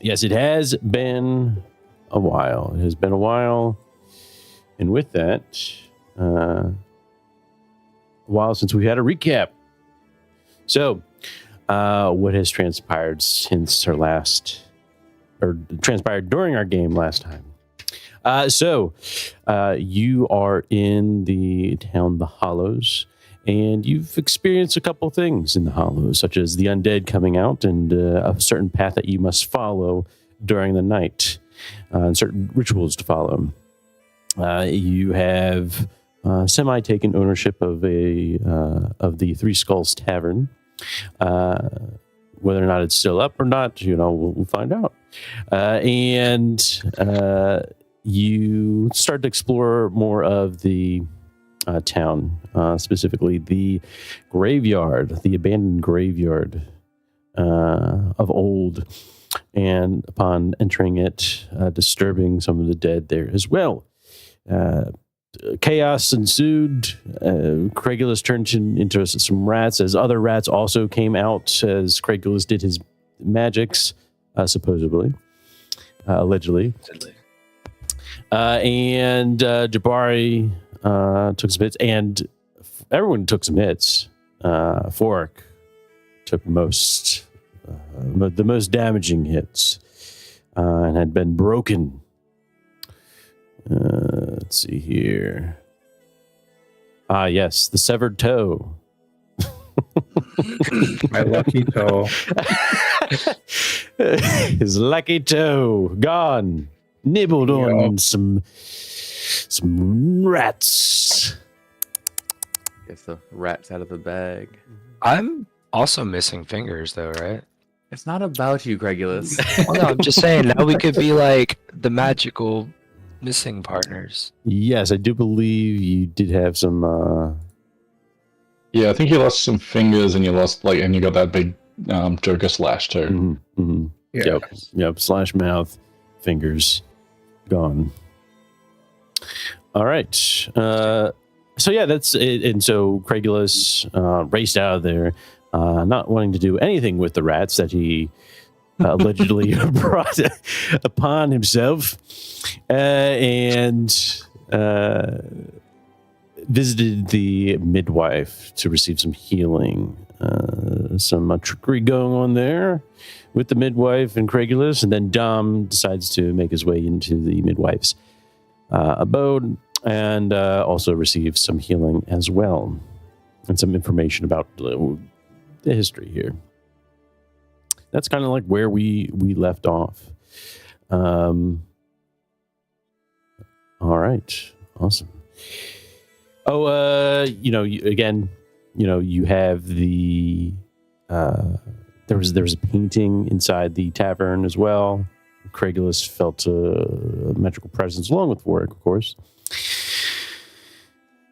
Yes, it has been a while. It has been a while. And with that, a while since we had a recap. So, what has transpired since our last, or transpired during our game last time? You are in the town, the Hollows, and you've experienced a couple things in the Hollows, such as the undead coming out and a certain path that you must follow during the night, and certain rituals to follow. You have semi-taken ownership of the Three Skulls Tavern. Whether or not it's still up or not, we'll find out. You start to explore more of the town, specifically the graveyard, the abandoned graveyard of old. And upon entering it, disturbing some of the dead there as well. Chaos ensued. Craigulus turned into some rats, as other rats also came out as Craigulus did his magics, supposedly, allegedly. And Jabari took some hits, and everyone took some hits. Fork took the most damaging hits, and had been broken. Let's see here. Yes, the severed toe. My lucky toe. His lucky toe gone. Nibbled on some rats. Gets the rats out of the bag. I'm also missing fingers, though, right? It's not about you, Craigulus. Well, no, I'm just saying, now we could be like the magical missing partners. Yes, I do believe you did have some... Yeah, I think you lost some fingers, and you got that big Joker slash too. Mm-hmm, mm-hmm. Yeah. Yep. Slash mouth, fingers, gone. All right. So yeah, that's it. And so Craigulus raced out of there, not wanting to do anything with the rats that he allegedly brought upon himself, and visited the midwife to receive some healing. Some trickery going on there with the midwife and Craigulus, and then Dom decides to make his way into the midwife's abode, and also receive some healing as well, and some information about the history here. That's kind of like where we left off. All right, awesome. Oh, you have the there was a painting inside the tavern as well. Craigulus felt a magical presence along with Warwick, of course.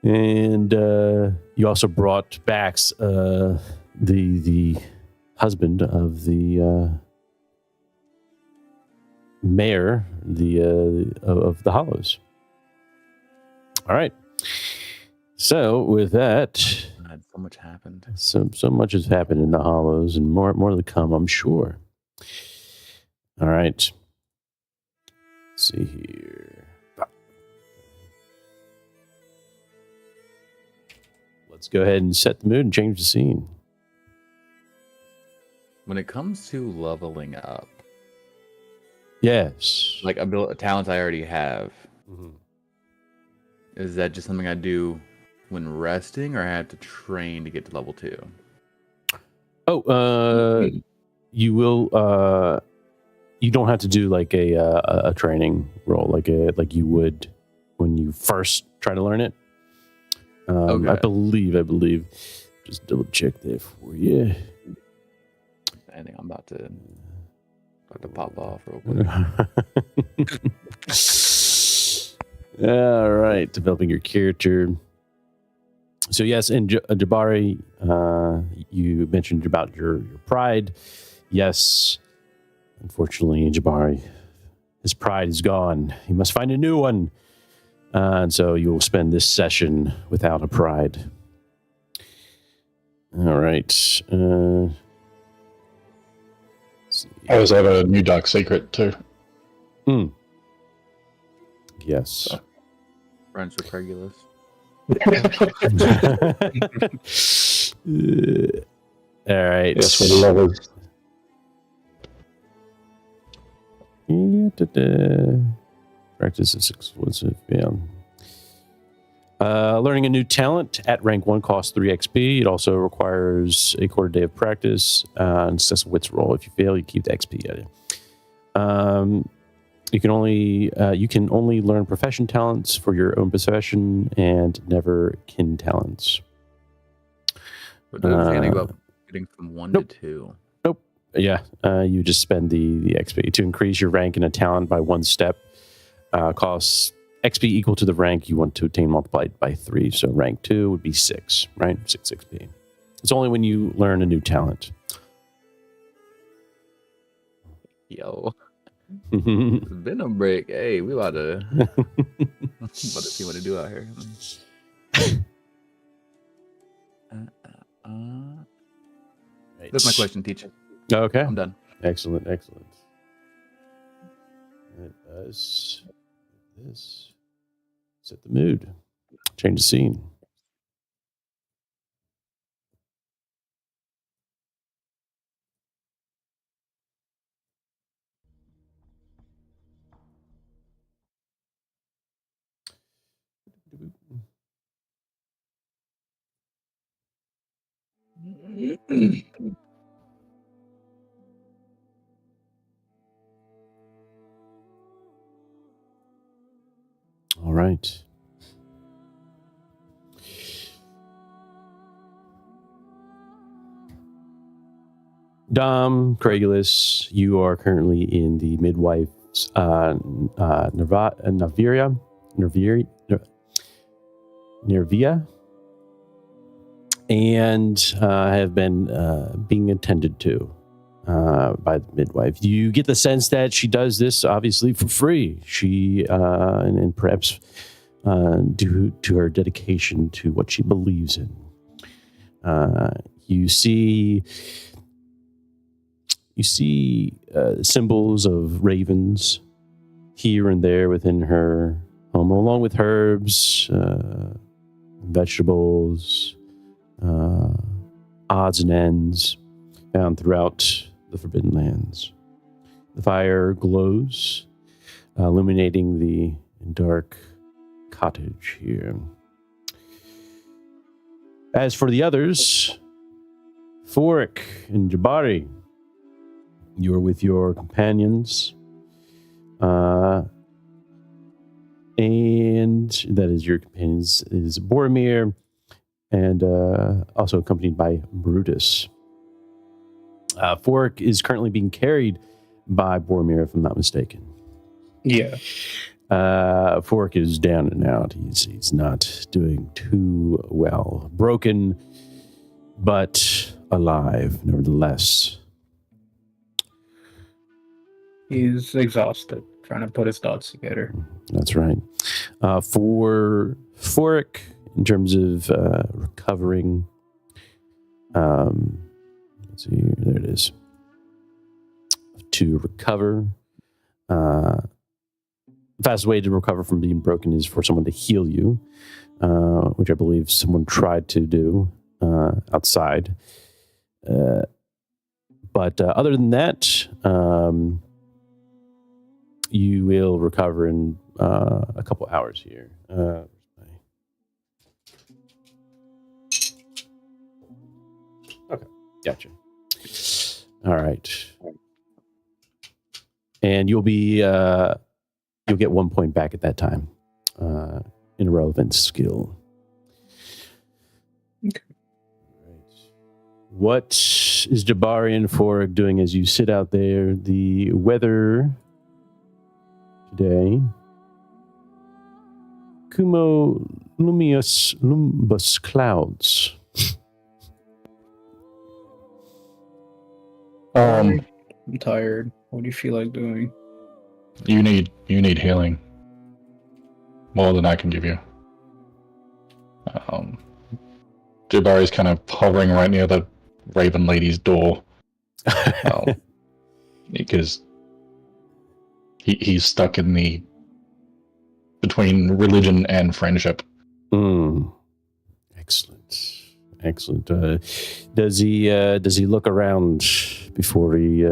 And you also brought back the husband of the mayor of the Hollows. All right. So with that, so much happened. So much has happened in the Hollows, and more to come, I'm sure. All right. Let's see here. Let's go ahead and set the mood and change the scene. When it comes to leveling up, yes, like a talent I already have, mm-hmm. Is that just something I do when resting, or I have to train to get to level 2? Oh, you will. You don't have to do like a training role like you would when you first try to learn it. Okay. I believe. Just double check there for you. I think I'm about to pop off real quick. All right, developing your character. So yes, and Jabari, you mentioned about your pride. Yes, unfortunately, Jabari, his pride is gone. He must find a new one. And so you will spend this session without a pride. All right. Let's I also have a new dark secret too. Yes. So, friends with Regulus. All right. Yes, for the lovers. Practice is exclusive. Yeah. Learning a new talent at rank 1 costs 3 XP. It also requires a quarter day of practice and successful wits roll. If you fail, you keep the XP at it. You can only learn profession talents for your own profession and never kin talents. But does anything about getting from 1 to 2? Yeah, you just spend the XP to increase your rank in a talent by 1 step. Costs XP equal to the rank you want to attain multiplied by 3. So rank 2 would be 6, right? 6 XP. It's only when you learn a new talent. Yo. It's been a break. Hey, we about to see what to do out here. That's my question, teacher. Okay. I'm done. Excellent. Let us this set the mood. Change the scene. All right. Dom, Craigulus, you are currently in the midwife's Nervia, and have been being attended to by the midwife. You get the sense that she does this obviously for free. She and perhaps due to her dedication to what she believes in. You see symbols of ravens here and there within her home, along with herbs, vegetables, odds and ends found throughout the Forbidden Lands. The fire glows, illuminating the dark cottage here. As for the others, Forik and Jabari, you're with your companions, and that is your companions is Boromir, and also accompanied by Brutus. Forik is currently being carried by Boromir, if I'm not mistaken. Yeah. Forik is down and out. He's not doing too well. Broken, but alive, nevertheless. He's exhausted, trying to put his thoughts together. That's right. For Forik, in terms of recovering, let's see here, there it is. To recover, the fastest way to recover from being broken is for someone to heal you, which I believe someone tried to do outside. But other than that, you will recover in a couple hours here. Okay, gotcha. All right, and you'll get 1 point back at that time in a relevant skill. Okay. What is Jabari and Forik doing as you sit out there? The weather today, cumulonimbus clouds. I'm tired. What do you feel like doing? You need healing. More than I can give you. Jabari's kind of hovering right near the Raven Lady's door. because he's stuck in the between religion and friendship. Excellent. Does he look around before he?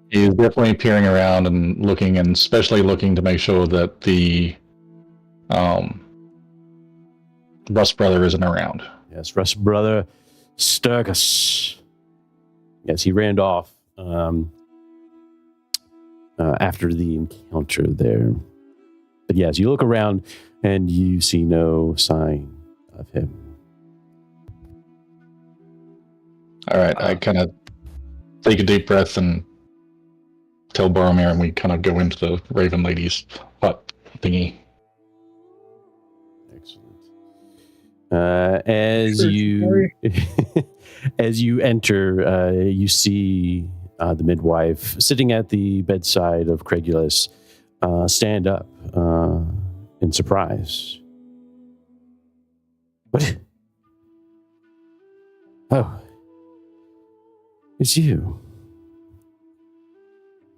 He's definitely peering around and looking, and especially looking to make sure that the Rust brother isn't around. Yes, Rust brother Sturgis. Yes, he ran off after the encounter there. But yes, you look around and you see no sign of him. All right, I kind of take a deep breath and tell Boromir, and we kind of go into the Raven Lady's hut thingy. Excellent. As you enter, you see the midwife sitting at the bedside of Craigulus stand up in surprise. What? Oh. It's you.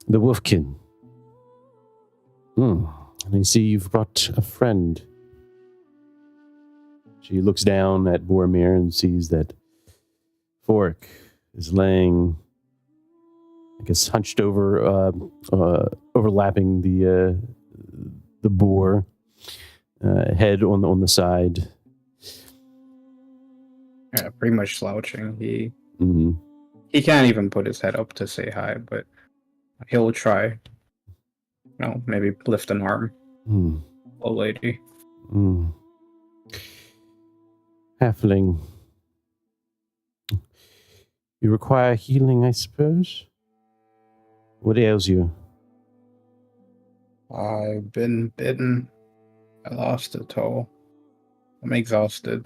The Wolfkin. And I see you've brought a friend. She looks down at Boromir and sees that Fork is laying, I guess, hunched over, overlapping the boar, head on the side. Yeah, pretty much slouching. Mm-hmm. He can't even put his head up to say hi, but he'll try. Maybe lift an arm. Old lady. Halfling. You require healing, I suppose? What ails you? I've been bitten. I lost a toe. I'm exhausted.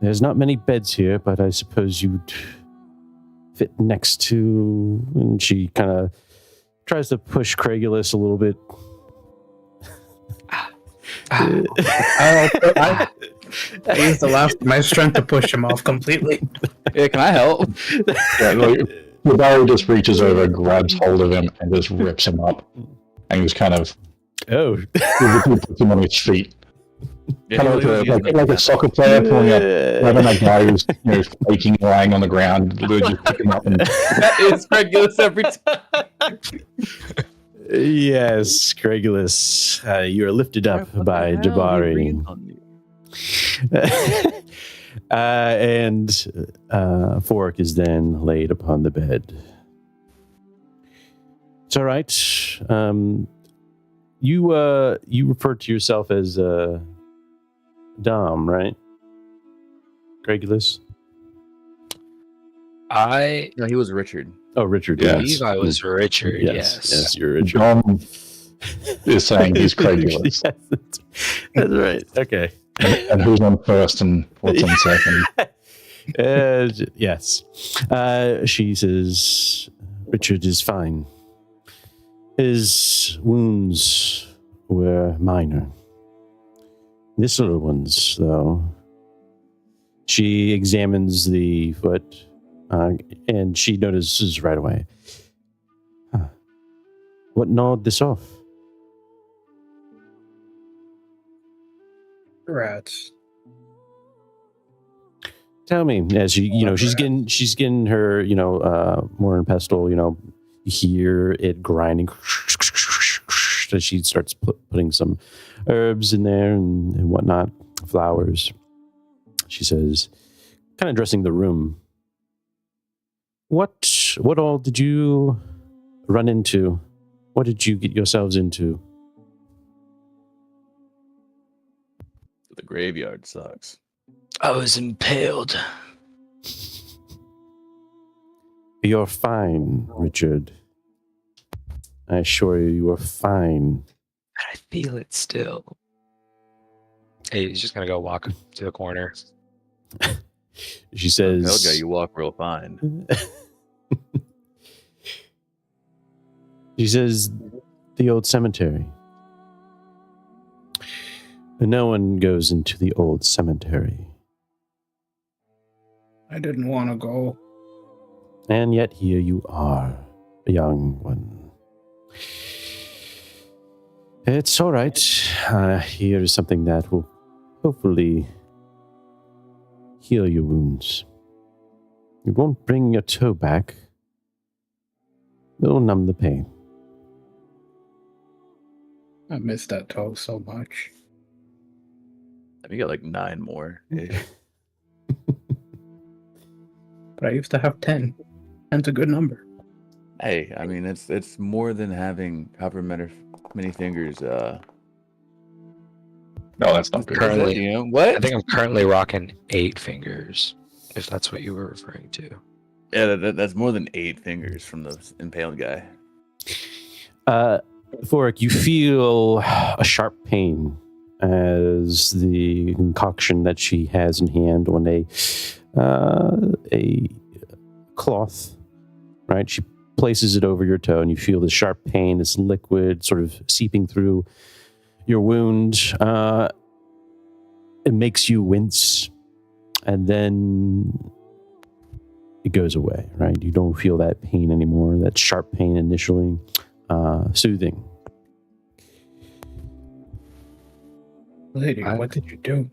There's not many beds here, but I suppose you'd fit next to... And she kind of tries to push Craigulus a little bit. I used the last of my strength to push him off completely. Yeah, can I help? The Barry just reaches over, grabs hold of him, and just rips him up. And just kind of puts him on his feet. Yeah, Kind of like a soccer player pulling up, grabbing a guy who's faking lying on the ground, just pick him up. And... That is Craigulus every time. Yes, Craigulus, you are lifted up by Jabari. And Fork is then laid upon the bed. It's all right. You refer to yourself as Dom, right? Craigulus? No, he was Richard. Oh, Richard. I Yes. believe I was Richard. Yes, you're Richard. John is saying he's Craigulus. Yes, that's right. Okay. And who's on first and what's on second? Yes. She says, Richard is fine. His wounds were minor. This little ones, though. She examines the foot, and she notices right away. Huh. What gnawed this off? Rats. Tell me, as she's getting her, more and pestle, you hear it grinding as she starts putting some herbs in there and whatnot, flowers. She says, kind of dressing the room. What all did you run into? What did you get yourselves into? The graveyard sucks. I was impaled. You're fine, Richard. I assure you, you are fine. I feel it still. Hey, he's just gonna go walk to the corner. She says, Helga, you walk real fine. She says, the old cemetery. No one goes into the old cemetery. I didn't want to go. And yet here you are, a young one. It's all right. Here is something that will hopefully heal your wounds. It won't bring your toe back. It will numb the pain. I miss that toe so much. We got like 9 more. But I used to have 10. 10's a good number. Hey, I mean it's more than having however many fingers. No, that's not good. Currently, You know, what? I think I'm currently rocking 8 fingers, if that's what you were referring to. Yeah, that's more than 8 fingers from the impaled guy. Forik, you feel a sharp pain as the concoction that she has in hand on a cloth, right? She places it over your toe, and you feel the sharp pain, this liquid sort of seeping through your wound. It makes you wince, and then it goes away, right? You don't feel that pain anymore, that sharp pain initially. Soothing. Lady, what did you do?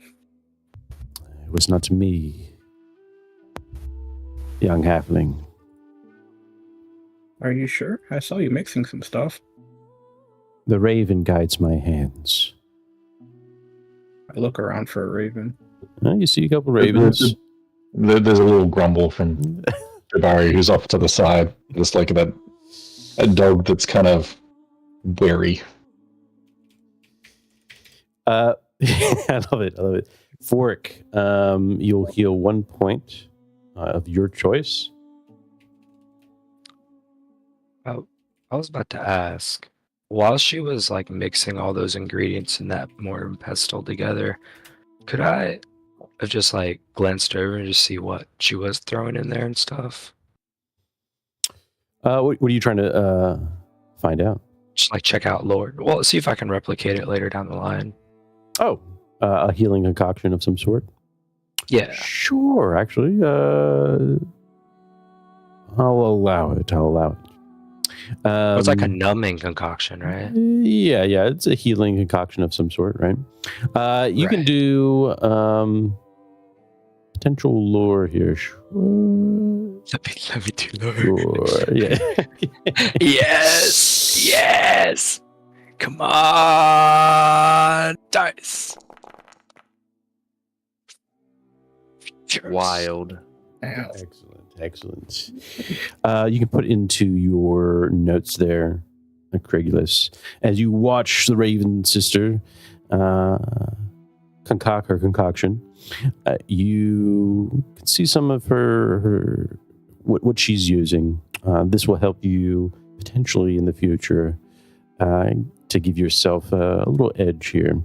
It was not me, young halfling. Are you sure? I saw you mixing some stuff. The raven guides my hands. I look around for a raven. You see a couple ravens. There's a little grumble from Jabari, who's off to the side. Just like a dog that's kind of wary. I love it. Forik, you'll heal 1 point of your choice. I was about to ask, while she was like mixing all those ingredients in that mortar and pestle together, could I have just like glanced over and just see what she was throwing in there and stuff? What are you trying to find out? Just like check out Lord. Well, see if I can replicate it later down the line. Oh, a healing concoction of some sort? Yeah. Sure, actually. I'll allow it. It's like a numbing concoction, right? Yeah. It's a healing concoction of some sort, right? You can do potential lore here. Sure. Let me do Lord. Sure. Yeah. Yes. Come on, dice. Wild. Ow. Excellent. You can put into your notes there, Craigulus, as you watch the Raven sister concoct her concoction. You can see some of her what she's using. This will help you potentially in the future to give yourself a little edge here.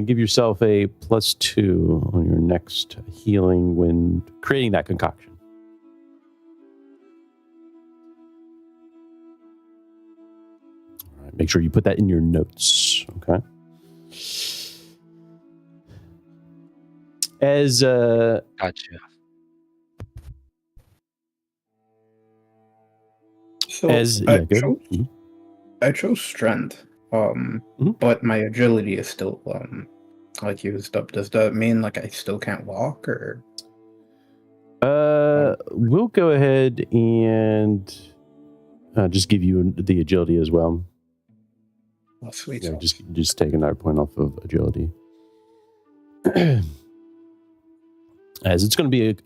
Give yourself a +2 on your next healing when creating that concoction. All right, make sure you put that in your notes, okay? As Gotcha. So good. I chose strength, but my agility is still like used up. Does that mean like I still can't walk, or? We'll go ahead and just give you the agility as well. Oh, sweet. Yeah, just take another point off of agility. As it's going to be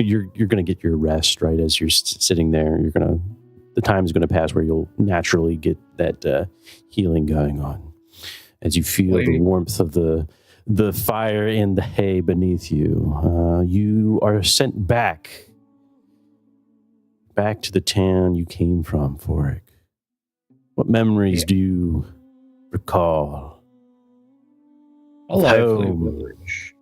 you're going to get your rest, right? As you're sitting there, the time is going to pass where you'll naturally get that healing going on as you feel the warmth of the fire and the hay beneath you. You are sent back to the town you came from, Forik. What memories do you recall? A lively village.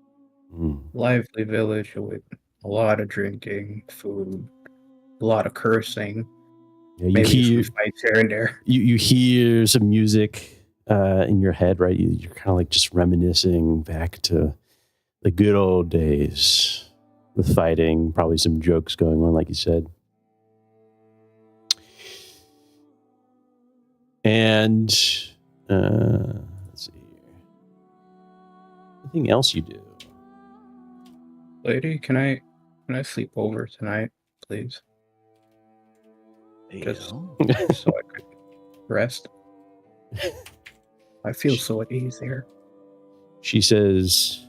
Lively village with a lot of drinking, food, a lot of cursing. Yeah, you maybe hear some fights here and there. You hear some music in your head, right? You're kind of like just reminiscing back to the good old days with fighting, probably some jokes going on, like you said. And let's see here. Anything else you do? Lady, can I sleep over tonight, please? Just so I could rest. I feel so at ease here. She says,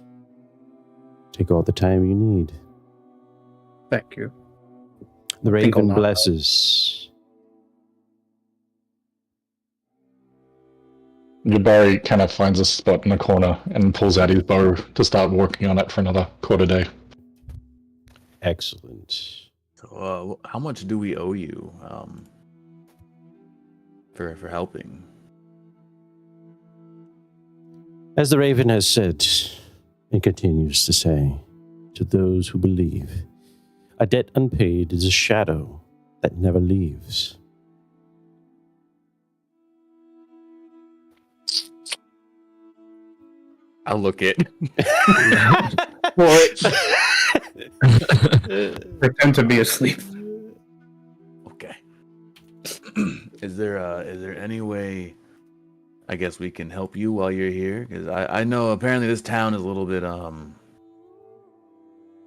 take all the time you need. Thank you. The raven blesses. Jabari kind of finds a spot in the corner and pulls out his bow to start working on it for another quarter day. Excellent. So, how much do we owe you for helping? As the raven has said, and continues to say, to those who believe, a debt unpaid is a shadow that never leaves. I'll look it. Pretend to be asleep. Okay. Is there any way, I guess, we can help you while you're here? Because I know apparently this town is a little bit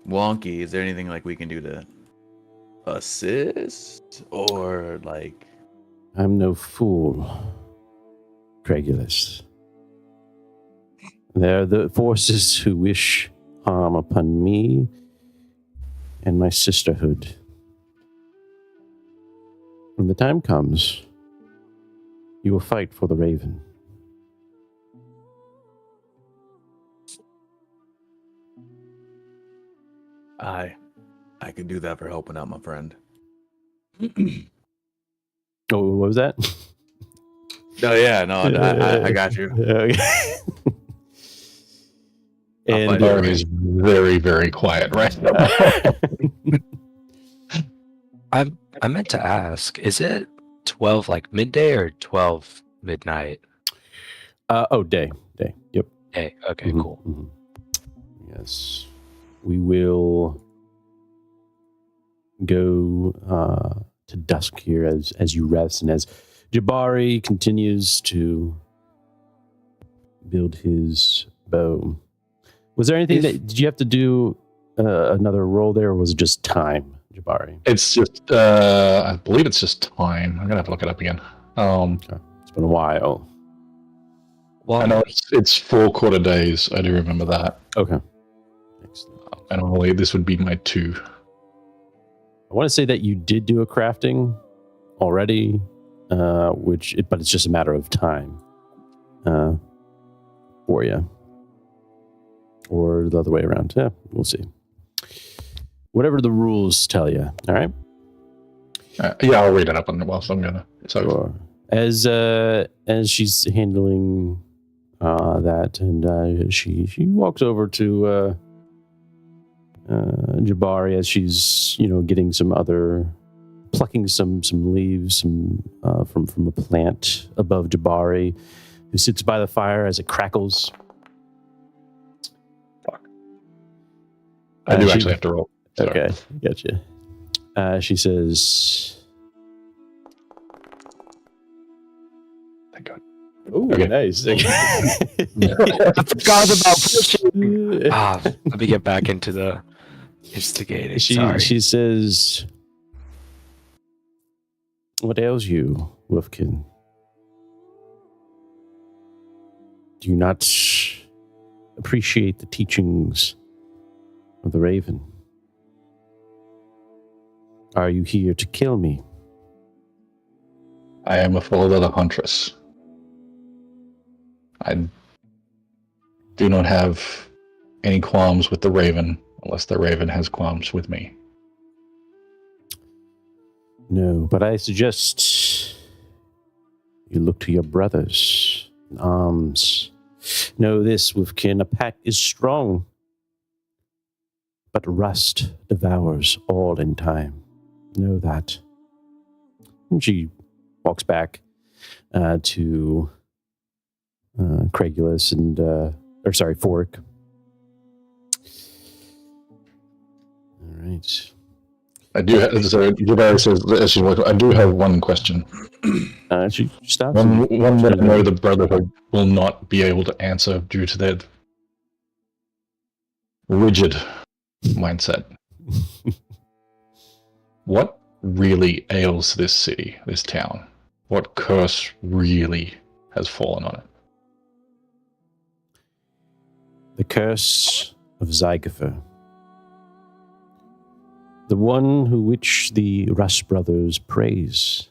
wonky. Is there anything like we can do to assist, or like? I'm no fool, Craigulus. There are the forces who wish harm upon me and my sisterhood. When the time comes, you will fight for the raven. I could do that for helping out my friend. Oh, what was that? No, yeah, no, I got you. Okay. And Barry is very, very quiet right now. I meant to ask, is it 12 like midday or 12 midnight? Day. Yep. Day. Okay, cool. Mm-hmm. Yes. We will go to dusk here as you rest, and as Jabari continues to build his bow. Was there anything did you have to do another roll there, or was it just time, Jabari? It's just, I believe it's just time. I'm gonna have to look it up again. Okay. It's been a while. Well, I know it's 4 quarter days. I do remember that. Okay. Excellent. And I believe this would be my 2. I want to say that you did do a crafting already, but it's just a matter of time for you. Or the other way around. Yeah, we'll see. Whatever the rules tell you. All right? Yeah, I'll read it up on it whilst I'm gonna. So sure. As she's handling that, and she walks over to Jabari as she's getting plucking some leaves from a plant above Jabari, who sits by the fire as it crackles. I do actually have to roll. Sorry. Okay, gotcha. She says, Thank God. "Ooh, Okay. nice." I forgot about pushing. Let me get back into the instigating. Sorry. She says, "What ails you, Wolfkin? Do you not appreciate the teachings of the Raven? Are you here to kill me?" I am a full-leather huntress. I do not have any qualms with the Raven, unless the Raven has qualms with me. No, but I suggest you look to your brothers in arms. Know this, Wolfkin, a pack is strong, but rust devours all in time. Know that. And she walks back to Craigulus and, Fork. All right. I do. So Jabari says, as she's walking, I do have one question. She stops. One that I know the Brotherhood will not be able to answer due to their rigid mindset. What really ails this city, this town? What curse really has fallen on it? The curse of Zygofer. The one who which the Rush brothers praise.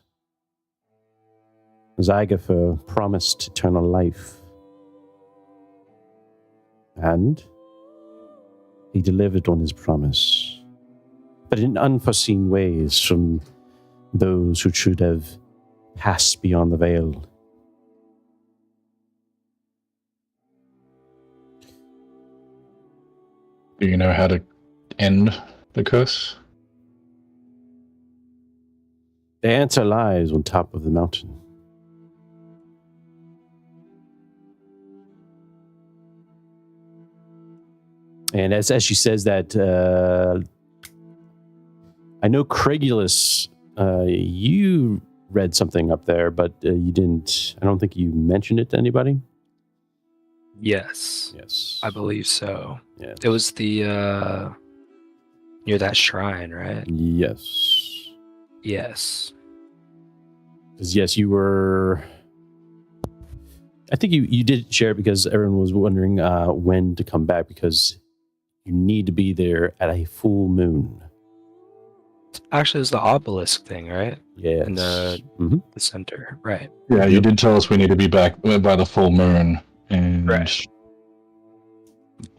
Zygofer promised eternal life. And he delivered on his promise. But in unforeseen ways from those who should have passed beyond the veil. Do you know how to end the curse? The answer lies on top of the mountain. And as she says that, I know Craigulus, you read something up there, but you didn't, I don't think you mentioned it to anybody? Yes. Yes. I believe so. Yes. It was the near that shrine, right? Yes. Yes. Because yes, you were, I think you did share it because everyone was wondering when to come back because you need to be there at a full moon. Actually, it was the obelisk thing, right? Yes. In the center, right? Yeah, you did tell us we need to be back by the full moon, and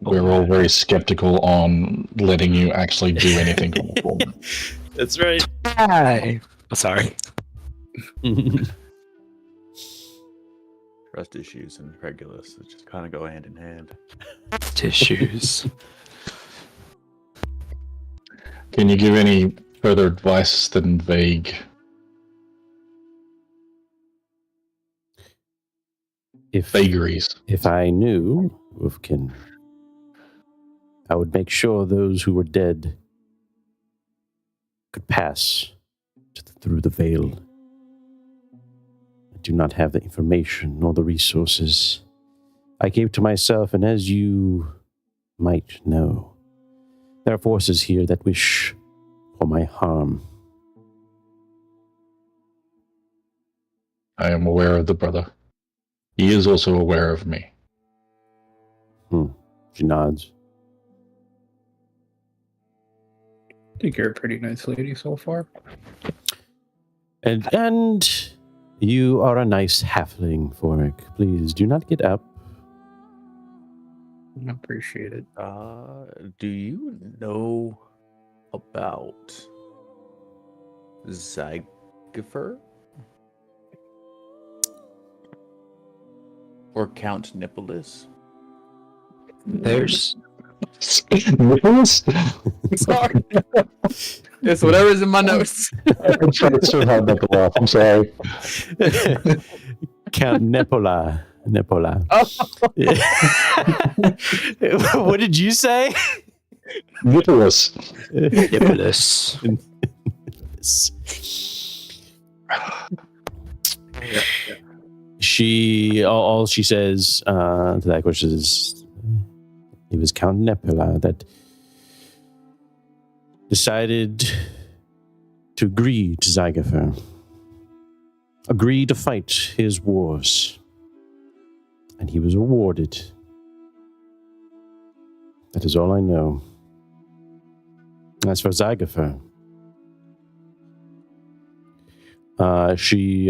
we're all very skeptical on letting you actually do anything on the full moon. That's right. Hi. Oh, sorry. Trust issues and Craigulus just kind of go hand in hand. Tissues. Can you give any further advice than vague? Vagaries. If I knew Wolfkin, I would make sure those who were dead could pass through the veil. I do not have the information nor the resources. I gave to myself, and as you might know, there are forces here that wish for my harm. I am aware of the brother. He is also aware of me. She nods. I think you're a pretty nice lady so far. And you are a nice halfling, Forik. Please do not get up. I appreciate it. Do you know about Zygofer? Or Count Nicholas? There's Nicholas? Sorry. It's whatever's in my notes. I'm trying so hard not to laugh. I'm sorry. Count Nepola. Oh. What did you say? Nicholas. Nicholas. All she says to that question is, it was Count Nepola that decided to agree to Zygofer, agree to fight his wars, and he was awarded. That is all I know. As for Zygofer, she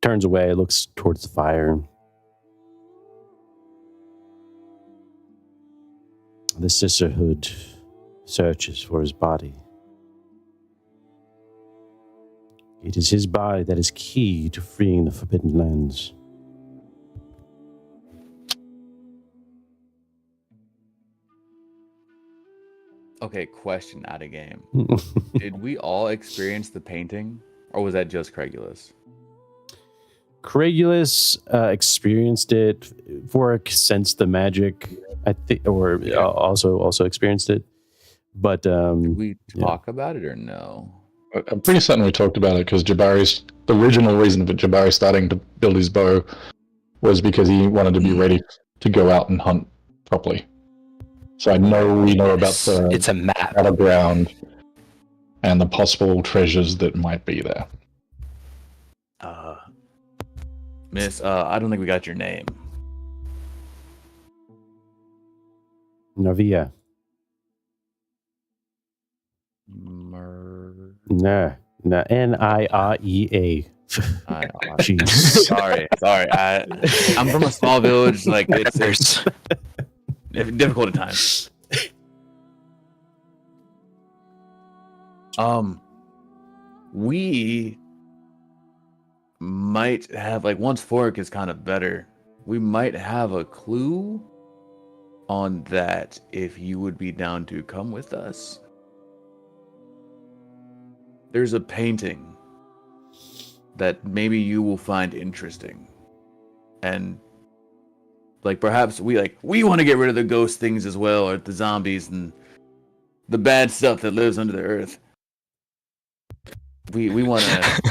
turns away, looks towards the fire. The sisterhood searches for his body. It is his body that is key to freeing the Forbidden Lands. Okay, question out of game. Did we all experience the painting, or was that just Craigulus? Craigulus experienced it. Vorik sensed the magic, I think, or also experienced it. But Did we talk about it or no? I'm pretty certain we talked about it because Jabari's the original reason for Jabari starting to build his bow was because he wanted to be ready to go out and hunt properly. So I know we know about It's a map. battleground and the possible treasures that might be there. Miss, I don't think we got your name. Navia. Nah, Nirea. Jeez. Sorry. I'm from a small village. Like it's difficult at times. We might have, like, once Fork is kind of better, we might have a clue on that if you would be down to come with us. There's a painting that maybe you will find interesting. And like perhaps we want to get rid of the ghost things as well, or the zombies and the bad stuff that lives under the earth. We want to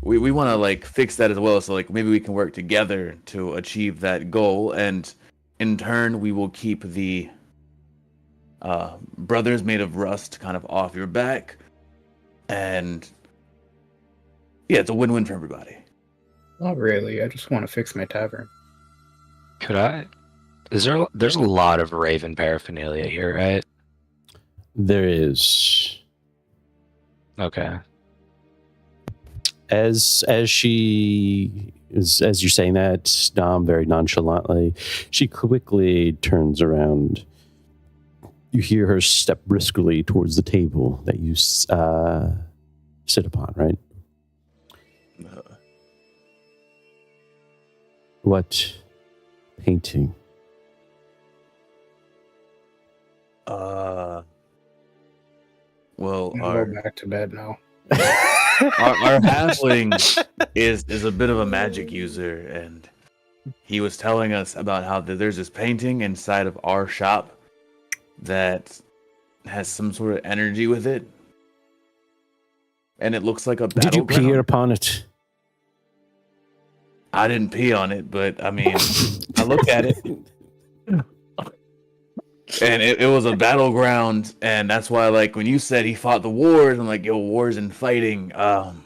we want to like fix that as well, so like maybe we can work together to achieve that goal, and in turn we will keep the brothers made of rust kind of off your back, and yeah, it's a win-win for everybody. Not really. I just want to fix my tavern. Could I? There's a lot of Raven paraphernalia here, right? There is. Okay. As you're saying that, Dom very nonchalantly, she quickly turns around. You hear her step briskly towards the table that you sit upon, right? What painting? Well, I'll go back to bed now. our halfling is a bit of a magic user, and he was telling us about how there's this painting inside of our shop that has some sort of energy with it, and it looks like a battleground. Did you peer upon it? I didn't pee on it, but I mean, I looked at it, and it was a battleground, and that's why, like, when you said he fought the wars, I'm like, yo, wars and fighting. And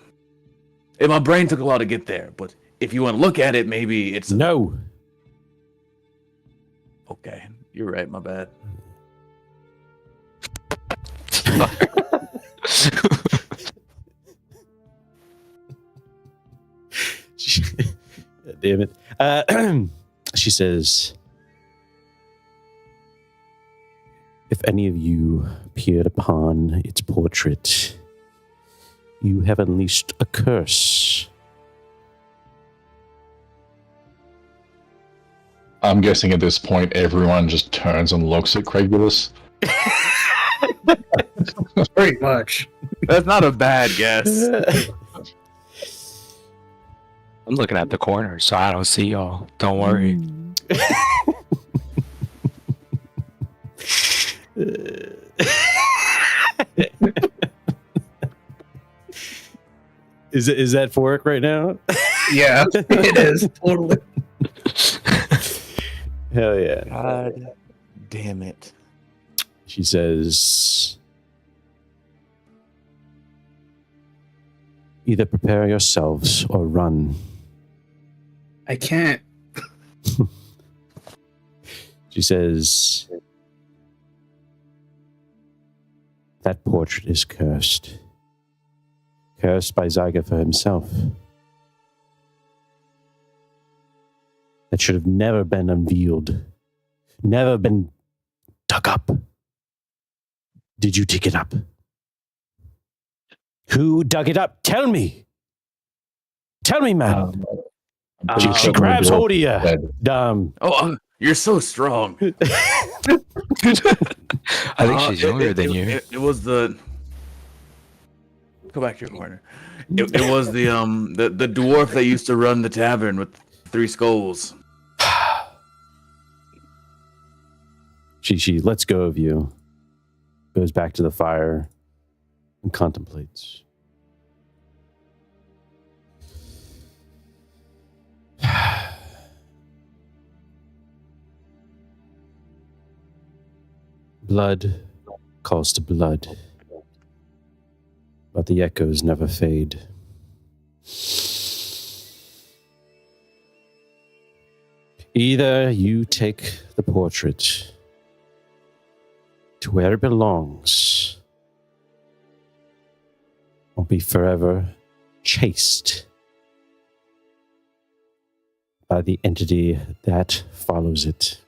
my brain took a while to get there, but if you want to look at it, maybe it's No. Okay, you're right. My bad. Damn it. She says, if any of you peered upon its portrait, you have unleashed a curse. I'm guessing at this point everyone just turns and looks at Craigulus. Pretty much. That's not a bad guess. I'm looking at the corner, so I don't see y'all. Don't worry. Is that Fork right now? Yeah, it is. Totally. Hell yeah. God damn it. She says, either prepare yourselves or run. I can't. She says, that portrait is cursed. Cursed by Zyga for himself. That should have never been unveiled. Never been dug up. Did you dig it up? Who dug it up? Tell me. Tell me, man. She grabs hold of you, Dom. Oh, you're so strong. I think she's younger than you. It was the. Go back to your corner. It was the dwarf that used to run the tavern with 3 skulls. She lets go of you. goes back to the fire and contemplates. Blood calls to blood, but the echoes never fade. Either you take the portrait to where it belongs, or be forever chased by the entity that follows it.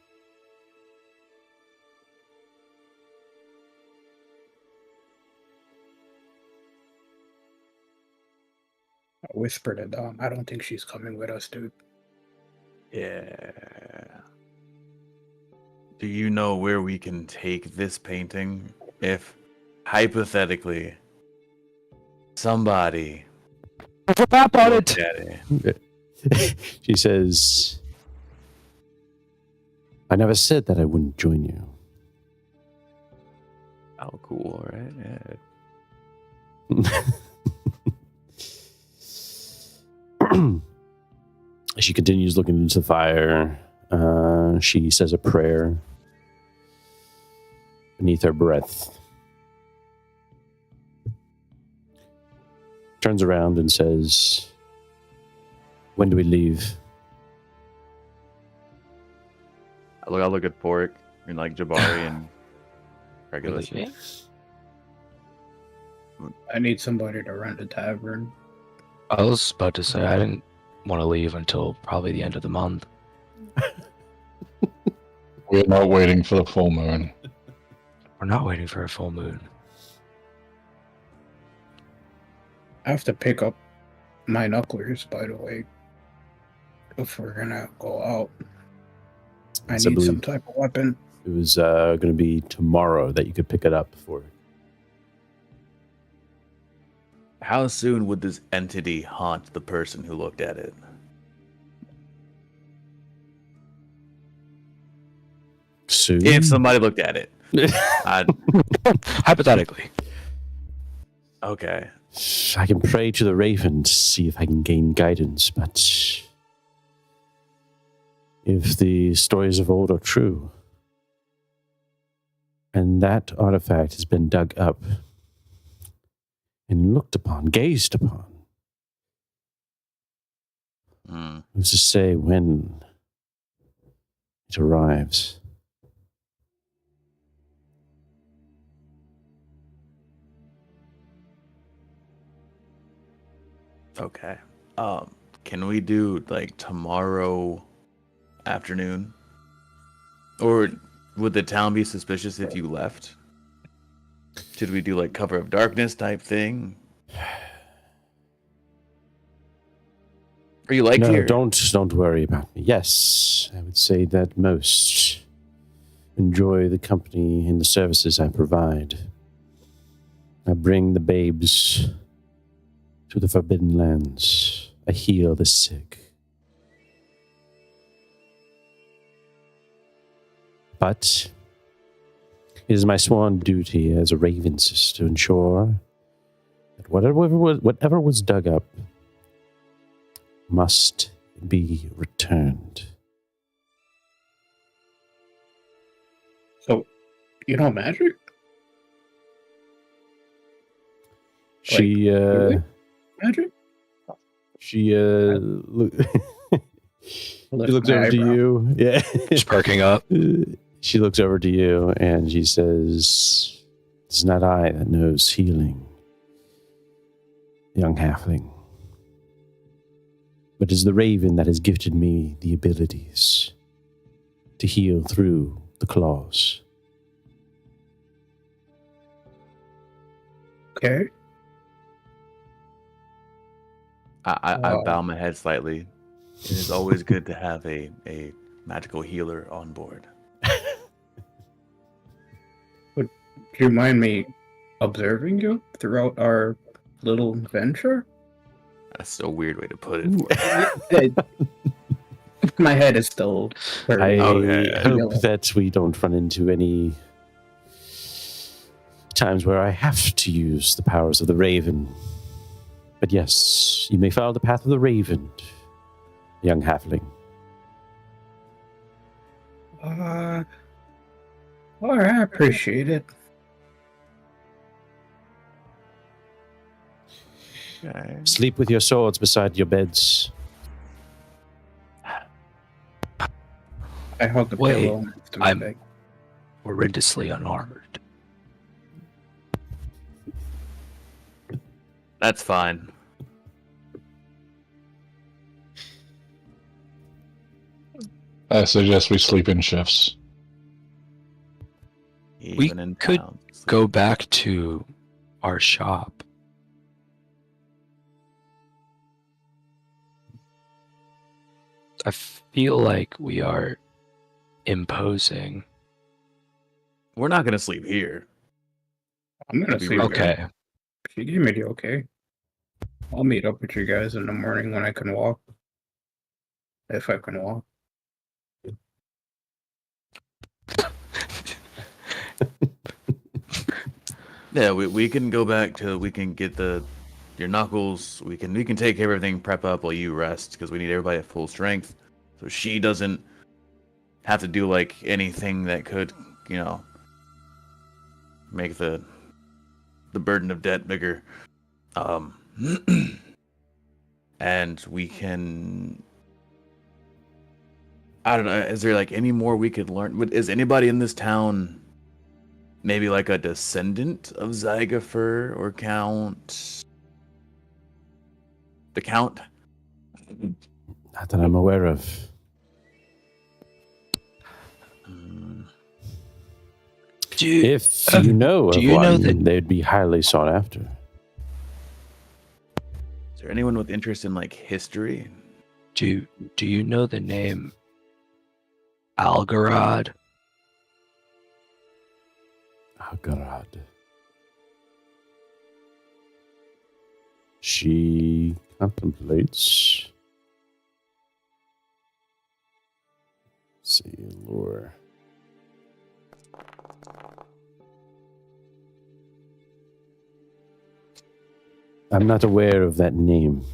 I whispered to Dom, I don't think she's coming with us, dude. Yeah. Do you know where we can take this painting if, hypothetically, somebody Tap on looked it. at it? She says, I never said that I wouldn't join you. Oh, cool, right? Yeah. She continues looking into the fire. She says a prayer beneath her breath. Turns around and says, when do we leave? I look at Pork and like Jabari and Regulus. Really? I need somebody to run the tavern. I was about to say I didn't want to leave until probably the end of the month. We're not waiting for the full moon. We're not waiting for a full moon. I have to pick up my knucklers, by the way, if we're gonna go out. I So need some type of weapon. It was going to be tomorrow that you could pick it up for. How soon would this entity haunt the person who looked at it? Soon? If somebody looked at it. Hypothetically. Okay. I can pray to the raven to see if I can gain guidance, but if the stories of old are true, and that artifact has been dug up and looked upon, gazed upon, who's to say when it arrives? Okay. Can we do like tomorrow afternoon? Or would the town be suspicious if you left? Should we do like cover of darkness type thing? Are you like No, here? don't worry about me. Yes, I would say that most enjoy the company and the services I provide. I bring the babes to the Forbidden Lands. I heal the sick. But it is my sworn duty as a Ravensist to ensure that whatever was dug up must be returned. So, you know magic? She really? Magic? she Lift looks my over to eyebrow. you. Yeah. Just perking up. She looks over to you and she says, "It's not I that knows healing, young halfling, but it's the raven that has gifted me the abilities to heal through the claws." Okay. I Wow. bow my head slightly. It is always good to have a magical healer on board. Do you mind me observing you throughout our little venture? That's a weird way to put it. My head is still I hurting. Okay. hope that we don't run into any times where I have to use the powers of the Raven. But yes, you may follow the path of the Raven, young halfling. Well, I appreciate it. Okay. Sleep with your swords beside your beds. I hug the Wait, pillow. To my I'm- back. Horrendously unarmored. That's fine. I suggest we sleep in shifts. Even in could town. Go back to our shop. I feel like we are imposing. We're not gonna sleep here. I'm gonna Be see. rude. Okay. If you give me the okay, I'll meet up with you guys in the morning when I can walk. If I can walk. Yeah, we can go back to we can get your knuckles. We can take care of everything, prep up while you rest because we need everybody at full strength, so she doesn't have to do like anything that could make the burden of debt bigger. And we can. I don't know. Is there like any more we could learn? Is anybody in this town? Maybe like a descendant of Zygofer or Count? The Count? Not that I'm aware of. If you know of one, they'd be highly sought after. Is there anyone with interest in like history? Do you know the name Algarad? Oh, God. She contemplates. Let's see, lore. I'm not aware of that name,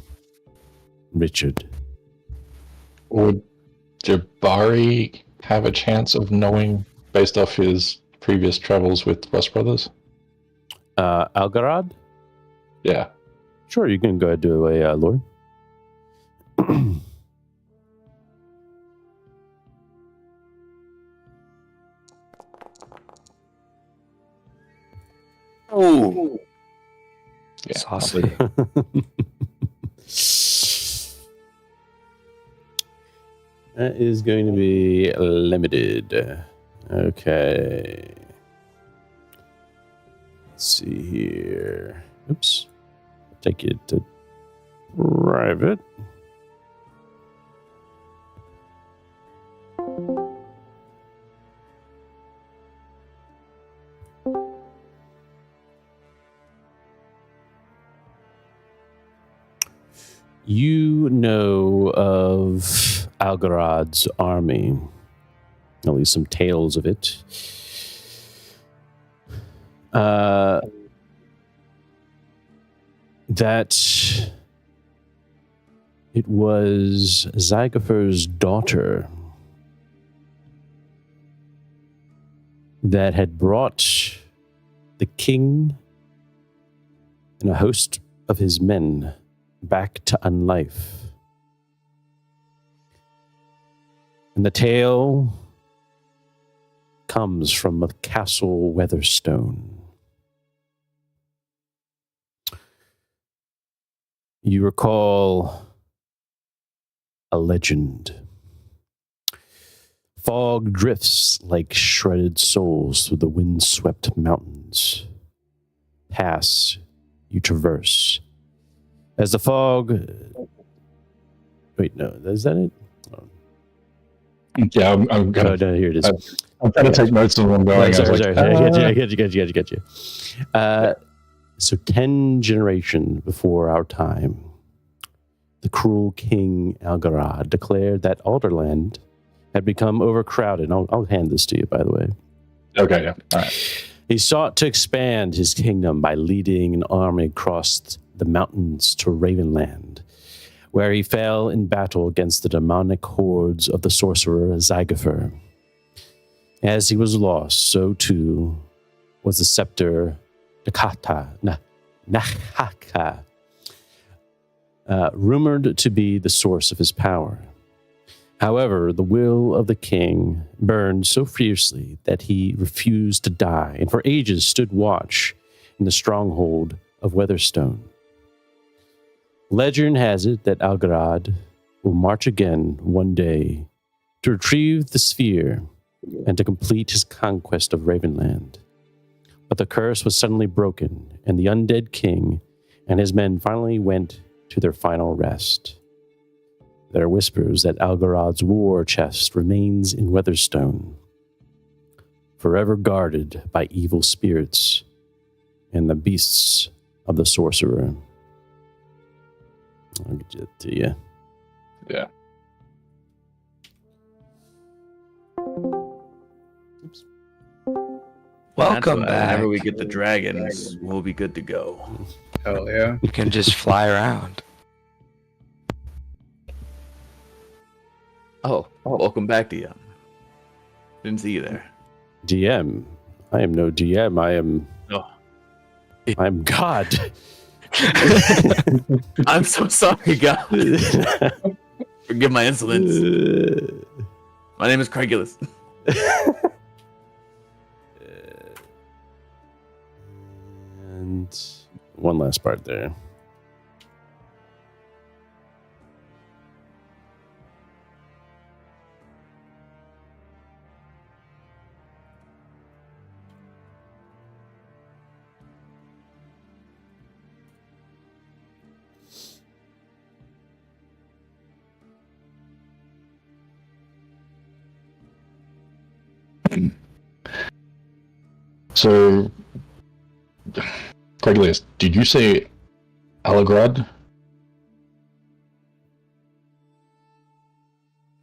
Richard. Would Jabari have a chance of knowing based off his previous travels with Rust Brothers? Algarad? Yeah. Sure, you can go ahead and do a lore. Oh, Yeah. Saucy. That is going to be limited. Okay. Let's see here. Oops. Take it to private. You know of Algarad's army, at least some tales of it. That it was Zygofer's daughter that had brought the king and a host of his men back to unlife. And the tale comes from the Castle Weatherstone. You recall a legend. Fog drifts like shredded souls through the wind-swept mountains. Pass, you traverse. As the fog... Wait, no, is that it? Oh. Yeah, I'm gonna. No, here it is. I'm trying to take notes on what I'm going. Sorry. I get you. So 10 generations before our time, the cruel King Algarad declared that Alderland had become overcrowded. I'll hand this to you, by the way. Okay, yeah. All right. He sought to expand his kingdom by leading an army across the mountains to Ravenland, where he fell in battle against the demonic hordes of the sorcerer Zygofer. As he was lost, so too was the scepter Nahaka, rumored to be the source of his power. However, the will of the king burned so fiercely that he refused to die, and for ages stood watch in the stronghold of Weatherstone. Legend has it that Algarad will march again one day to retrieve the sphere and to complete his conquest of Ravenland. But the curse was suddenly broken, and the undead king and his men finally went to their final rest. There are whispers that Algarad's war chest remains in Weatherstone, forever guarded by evil spirits and the beasts of the sorcerer. I'll get it to you. Yeah. Welcome back. Whenever we get the dragons, we'll be good to go. Hell yeah. You can just fly around. Oh, welcome back, DM. Didn't see you there. DM. I am no DM. I'm God. I'm so sorry, God. Forgive my insolence. My name is Craigulus. And one last part there. So, Craigulus, did you say Alagrad?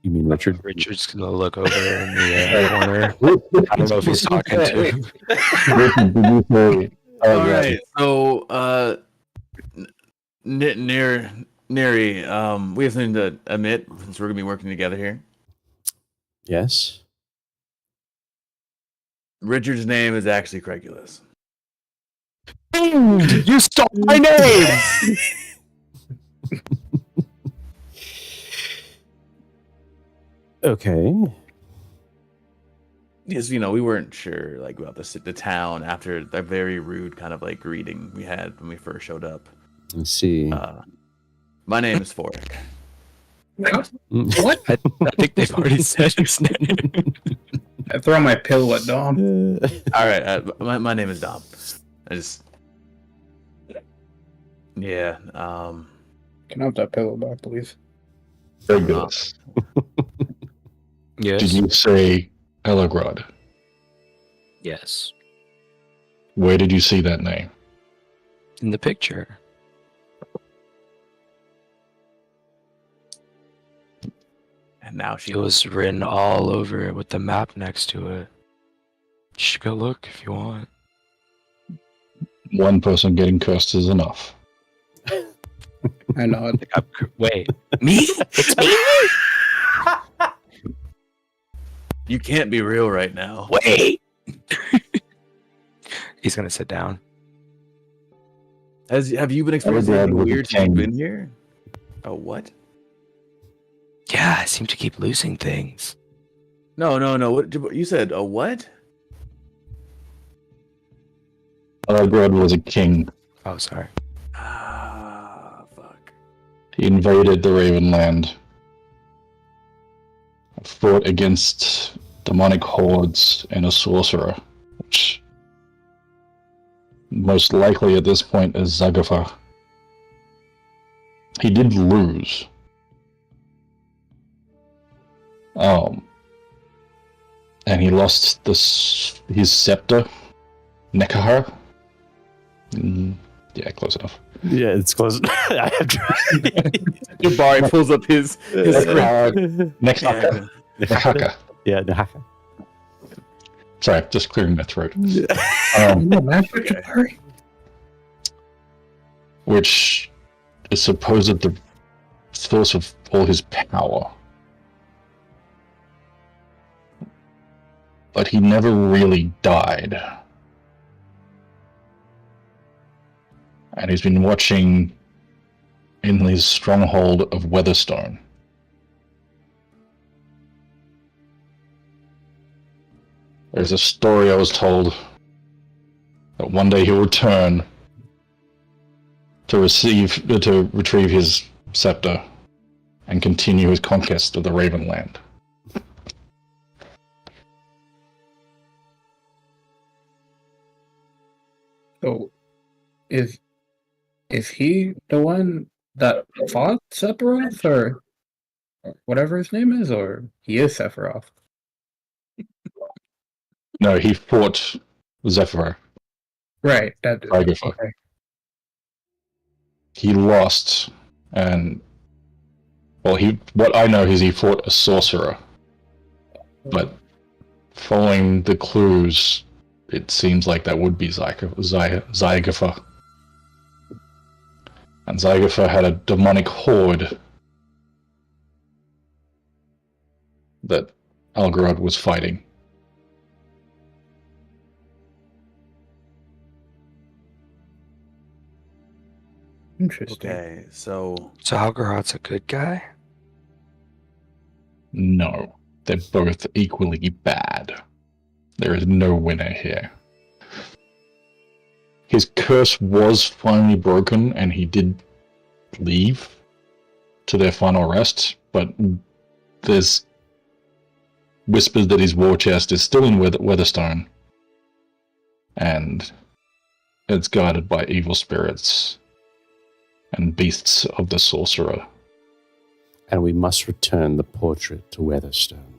You mean Richard? Richard's gonna look over in the corner. I don't know if he's talking to him. Richard, did you say All Alagrad? right, so Neri, we have something to admit since we're gonna be working together here. Yes. Richard's name is actually Craigulus. You stole my name! Okay. Yes, we weren't sure about the town after the very rude kind of greeting we had when we first showed up. Let's see. My name is Forik. What? I think they've already said his name. I throw my pill at Dom. All right, my name is Dom. Yeah. Can I have that pillow back, please? Craigulus, Yes. did you say Alagrad? Yes. Where did you see that name? In the picture. And now she It was written all over it with the map next to it. You should go look if you want. One person getting cursed is enough. I know. Wait. Me? It's me? You can't be real right now. Wait. He's gonna sit down. Have you been experiencing Alagrad anything was a weird since you've king. been here? Oh, what? Yeah, I seem to keep losing things. No. What you said? A what? Alagrad was a king. Oh, sorry. Ah, fuck. He invaded the Ravenland, fought against demonic hordes and a sorcerer, which most likely at this point is Zagafa. He did lose. And he lost his scepter, Nekahara. Yeah, close enough. Yeah, it's close. I have Jabari pulls up his Nekahara. Yeah, Nahaka. Sorry, just clearing my throat. Jabari? Which is supposed the source of all his power. But he never really died. And he's been watching in his stronghold of Weatherstone. There's a story I was told that one day he'll return to retrieve his scepter and continue his conquest of the Ravenland. So, is he the one that fought Sephiroth, or whatever his name is, or he is Sephiroth? No, he fought Zephyr. Right. That. Okay. He lost, and what I know is he fought a sorcerer. But following the clues, it seems like that would be Zygatha. And Zygatha had a demonic horde that Algarod was fighting. Interesting. Okay, so Algarod's a good guy? No, they're both equally bad. There is no winner here. His curse was finally broken, and he did leave to their final rest, but there's whispers that his war chest is still in Weatherstone, and it's guarded by evil spirits and beasts of the sorcerer. And we must return the portrait to Weatherstone.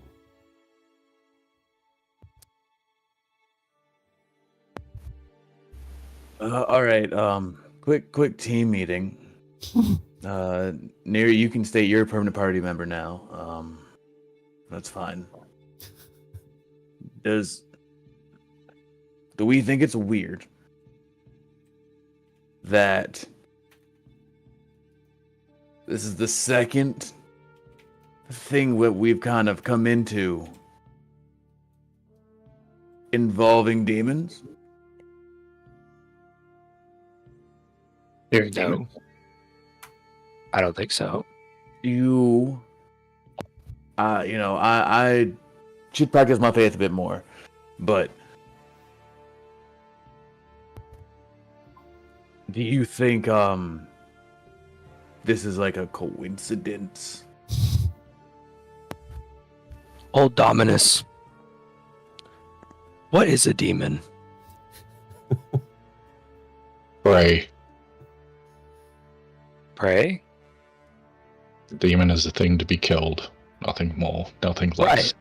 all right. Quick team meeting. Neri, you can state you're a permanent party member now. That's fine. Do we think it's weird that this is the second thing that we've kind of come into involving demons? There's No. demons. I don't think so. I should practice my faith a bit more, but do you think this is like a coincidence? Old Dominus. What is a demon? Pray. Pray? The demon is a thing to be killed. Nothing more, nothing less. Right.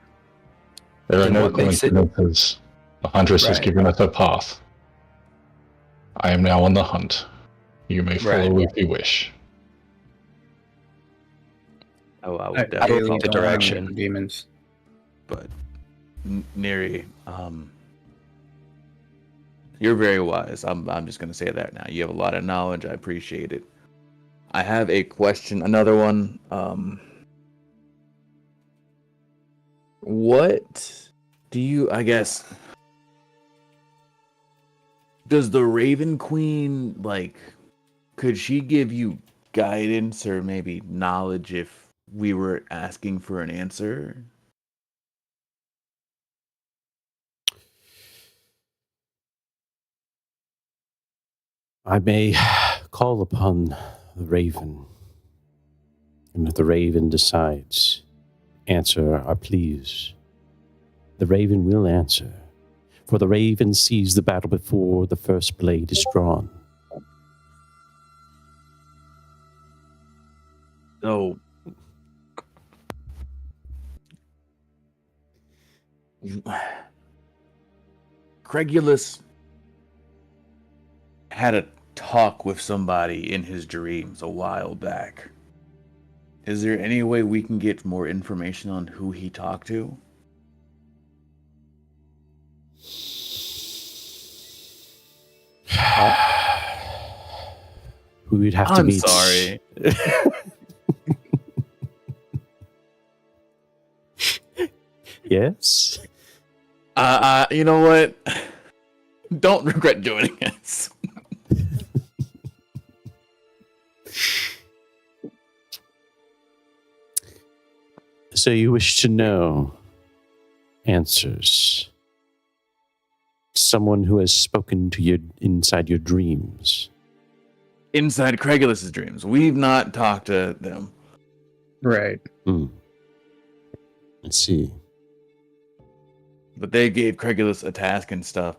There are And no what makes it- coincidences. The huntress has Right. given us a path. I am now on the hunt. You may follow Right. if you wish. Oh, I I would don't definitely. think the don't know direction. demons. But Neri, you're very wise. I'm just gonna say that now. You have a lot of knowledge. I appreciate it. I have a question. Another one. What do you? I guess. Does the Raven Queen could she give you guidance or maybe knowledge if we were asking for an answer? I may call upon the Raven. And if the Raven decides, answer our pleas, the Raven will answer. For the Raven sees the battle before the first blade is drawn. So, Craigulus had a talk with somebody in his dreams a while back. Is there any way we can get more information on who he talked to? Who we'd have to I'm meet. sorry. Yes. You know what? Don't regret joining us. So you wish to know answers. Someone who has spoken to you inside your dreams. Inside Craigulus's dreams. We've not talked to them. Right. I see. But they gave Craigulus a task and stuff.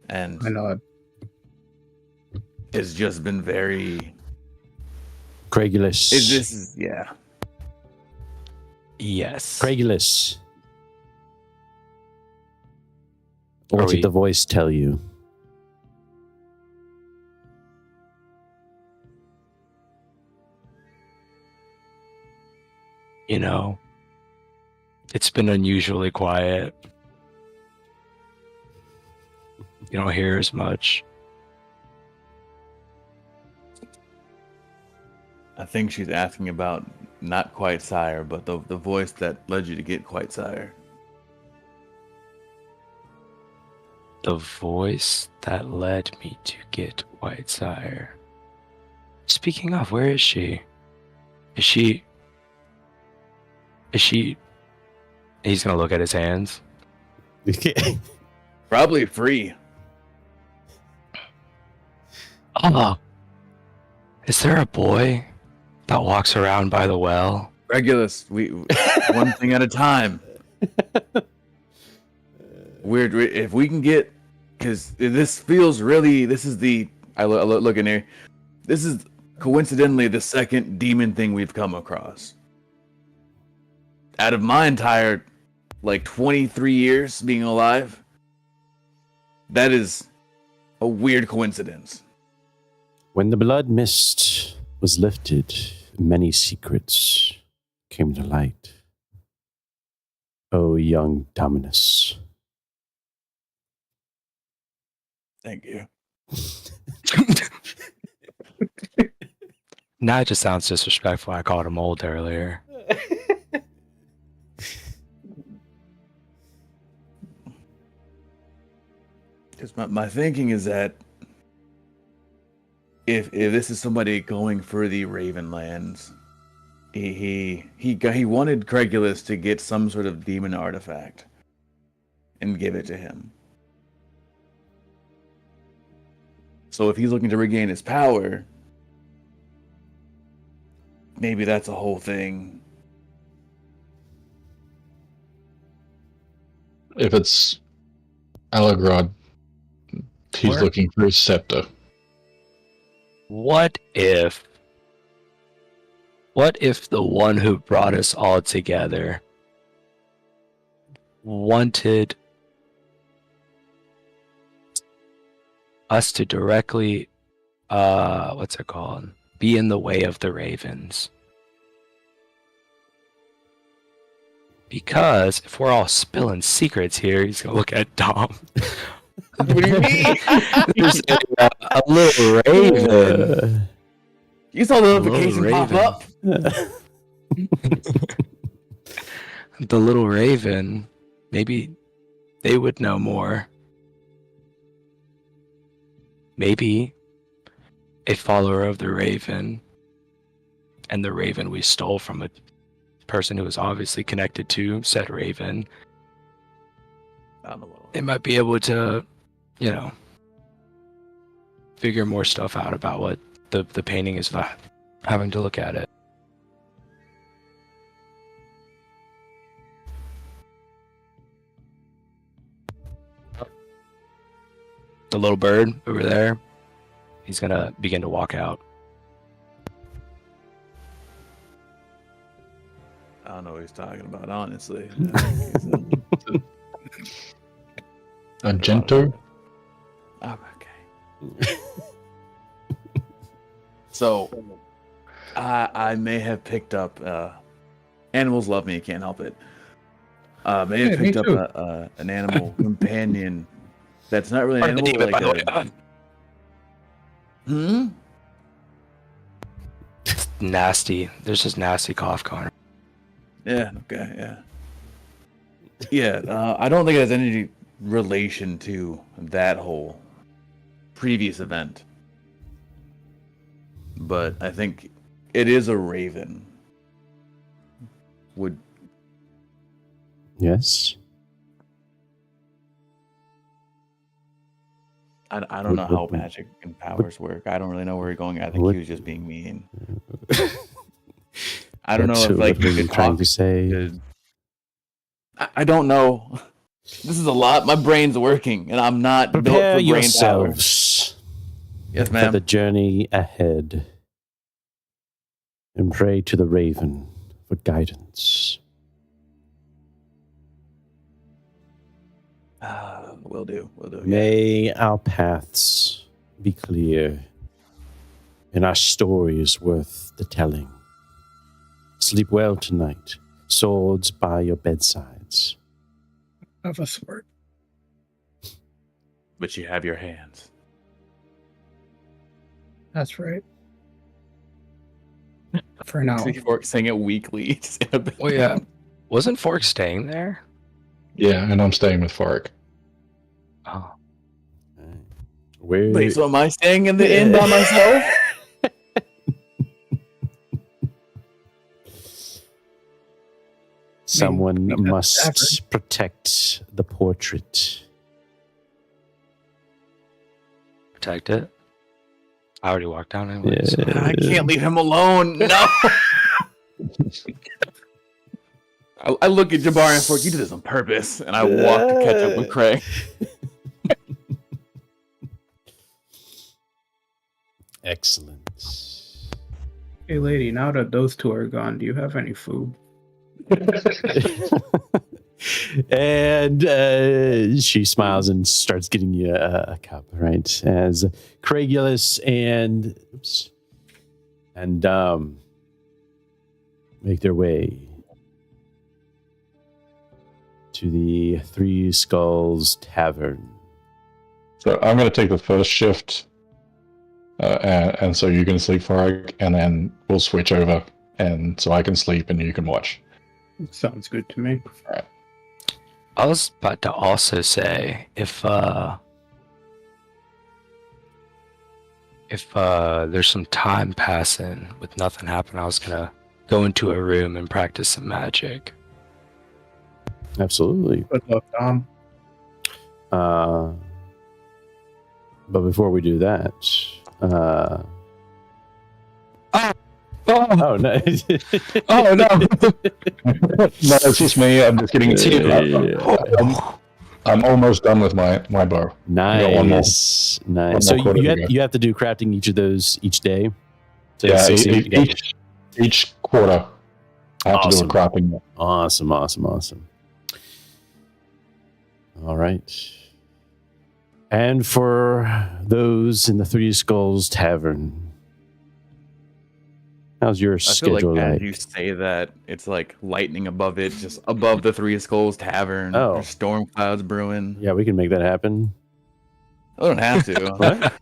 And I know. it's just been very... Craigulus. This is, yeah. Yes. Craigulus. What Are did we- the voice tell you? You know, it's been unusually quiet. You don't hear as much. I think she's asking about not quite sire, but the voice that led you to get quite sire. The voice that led me to get White Sire. Speaking of, where is she? Is she... He's gonna look at his hands. Probably free. Oh, is there a boy that walks around by the well? Regulus, we one thing at a time. Weird. If we can get, because this feels really. This is the. I look in here. This is coincidentally the second demon thing we've come across. Out of my entire, 23 years being alive, that is a weird coincidence. When the blood mist was lifted, many secrets came to light. O young Dominus. Thank you. Now it just sounds disrespectful. I called him old earlier. Because my thinking is that if this is somebody going for the Ravenlands, he wanted Craigulus to get some sort of demon artifact and give it to him. So if he's looking to regain his power, maybe that's a whole thing. If it's Allegrod, he's Where- looking for his scepter. What if the one who brought us all together wanted us to directly, be in the way of the Ravens? Because if we're all spilling secrets here, he's gonna look at Dom. What do you mean? There's a little raven. You saw the Little notification pop raven. up. The little raven. Maybe they would know more. Maybe a follower of the raven, and the raven we stole from a person who was obviously connected to said raven. I don't know what. They might be able to, figure more stuff out about what the painting is about, having to look at it. The little bird over there, he's gonna begin to walk out. I don't know what he's talking about, honestly. Argento? Oh, okay. So, I may have picked up. Animals love me. Can't help it. May have Yeah, me picked up too. an animal companion That's not really an Pardon the animal. demon, Like by the way. It's nasty. There's this nasty cough, Connor. Yeah. Okay. Yeah. Yeah. I don't think it has any relation to that whole previous event, but I think it is a raven. Would Yes. I don't know how magic and powers work. I don't really know where you're going. I think he was just being mean. I don't know if like what were you trying to say? I don't know. This is a lot. My brain's working, and I'm not built Prepare for brain power. yourselves Yes, for ma'am. the journey ahead, and pray to the raven for guidance. Will do. Will do. Yeah. May our paths be clear, and our story is worth the telling. Sleep well tonight. Swords by your bedsides. Have a sword. But you have your hands. That's right. For now. Fork saying it weekly. Just in a Oh yeah, wasn't Fork staying there? Yeah, and I'm staying with Fark. Oh, Where? Wait, so am I staying in the inn by myself? Someone we got the must protect the portrait. protect it. I already walked down anyway. So. I can't leave him alone. No. I look at Jabari and Fork. You did this on purpose, and I walk to catch up with Craig. Excellent. Hey, lady, now that those two are gone, do you have any food? And she smiles and starts getting you a cup, right? As Craigulus and make their way to the Three Skulls Tavern. So I'm going to take the first shift, and so you can sleep, Fark, and then we'll switch over, and so I can sleep and you can watch. Sounds good to me. All right. I was about to also say if there's some time passing with nothing happening, I was gonna go into a room and practice some magic. Absolutely. Good luck, Dom. But before we do that, Oh, oh no! oh no! No, it's just me. I'm just getting I'm almost done with my bow. got one more. Nice. more So quarter to go. you have to do crafting each of those each day. To Yeah, succeed. each quarter, I have to do a crafting. Awesome. All right. And for those in the Three Skulls Tavern, how's your I feel schedule like as like? you say that, it's like lightning above it, just above the Three Skulls Tavern. Oh. There's storm clouds brewing. Yeah, we can make that happen. I don't have to. What?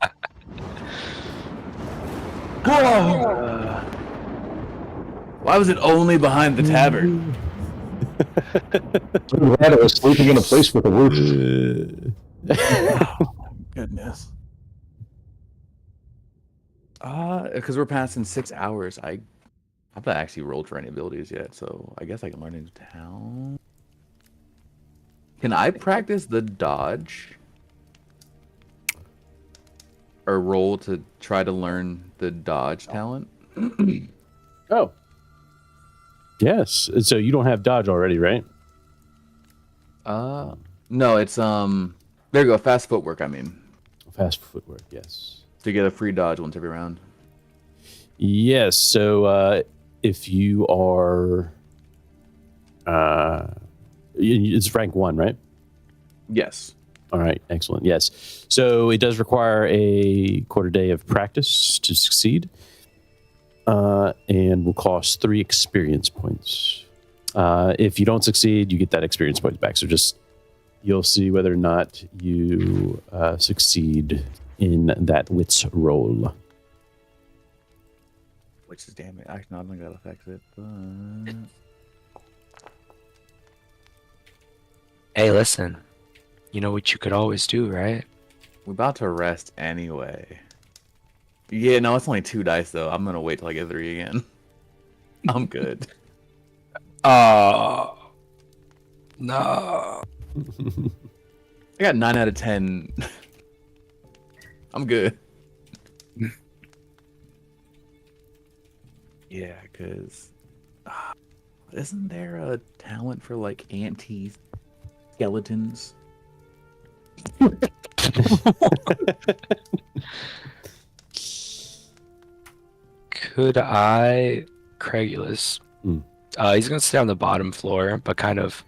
Why was it only behind the tavern? I'm glad I was sleeping in a place with a roof. Goodness. Because we're passing 6 hours. I haven't actually rolled for any abilities yet, so I guess I can learn into town. Can I practice the dodge? Or roll to try to learn the dodge talent? Oh. Yes. So you don't have dodge already, right? No, it's there you go, fast footwork, I mean. Fast footwork, yes. To get a free dodge once every round. Yes. So if you are it's rank 1, right? Yes. All right, excellent. Yes. So it does require a quarter day of practice to succeed, and will cost 3 experience points. If you don't succeed, you get that experience points back. So just you'll see whether or not you succeed in that wits roll. Which is damn it. Actually, no, I don't think that affects it. But... Hey, listen. You know what you could always do, right? We're about to rest anyway. Yeah, no, it's only 2 dice though. I'm gonna wait till I get 3 again. I'm good. No. I got 9 out of 10. I'm good. Yeah, because isn't there a talent for like anti-skeletons? Could I, Craigulus? He's gonna stay on the bottom floor, but kind of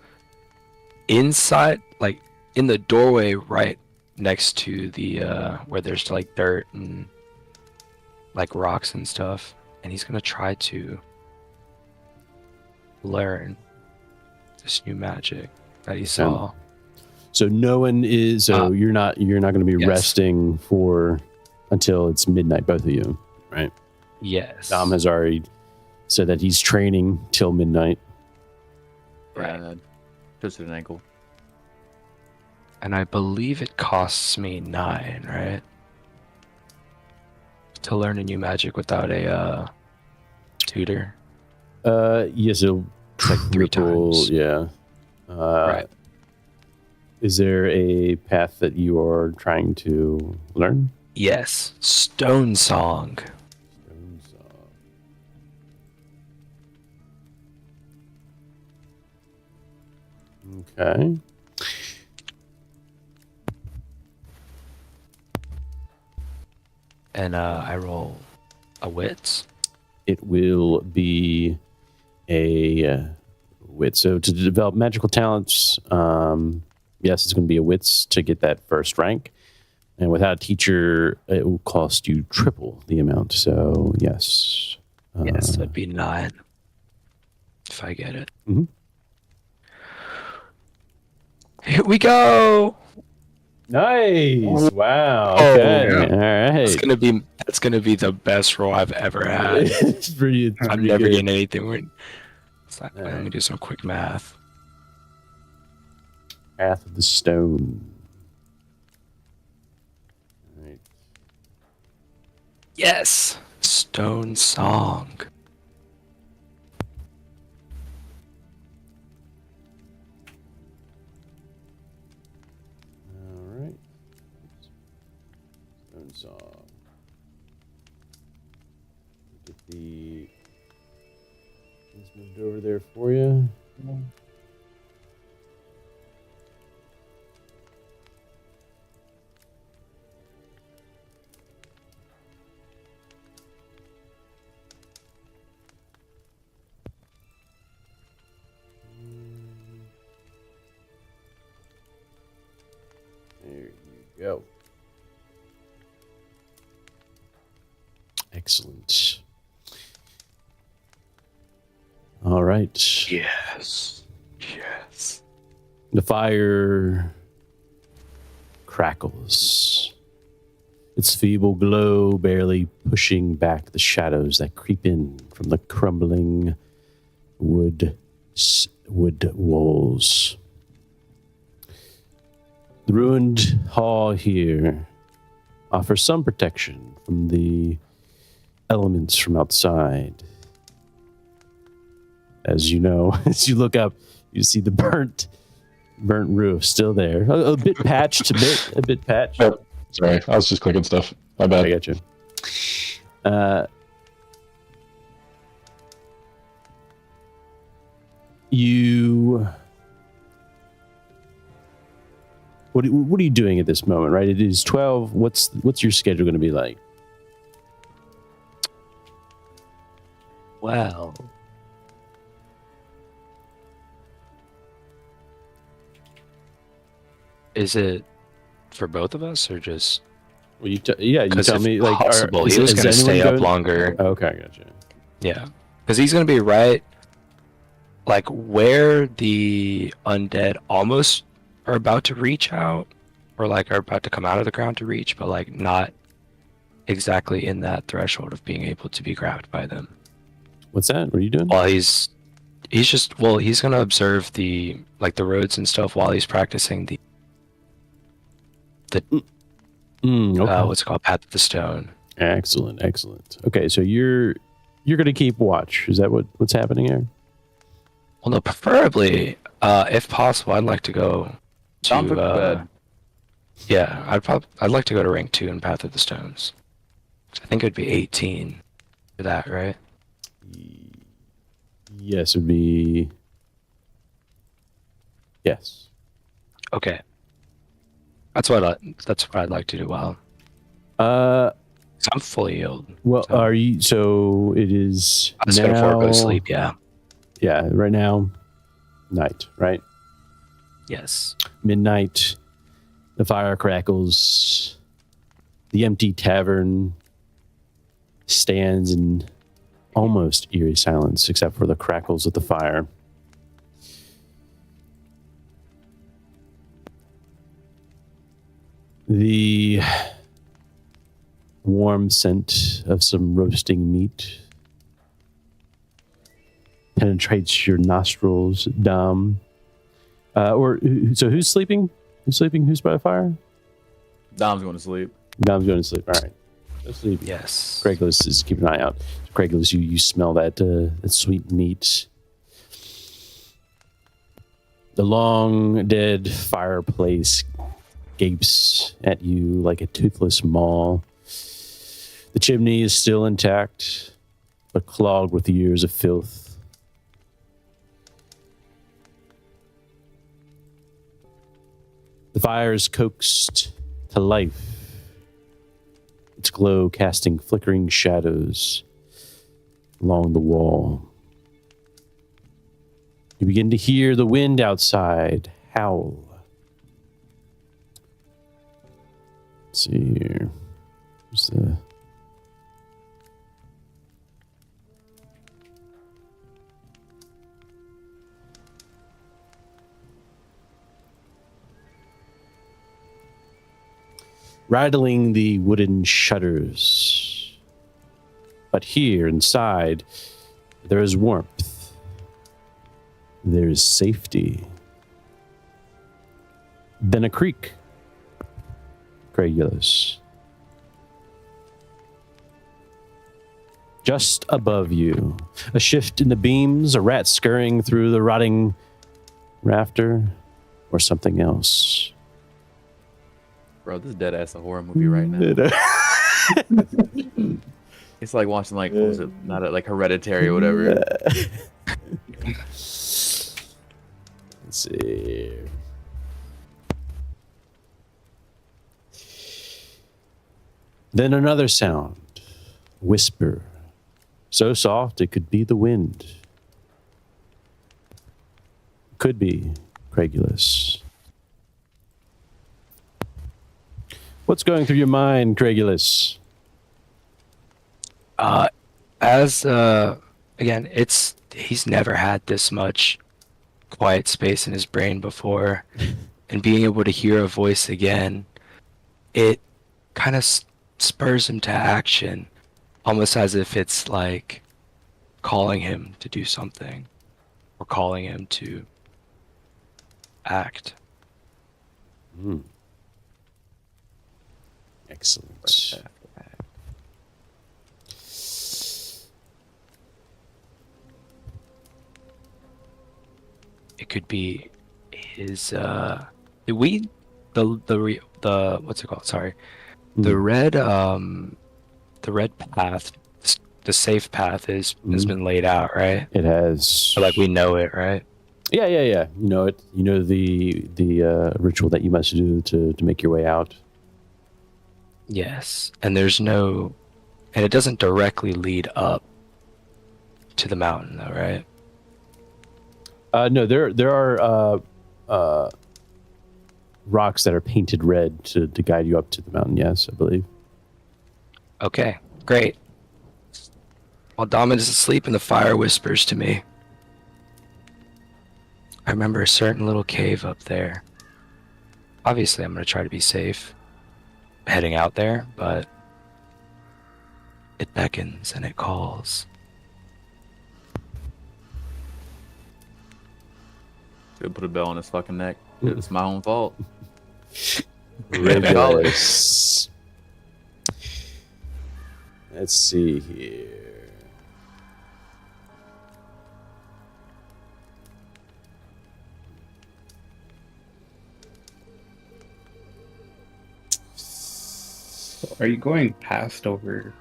inside, like in the doorway, right next to the where there's like dirt and like rocks and stuff. And he's gonna try to learn this new magic that he saw. So no one is. So you're not going to be yes. resting for until it's midnight. Both of you, right? Yes. Dom has already said that he's training till midnight. Right. Twisted an ankle. And I believe it costs me 9, right? To learn a new magic without a tutor. Yes, it'll like 3 times. Yeah. Right. Is there a path that you are trying to learn? Yes. Stone Song. Stone Song. Okay. And I roll a wits. It will be a wit. So to develop magical talents, yes, it's going to be a wits to get that first rank. And without a teacher, it will cost you triple the amount. So yes. Yes, that'd be 9. If I get it. Mm-hmm. Here we go. Nice! Wow. Oh, Okay. yeah. All right. That's gonna be the best roll I've ever had. It's pretty I'm never good. getting anything. Let me Right. do some quick math. Path of the Stone. All right. Yes, Stone Song. All right. Stone Song. Get the things moved over there for you. There you go. Excellent. All right. Yes. Yes. The fire crackles. Its feeble glow barely pushing back the shadows that creep in from the crumbling wood walls. The ruined hall here offers some protection from the elements from outside. As you know, as you look up, you see the burnt roof still there. A bit patched, a bit patched. Oh, sorry, I was just clicking stuff. My bad. I got you. What are you doing at this moment? Right, it is 12. What's your schedule going to be like? Well, is it for both of us or just? Well, you tell me. Like, possible, he was going to stay up longer. Okay, I got you. Yeah, because he's going to be right, like where the undead almost are about to reach out, or like are about to come out of the ground to reach, but like not exactly in that threshold of being able to be grabbed by them. What's that? What are you doing? While he's just, well, he's gonna observe the roads and stuff while he's practicing the Okay. what's it called, Path of the Stone. Excellent. Okay, so you're gonna keep watch. Is that what's happening here? Well, no, preferably, if possible, I'd like to go to Dom took the bed. Yeah, I'd like to go to rank 2 in Path of the Stones. I think it would be 18 for that, right? Yes, it would be. Yes. Okay. That's what I'd like to do. Well, Uh, 'cause I'm fully healed. well, So- are you? So it is I just gotta go to sleep. Yeah. Yeah, right now, night. Right, Yes. midnight. The fire crackles. The empty tavern stands in almost eerie silence, except for the crackles of the fire. The warm scent of some roasting meat penetrates your nostrils, Dom. So who's sleeping? Who's sleeping? Who's by the fire? Dom's going to sleep. Dom's going to sleep. All right. Go sleep. Yes. Craigslist is keeping an eye out. Craigslist, you smell that sweet meat. The long dead fireplace gapes at you like a toothless maw. The chimney is still intact, but clogged with years of filth. The fire is coaxed to life, its glow casting flickering shadows along the wall. You begin to hear the wind outside howl. Let's see here. Where's the... rattling the wooden shutters. But here inside, there is warmth. There is safety. Then a creak. Craigulus. Just above you, a shift in the beams, a rat scurrying through the rotting rafter, or something else. Bro, this is dead ass a horror movie right now. It's like watching like what was it? Not like Hereditary or whatever. Let's see. Then another sound. Whisper. So soft it could be the wind. Could be Craigulus. What's going through your mind, Craigulus? Again, he's never had this much quiet space in his brain before, and being able to hear a voice again, it kind of spurs him to action, almost as if it's like calling him to do something or calling him to act. Excellent. It could be his what's it called? Sorry. The red path, the safe path has been laid out, right? It has. So like we know it, right? Yeah. You know it. You know the ritual that you must do to make your way out. Yes. And and it doesn't directly lead up to the mountain though, right? No, there are rocks that are painted red to guide you up to the mountain. Yes, I believe. Okay, great. While Daman is asleep and the fire whispers to me, I remember a certain little cave up there obviously I'm gonna try to be safe heading out there, but it beckons and it calls. Should put a bell on his fucking neck. It's my own fault. Regulus. Let's see here. Are you going past over?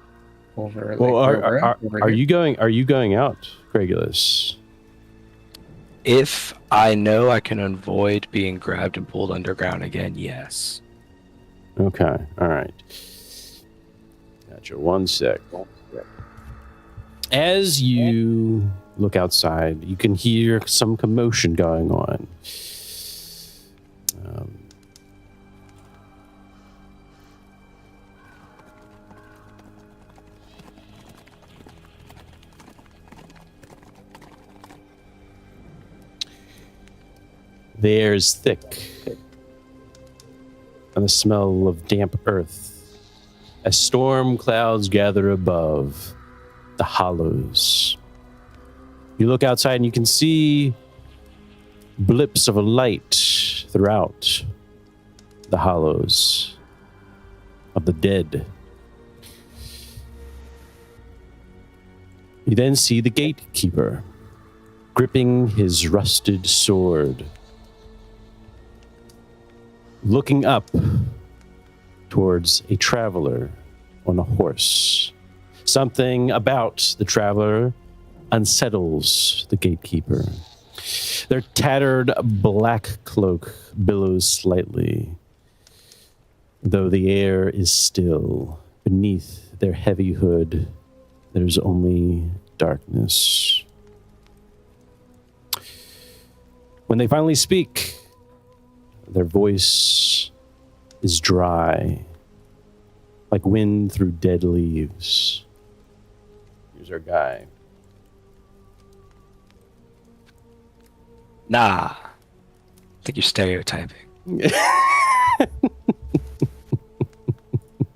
Like, Well, where we're at? Over are here? you going? Are you going out, Regulus? If I know I can avoid being grabbed and pulled underground again, yes. Okay. All right. Gotcha. 1 sec. As you look outside, you can hear some commotion going on. The air is thick, and the smell of damp earth as storm clouds gather above the hollows. You look outside and you can see blips of light throughout the hollows of the dead. You then see the gatekeeper gripping his rusted sword, looking up towards a traveler on a horse. Something about the traveler unsettles the gatekeeper. Their tattered black cloak billows slightly, though the air is still. Beneath their heavy hood, there's only darkness. When they finally speak, their voice is dry, like wind through dead leaves. Here's our guy. Nah. I think you're stereotyping.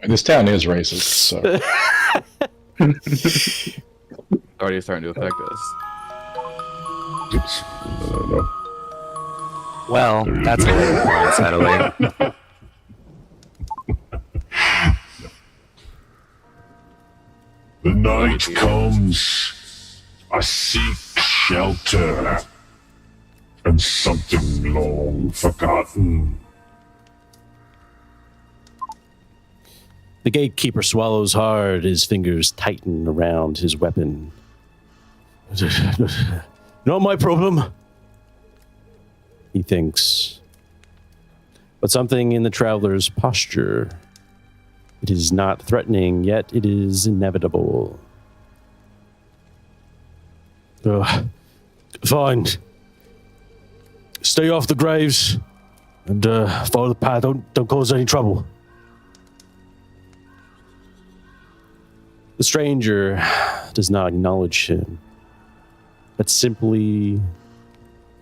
And this town is racist, so Already starting to affect us. I don't know. Well, that's a little more unsettling. The night comes, I seek shelter, and something long forgotten. The gatekeeper swallows hard, his fingers tighten around his weapon. Not my problem, he thinks. But something in the traveler's posture. It is not threatening, yet it is inevitable. Fine. Stay off the graves and follow the path. Don't cause any trouble. The stranger does not acknowledge him, but simply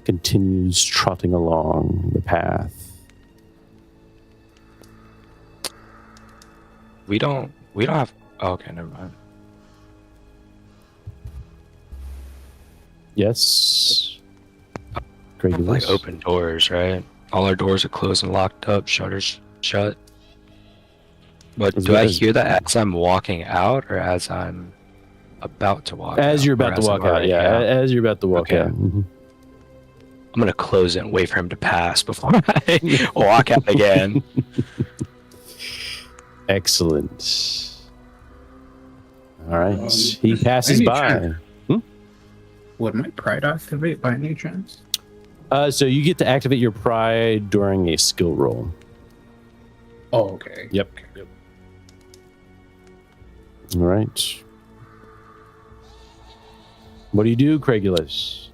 continues trotting along the path. We don't have. Oh, okay, never mind. Yes. We have, like open doors, right? All our doors are closed and locked up, shutters shut. But do I hear that as I'm walking out or as I'm about to walk out? As you're about to walk out, yeah. As you're about to walk out. Mm-hmm. I'm going to close it and wait for him to pass before I walk out again. Excellent. All right. He passes any by. chance- Would my pride activate by any chance? So you get to activate your pride during a skill roll. Oh, okay. Yep. All right. What do you do, Craigulus?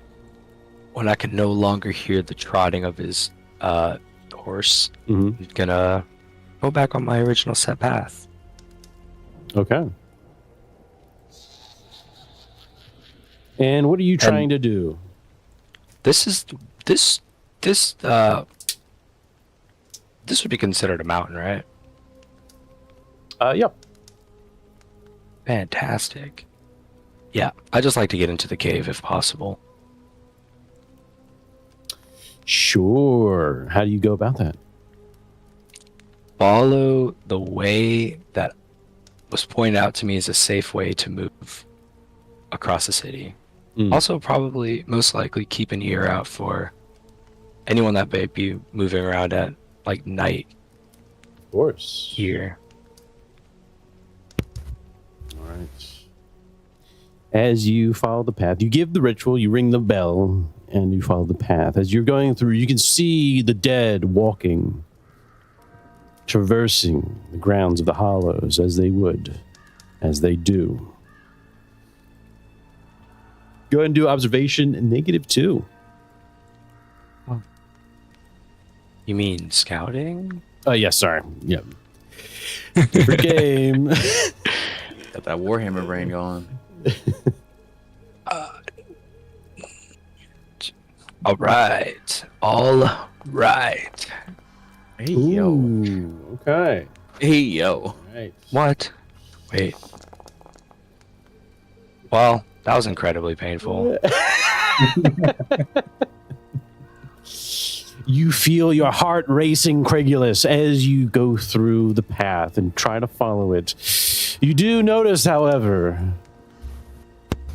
When I can no longer hear the trotting of his horse, Mm-hmm. I'm gonna go back on my original set path. Okay. And what are you trying to do? This This would be considered a mountain, right? Yep. Fantastic. Yeah, I just like to get into the cave if possible. Sure. How do you go about that? Follow the way that was pointed out to me as a safe way to move across the city. Mm. Also, probably, most likely, keep an ear out for anyone that may be moving around at like night Of course. here. All right. As you follow the path, you give the ritual, you ring the bell, and you follow the path. As you're going through, you can see the dead walking, traversing the grounds of the hollows as they would, as they do. Go ahead and do observation -2. You mean scouting? Oh, yes, sorry. Yep. Different game. Got that Warhammer brain going. All right. All right. Hey yo. Ooh, okay. Hey yo. All right. What? Wait. Well, that was incredibly painful. You feel your heart racing, Craigulus, as you go through the path and try to follow it. You do notice, however,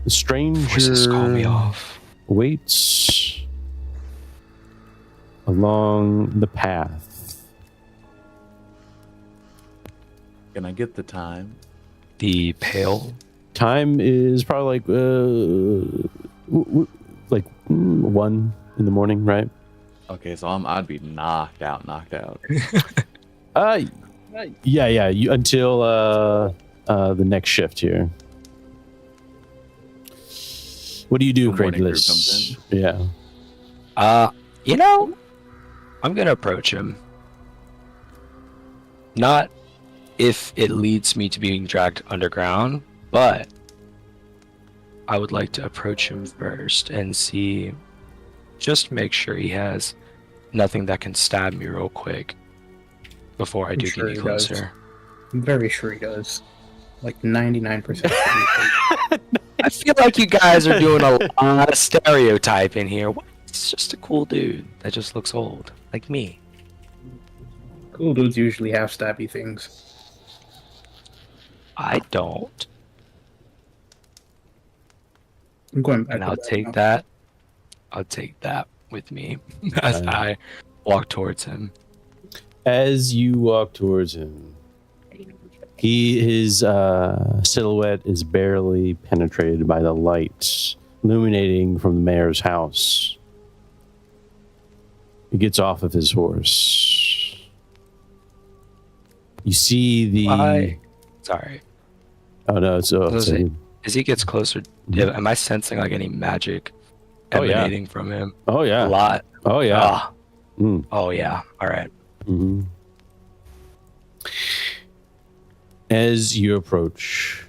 the Voices call me stranger off. waits along the path. Can I get the time? The pale. Time is probably like 1 in the morning, right? Okay, so I'd be knocked out. Yeah. You until the next shift here. What do you do, The morning crew Craigulus? comes Yeah. You know, I'm gonna approach him. Not if it leads me to being dragged underground, but I would like to approach him first and see, just make sure he has nothing that can stab me real quick before I do sure get any he does. closer. I'm very sure he does. Like 99%. I feel like you guys are doing a lot of stereotyping here. What? It's just a cool dude that just looks old, like me. Cool dudes usually have stabby things. I don't. I'm going back. And to I'll that take now. that. I'll take that with me as I walk towards him. As you walk towards him, his silhouette is barely penetrated by the light illuminating from the mayor's house. He gets off of his horse. You see the. Sorry. Oh no! It's As he gets closer, am I sensing like any magic Oh, yeah. emanating from him? Oh yeah! A lot. Oh yeah! Ah. Mm. Oh yeah. All right. Mm-hmm. As you approach,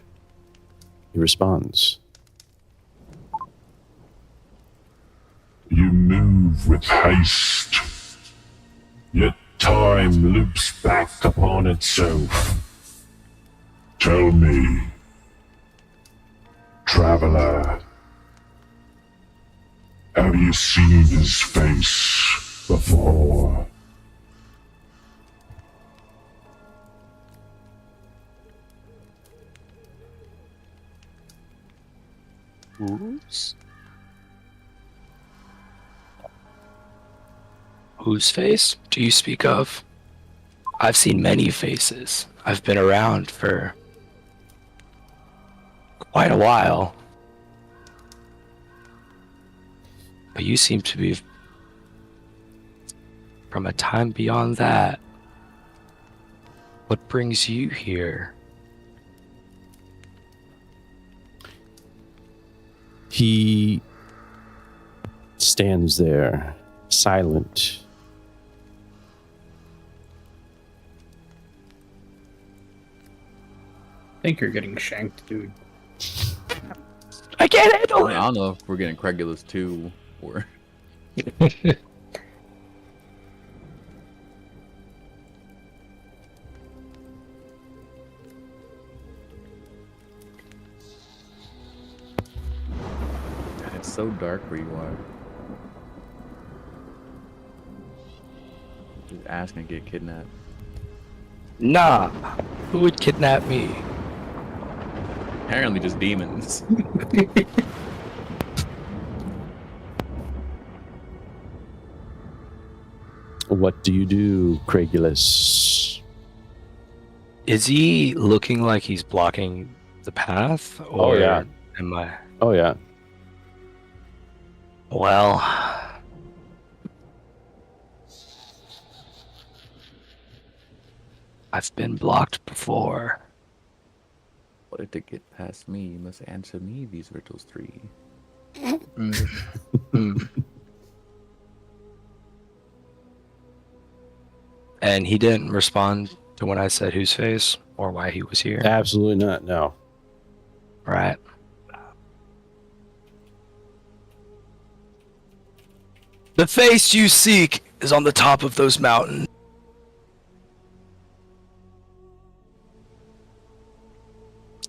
he responds. You move with haste, yet time loops back upon itself. Tell me, traveler, have you seen his face before? Whose face do you speak of? I've seen many faces. I've been around for quite a while. But you seem to be from a time beyond that. What brings you here? He stands there, silent. I think you're getting shanked, dude. I can't handle I it! don't know if we're getting Craigulus 2 or. so dark where you are. Just asking to get kidnapped. Nah, who would kidnap me? Apparently just demons. What do you do, Craigulus? Is he looking like he's blocking the path, or yeah. am I? Oh, yeah. Well, I've been blocked before. But to get past me, you must answer me these riddles 3. And he didn't respond to when I said whose face or why he was here. Absolutely not, no. Right. The face you seek is on the top of those mountains.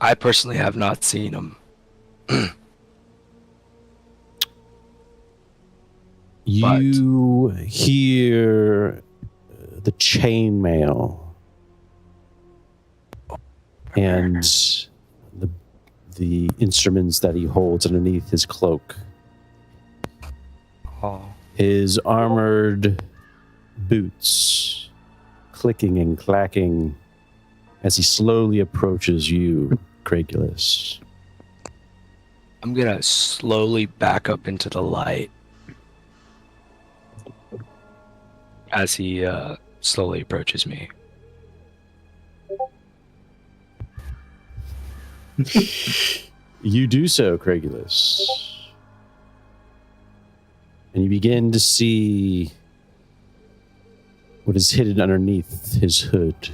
I personally have not seen him. You hear the chainmail and the instruments that he holds underneath his cloak. Oh. His armored boots clicking and clacking as he slowly approaches you, Craigulus. I'm gonna slowly back up into the light as he slowly approaches me. You do so, Craigulus. And you begin to see what is hidden underneath his hood.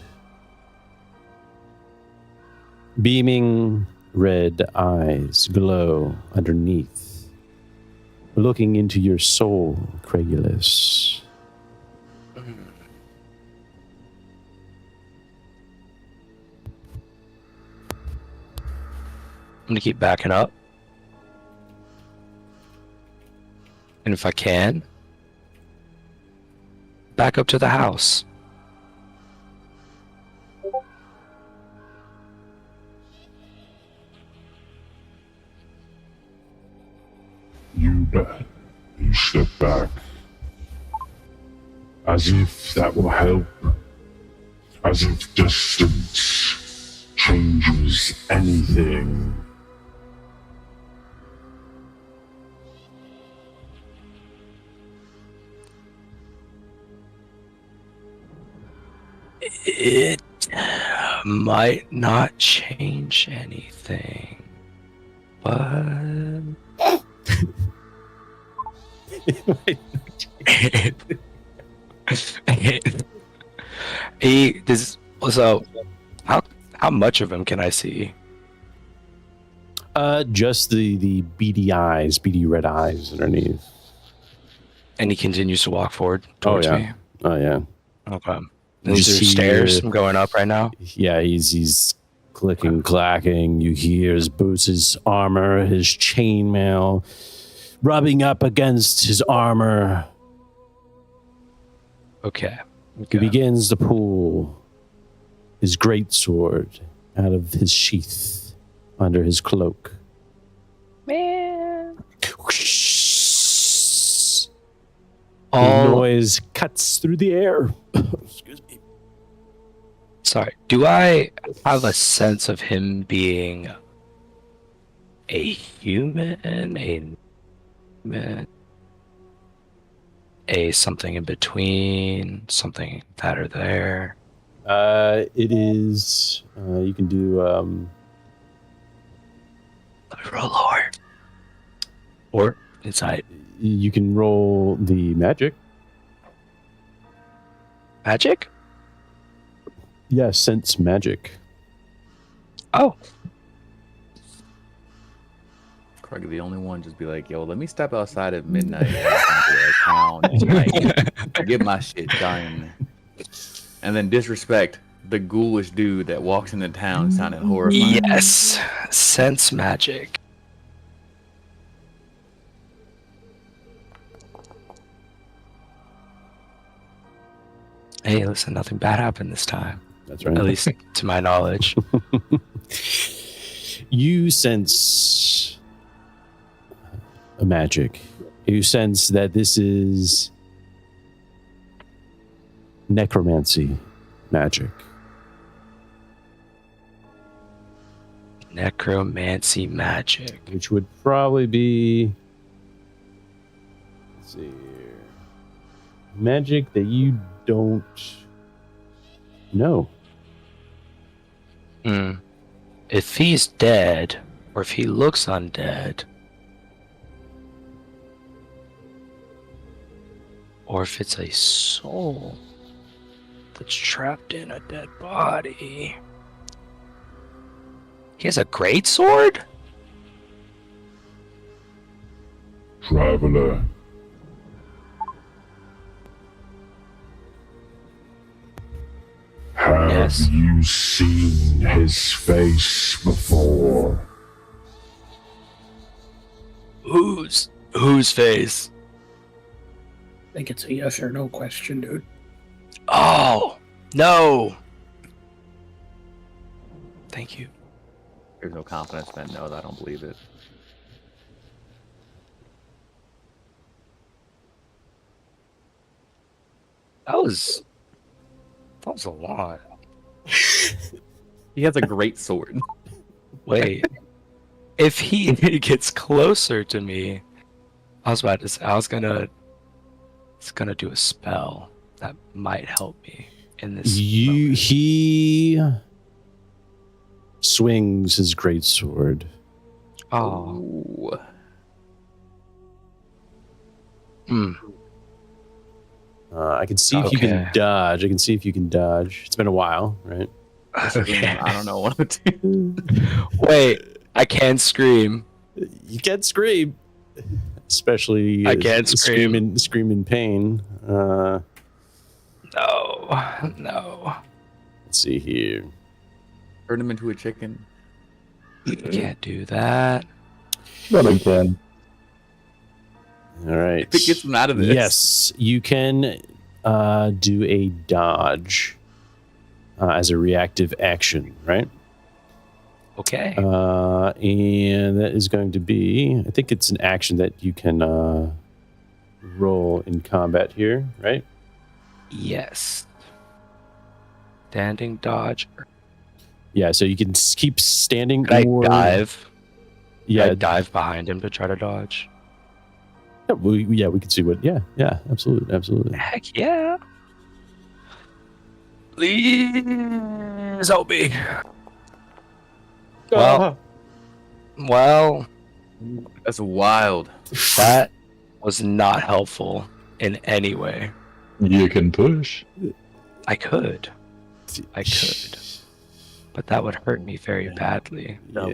Beaming red eyes glow underneath, looking into your soul, Craigulus. I'm gonna keep backing up. And if I can, back up to the house. You bet. You step back. As if that will help. As if distance changes anything. It might not change anything, but he does. So, how much of him can I see? Just the beady eyes, beady red eyes underneath. And he continues to walk forward towards me. Oh yeah. Okay. You These just are stairs. hear- I'm going up right now. Yeah, he's clicking, clacking. You hear his boots, his armor, his chainmail rubbing up against his armor. Okay. He begins to pull his greatsword out of his sheath under his cloak. Man. The All noise cuts through the air. Excuse me. Sorry. Do I have a sense of him being a human, a something in between, something that or there? It is. You can do. Roll or inside You can roll the magic. magic? Yeah, sense magic. Oh, Craig, the only one, just be like, yo, let me step outside at midnight and walk into a town tonight, get my shit done, and then disrespect the ghoulish dude that walks into town sounding horrifying. yes. Sense magic. Hey, listen, nothing bad happened this time. That's right. At least to my knowledge. You sense a magic. You sense that this is necromancy magic. Necromancy magic. Which would probably be, let's see here, magic that you don't know. If he's dead, or if he looks undead, or if it's a soul that's trapped in a dead body. He has a great sword? Traveler. Have Yes. you seen his face before? Whose face? I think it's a yes or no question, dude. Oh, no. Thank you. There's no confidence, man. No, I don't believe it. That was a lot. He has a great sword. Wait. If he gets closer to me, I was gonna do a spell that might help me in this. He swings his great sword. Oh. Ooh. I can see if you can Okay. dodge. I can see if you can dodge. It's been a while, right? Okay. I don't know what to do. Wait, I can scream. You can't scream, especially I can't scream. scream in pain. No. Let's see here. Turn him into a chicken. Can't do that. But again, All right. If it gets him out of this. Yes, you can do a dodge as a reactive action, right? Okay. And that is going to be, I think it's an action that you can roll in combat here, right? Yes. Standing dodge. Yeah, so you can keep standing Could I or dive? Yeah, Could I dive behind him to try to dodge? we can see what. Yeah, absolutely. Heck yeah. Please help me. Well, That's wild. that was not helpful in any way. you can push. I could, but that would hurt me very badly. Double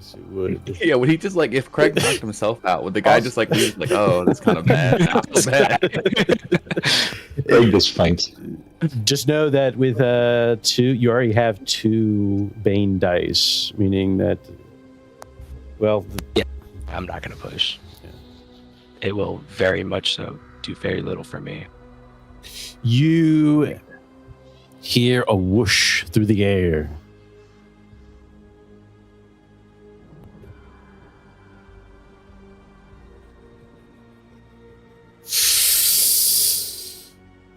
Yes, it would. Yeah, would he just like, if Craig knocked himself out, would the guy just like leave, like, oh, that's kind of bad. Not so bad. Egg just faints. Just know that with 2, you already have 2 Bane dice, meaning that, well, I'm not gonna push. Yeah. It will very much so do very little for me. you hear a whoosh through the air.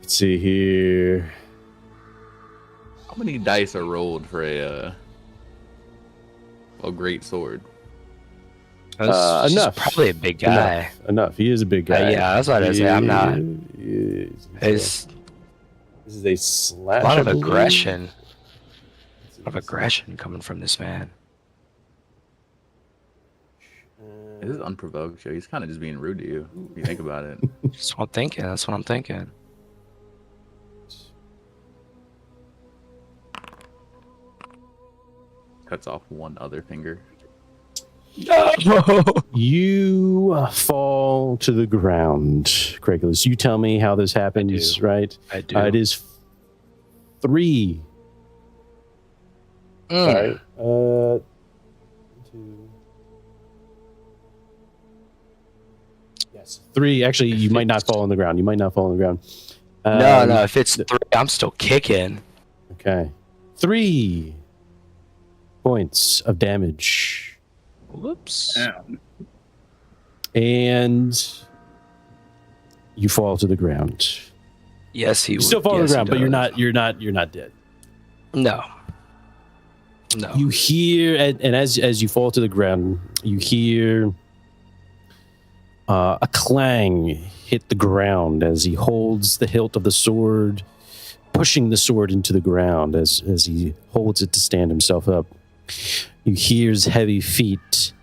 Let's see here. How many dice are rolled for a great sword? He's Enough. probably a big guy. Enough. He is a big guy. Yeah, that's what I was saying. I'm not. This is a slash. A lot I of believe. aggression. A lot of aggression coming from this man. This is unprovoked, Joe. He's kind of just being rude to you. If you think about it. That's what I'm thinking. That's what I'm thinking. Cuts off one other finger. No. You fall to the ground, Craigulus. You tell me how this happens, do. right? I do. It is 3. Sorry. 2. Yes, 3. Actually, you might not fall on the ground. No, if it's 3, I'm still kicking. Okay. 3 points of damage. Whoops. Damn. And you fall to the ground. Yes, he You would. still fall to Yes, the he ground, but does. you're not dead. No. You hear, and as you fall to the ground, you hear a clang hit the ground as he holds the hilt of the sword, pushing the sword into the ground as he holds it to stand himself up. You hear his heavy feet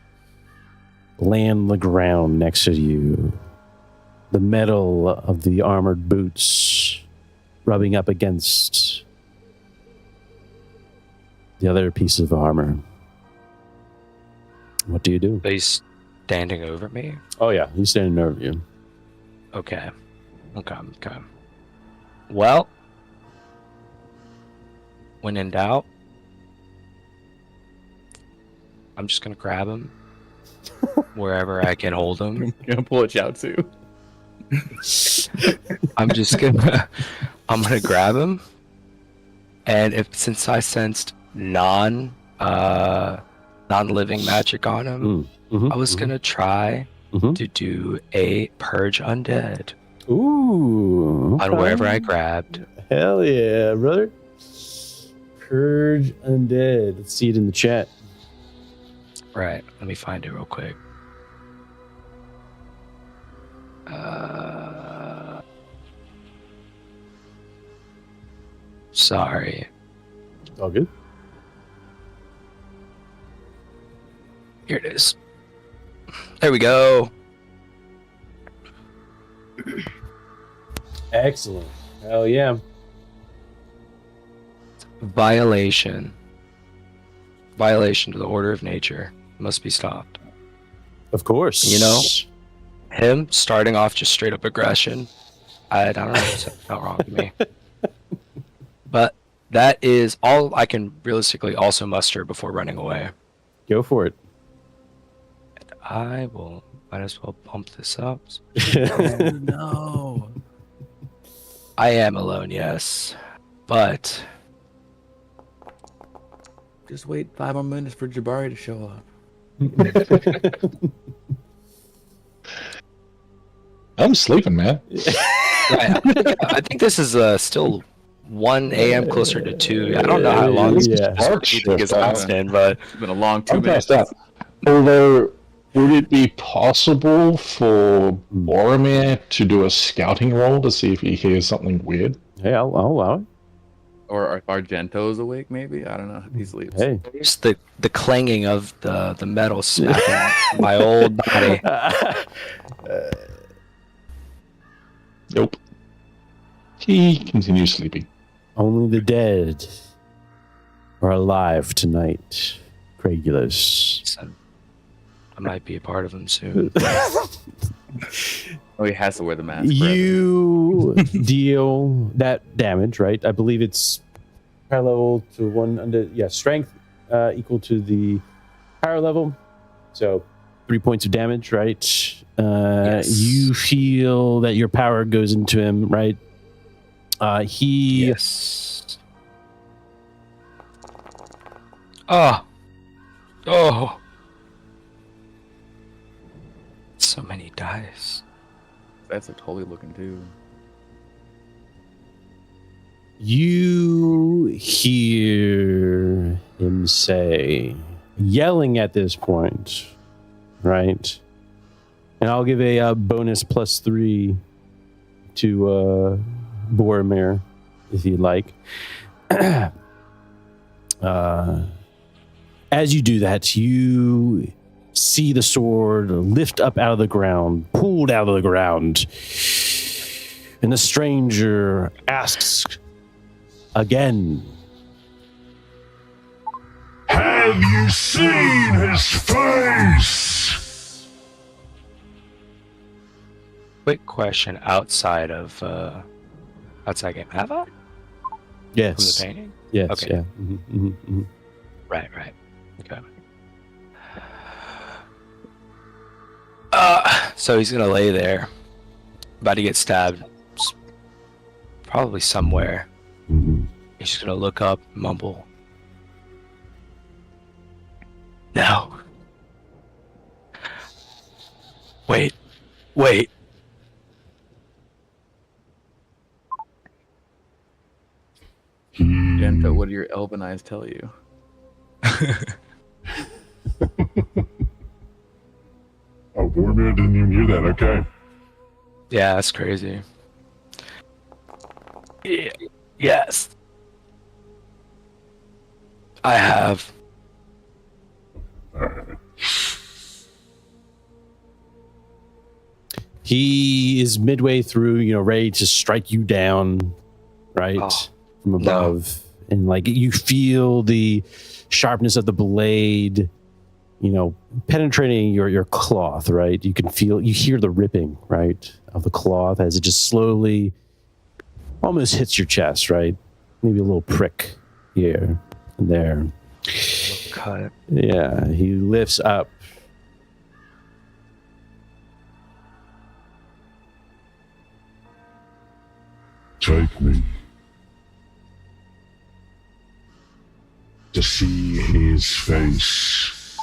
land on the ground next to you. The metal of the armored boots rubbing up against the other piece of armor. What do you do? But he's standing over me? Oh yeah, he's standing over you. Okay. Well, when in doubt, I'm just gonna grab him wherever I can hold him. I'm gonna pull a Chiaotzu. I'm gonna grab him, and since I sensed non-living magic on him, I was gonna try to do a purge undead Ooh. on wherever I grabbed. Hell yeah, brother. Purge undead. Let's see it in the chat. Right, let me find it real quick. Sorry. All good. Here it is. There we go. Excellent. Hell yeah. Violation. Violation to the order of nature must be stopped. Of course. You know, him starting off just straight up aggression. I don't know. Something felt wrong with me. But that is all I can realistically also muster before running away. Go for it. I will might as well pump this up. Oh, no. I am alone, yes. But Just wait 5 more minutes for Jabari to show up. I'm sleeping, man. right, I think this is still 1 a.m. closer to 2. I don't know how long this Yeah. meeting is lasting, but It's been a long 2 I'm minutes. past that. Although, would it be possible for Boromir to do a scouting roll to see if he hears something weird? Hey, I'll allow it. Or if Argento's awake, maybe? I don't know if he sleeps. Hey. there's the clanging of the metal smacking my old body. Nope. He continues sleeping. Only the dead are alive tonight, Craigulus. So I might be a part of them soon. Oh, he has to wear the mask. You deal that damage, right? I believe it's power level to 1 under, strength equal to the power level. So 3 points of damage, right? Yes. You feel that your power goes into him, right? Yes. Oh. So many dice. That's a totally looking too. You hear him say, yelling at this point, right? And I'll give a bonus +3 to Boromir, if you'd like. As you do that, you see the sword lift up out of the ground, pulled out of the ground. And the stranger asks again, Have you seen his face? Quick question outside of outside game. Have I? From the yes, painting? yes, Okay. yeah. Right. Okay. So he's gonna lay there, about to get stabbed. probably somewhere. Mhm. He's just gonna look up, mumble. No. Wait. Genta, what do your elven eyes tell you? Oh, Boromir didn't even hear that. Okay. Yeah, that's crazy. Yeah. Yes. I have. He is midway through, ready to strike you down, right? Oh, From above. And like you feel the sharpness of the blade, penetrating your cloth, right? You hear the ripping, right, of the cloth as it just slowly almost hits your chest, right? Maybe a little prick here and there. Cut. Yeah, he lifts up. Take me to see his face.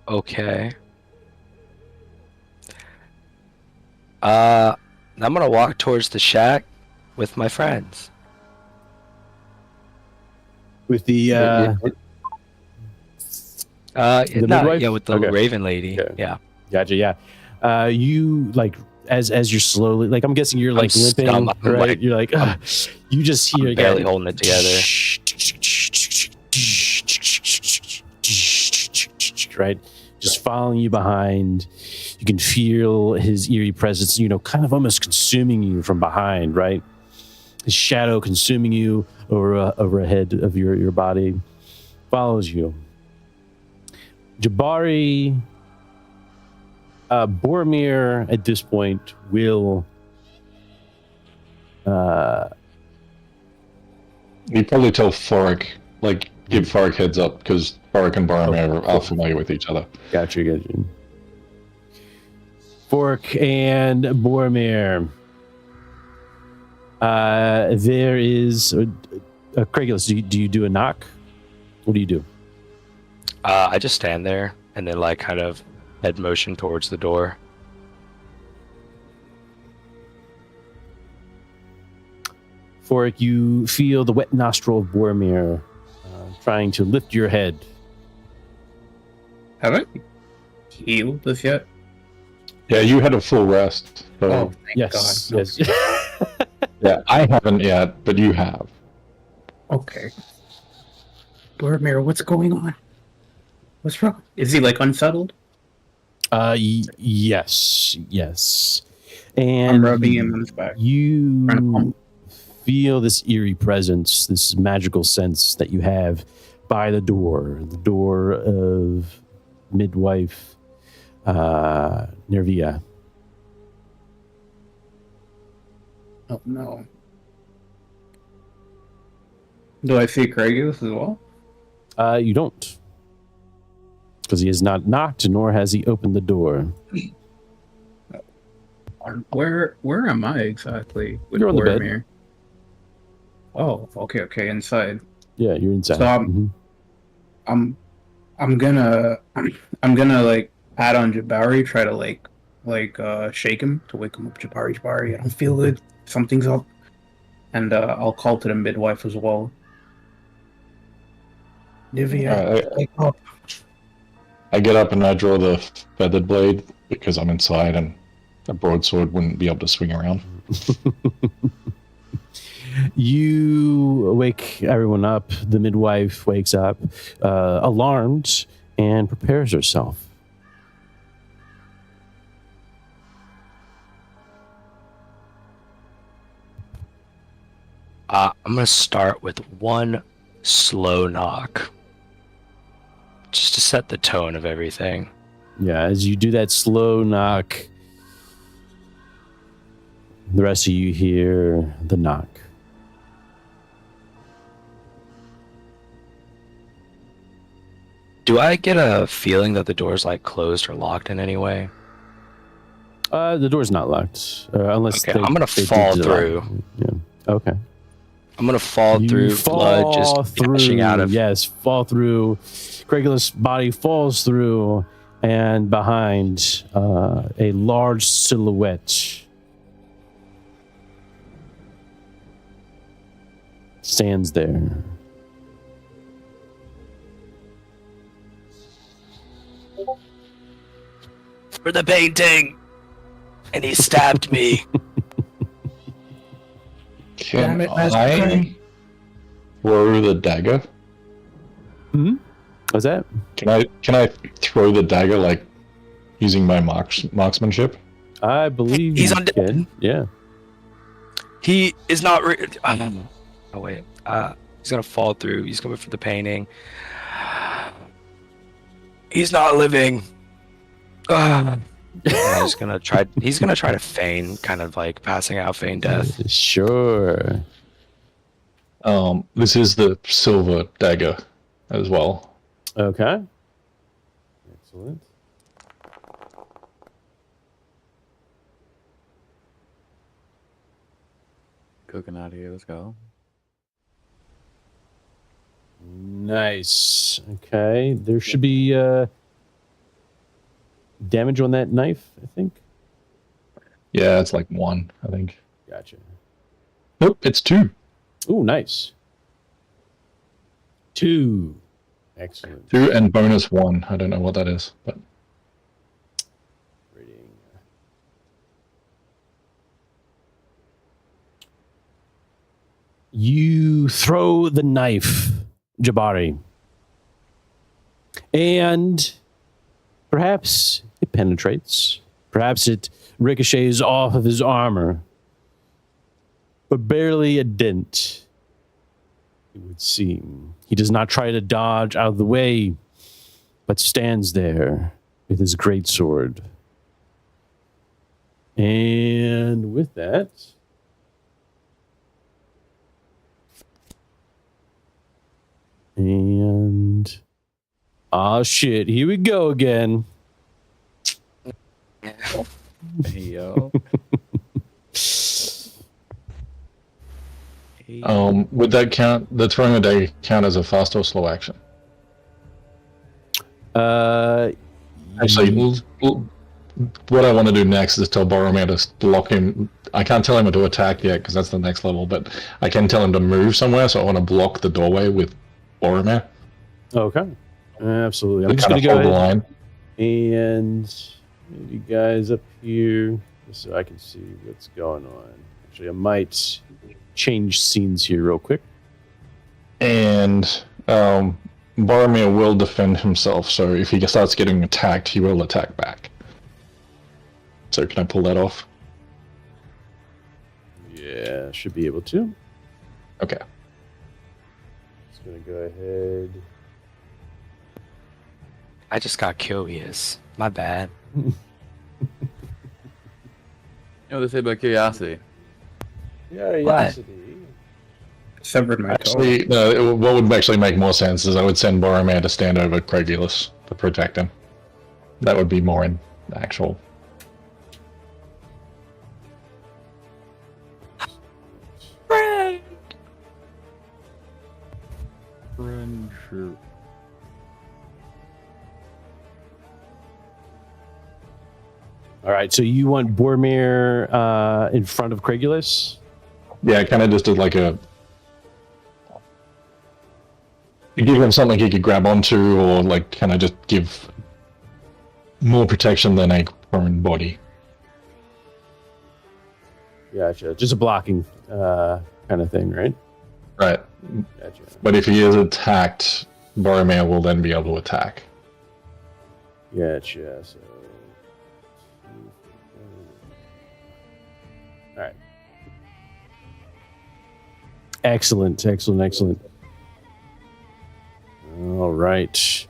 Okay. I'm gonna walk towards the shack with my friends. With the midwife? Yeah, with the Okay. Raven lady. Okay. Yeah. Gotcha, yeah. You like as you're slowly, like I'm guessing you're like limping, I'm right? like- You're like, you just hear I'm barely holding it together. Right? Just following you behind. You can feel his eerie presence, kind of almost consuming you from behind, right? His shadow consuming you overhead of your body. Follows you. Jabari, Boromir at this point will You probably tell Forik, give Forik heads up, because Forik and Boromir are familiar with each other. Gotcha. Fork and Boromir. There is Craigulus. Do you do a knock? What do you do? I just stand there and then like kind of head motion towards the door. Fork, you feel the wet nostril of Boromir trying to lift your head. Have I healed this yet? Yeah, you had a full rest. So, Oh, thank Yes, God. yes. yeah, I haven't yet, but you have. Okay. Boromir, what's going on? What's wrong? Is he like unsettled? Yes. I'm And rubbing him on his back. you Trying to calm. feel this eerie presence, this magical sense that you have by the door of midwife Nervia. Oh no. Do I see Craigus as well? You don't. Because he has not knocked, nor has he opened the door. Where am I exactly with You're on the bed. Boromir? Oh, okay, inside. Yeah, you're inside. So I'm gonna like pat on Jabari, try to like shake him to wake him up. Jabari, I don't feel good. Something's up. And I'll call to the midwife as well. Nivea, wake up. I get up and I draw the feathered blade, because I'm inside and a broadsword wouldn't be able to swing around. You wake everyone up. The midwife wakes up, alarmed, and prepares herself. I'm gonna start with one slow knock, just to set the tone of everything. Yeah, as you do that slow knock, the rest of you hear the knock. Do I get a feeling that the door's like closed or locked in any way? The door's not locked, unless Okay, I'm gonna they fall did it lock. through. Yeah. Okay. I'm gonna fall You through, blood fall just gushing out of. Yes, fall through. Craigulus' body falls through, and behind a large silhouette stands there. For the painting, and he stabbed me. Can Damn it, Master I Craig. throw the dagger? What's that? Can I throw the dagger like using my marksmanship? I believe He's you undead. can. Yeah. He is not. Oh wait. He's gonna fall through. He's coming for the painting. He's not living. He's gonna try. He's gonna try to feign, kind of like passing out, feign death. Sure. This is the silver dagger as well. Okay. Excellent. Cooking out here. Let's go. Nice. Okay. There should be damage on that knife, I think. Yeah, it's like 1, I think. Gotcha. Nope, it's 2. Ooh, nice. 2. Excellent. 2 and bonus 1. I don't know what that is, but Rating. You throw the knife, Jabari, and perhaps it penetrates. Perhaps it ricochets off of his armor, but barely a dent, it would seem. He does not try to dodge out of the way, but stands there with his greatsword. And with that, and oh shit, here we go again. Hey, yo. would that count? The throwing a dagger count as a fast or slow action? Actually, what I want to do next is tell Boromir to block him. I can't tell him to attack yet because that's the next level, but I can tell him to move somewhere, so I want to block the doorway with Boromir. Okay, absolutely. I'm To just kind gonna of go hold the ahead line. and move you guys up here just so I can see what's going on. Actually, I might change scenes here real quick. And Boromir will defend himself, so if he starts getting attacked, he will attack back. So can I pull that off? Yeah, should be able to. Okay. Just gonna go ahead. I just got curious. My bad. You know what they say about curiosity? Curiosity. Severed my toe. Actually, no, what would actually make more sense is I would send Boromir to stand over Craigulus to protect him. That would be more in actual. Friendship. All right, so you want Boromir in front of Craigulus? Yeah, kind of just did like a. You give him something he could grab onto, or like kind of just give more protection than a prone body. Gotcha. Just a blocking kind of thing, right? Right. Gotcha. But if he is attacked, Boromir will then be able to attack. Gotcha. So, all right. Excellent. All right.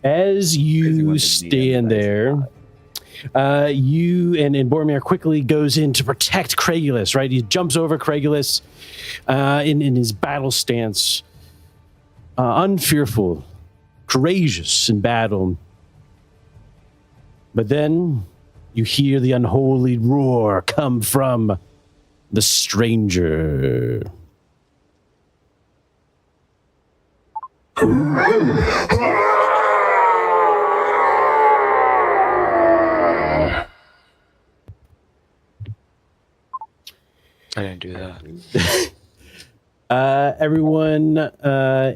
As Crazy you one to stand need a there, You and Boromir quickly goes in to protect Craigulus, right? He jumps over Craigulus in his battle stance, unfearful, courageous in battle. But then you hear the unholy roar come from the stranger. I didn't do that. Everyone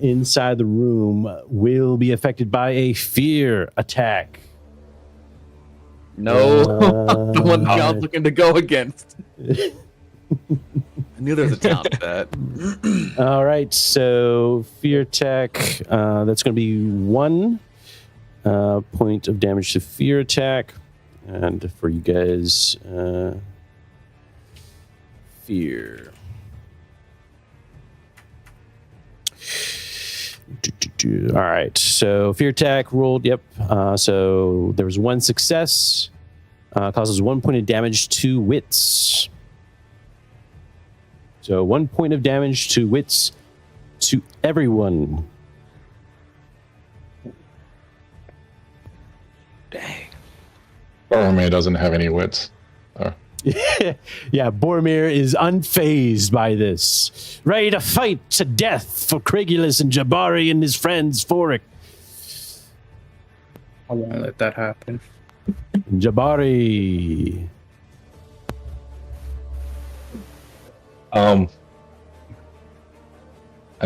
inside the room will be affected by a fear attack. No, the one I was looking to go against. I knew there was a talent to that. All right, so fear attack. That's going to be 1 point of damage to fear attack, and for you guys, fear. All right, so fear attack rolled. Yep. So there was 1 success. Causes 1 point of damage to wits. So 1 point of damage to wits to everyone. Dang. Boromir doesn't have any wits. Oh. Yeah, Boromir is unfazed by this. Ready to fight to death for Craigulus and Jabari and his friends, Forik. I won't let that happen. Jabari. I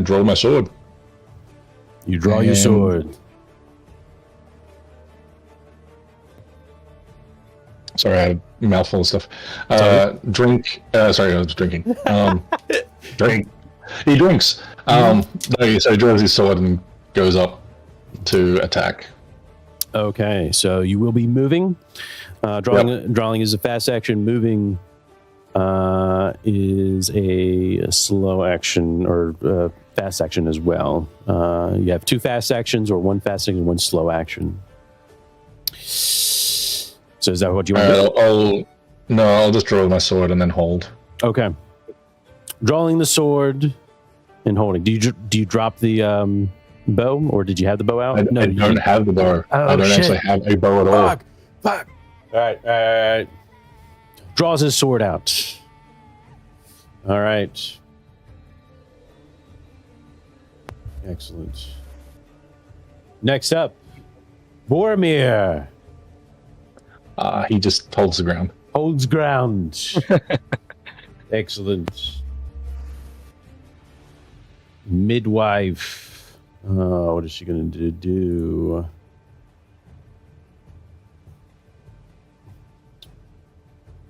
draw my sword. You draw your And- sword. Sorry, I had a mouthful of stuff. Drink. Sorry, I was drinking. Drink. He drinks. No, so he draws his sword and goes up to attack. Okay, so you will be moving. Drawing is a fast action. Moving is a slow action or fast action as well. You have 2 fast actions, or 1 fast action and 1 slow action. So is that what you want to do? I'll just draw my sword and then hold. Okay. Drawing the sword and holding. Do you drop the bow, or did you have the bow out? I don't have the bow. I don't actually have a bow at all. Fuck. All right. Draws his sword out. All right. Excellent. Next up, Boromir He just holds the ground. holds ground. Excellent. Midwife. Oh, what is she going to do?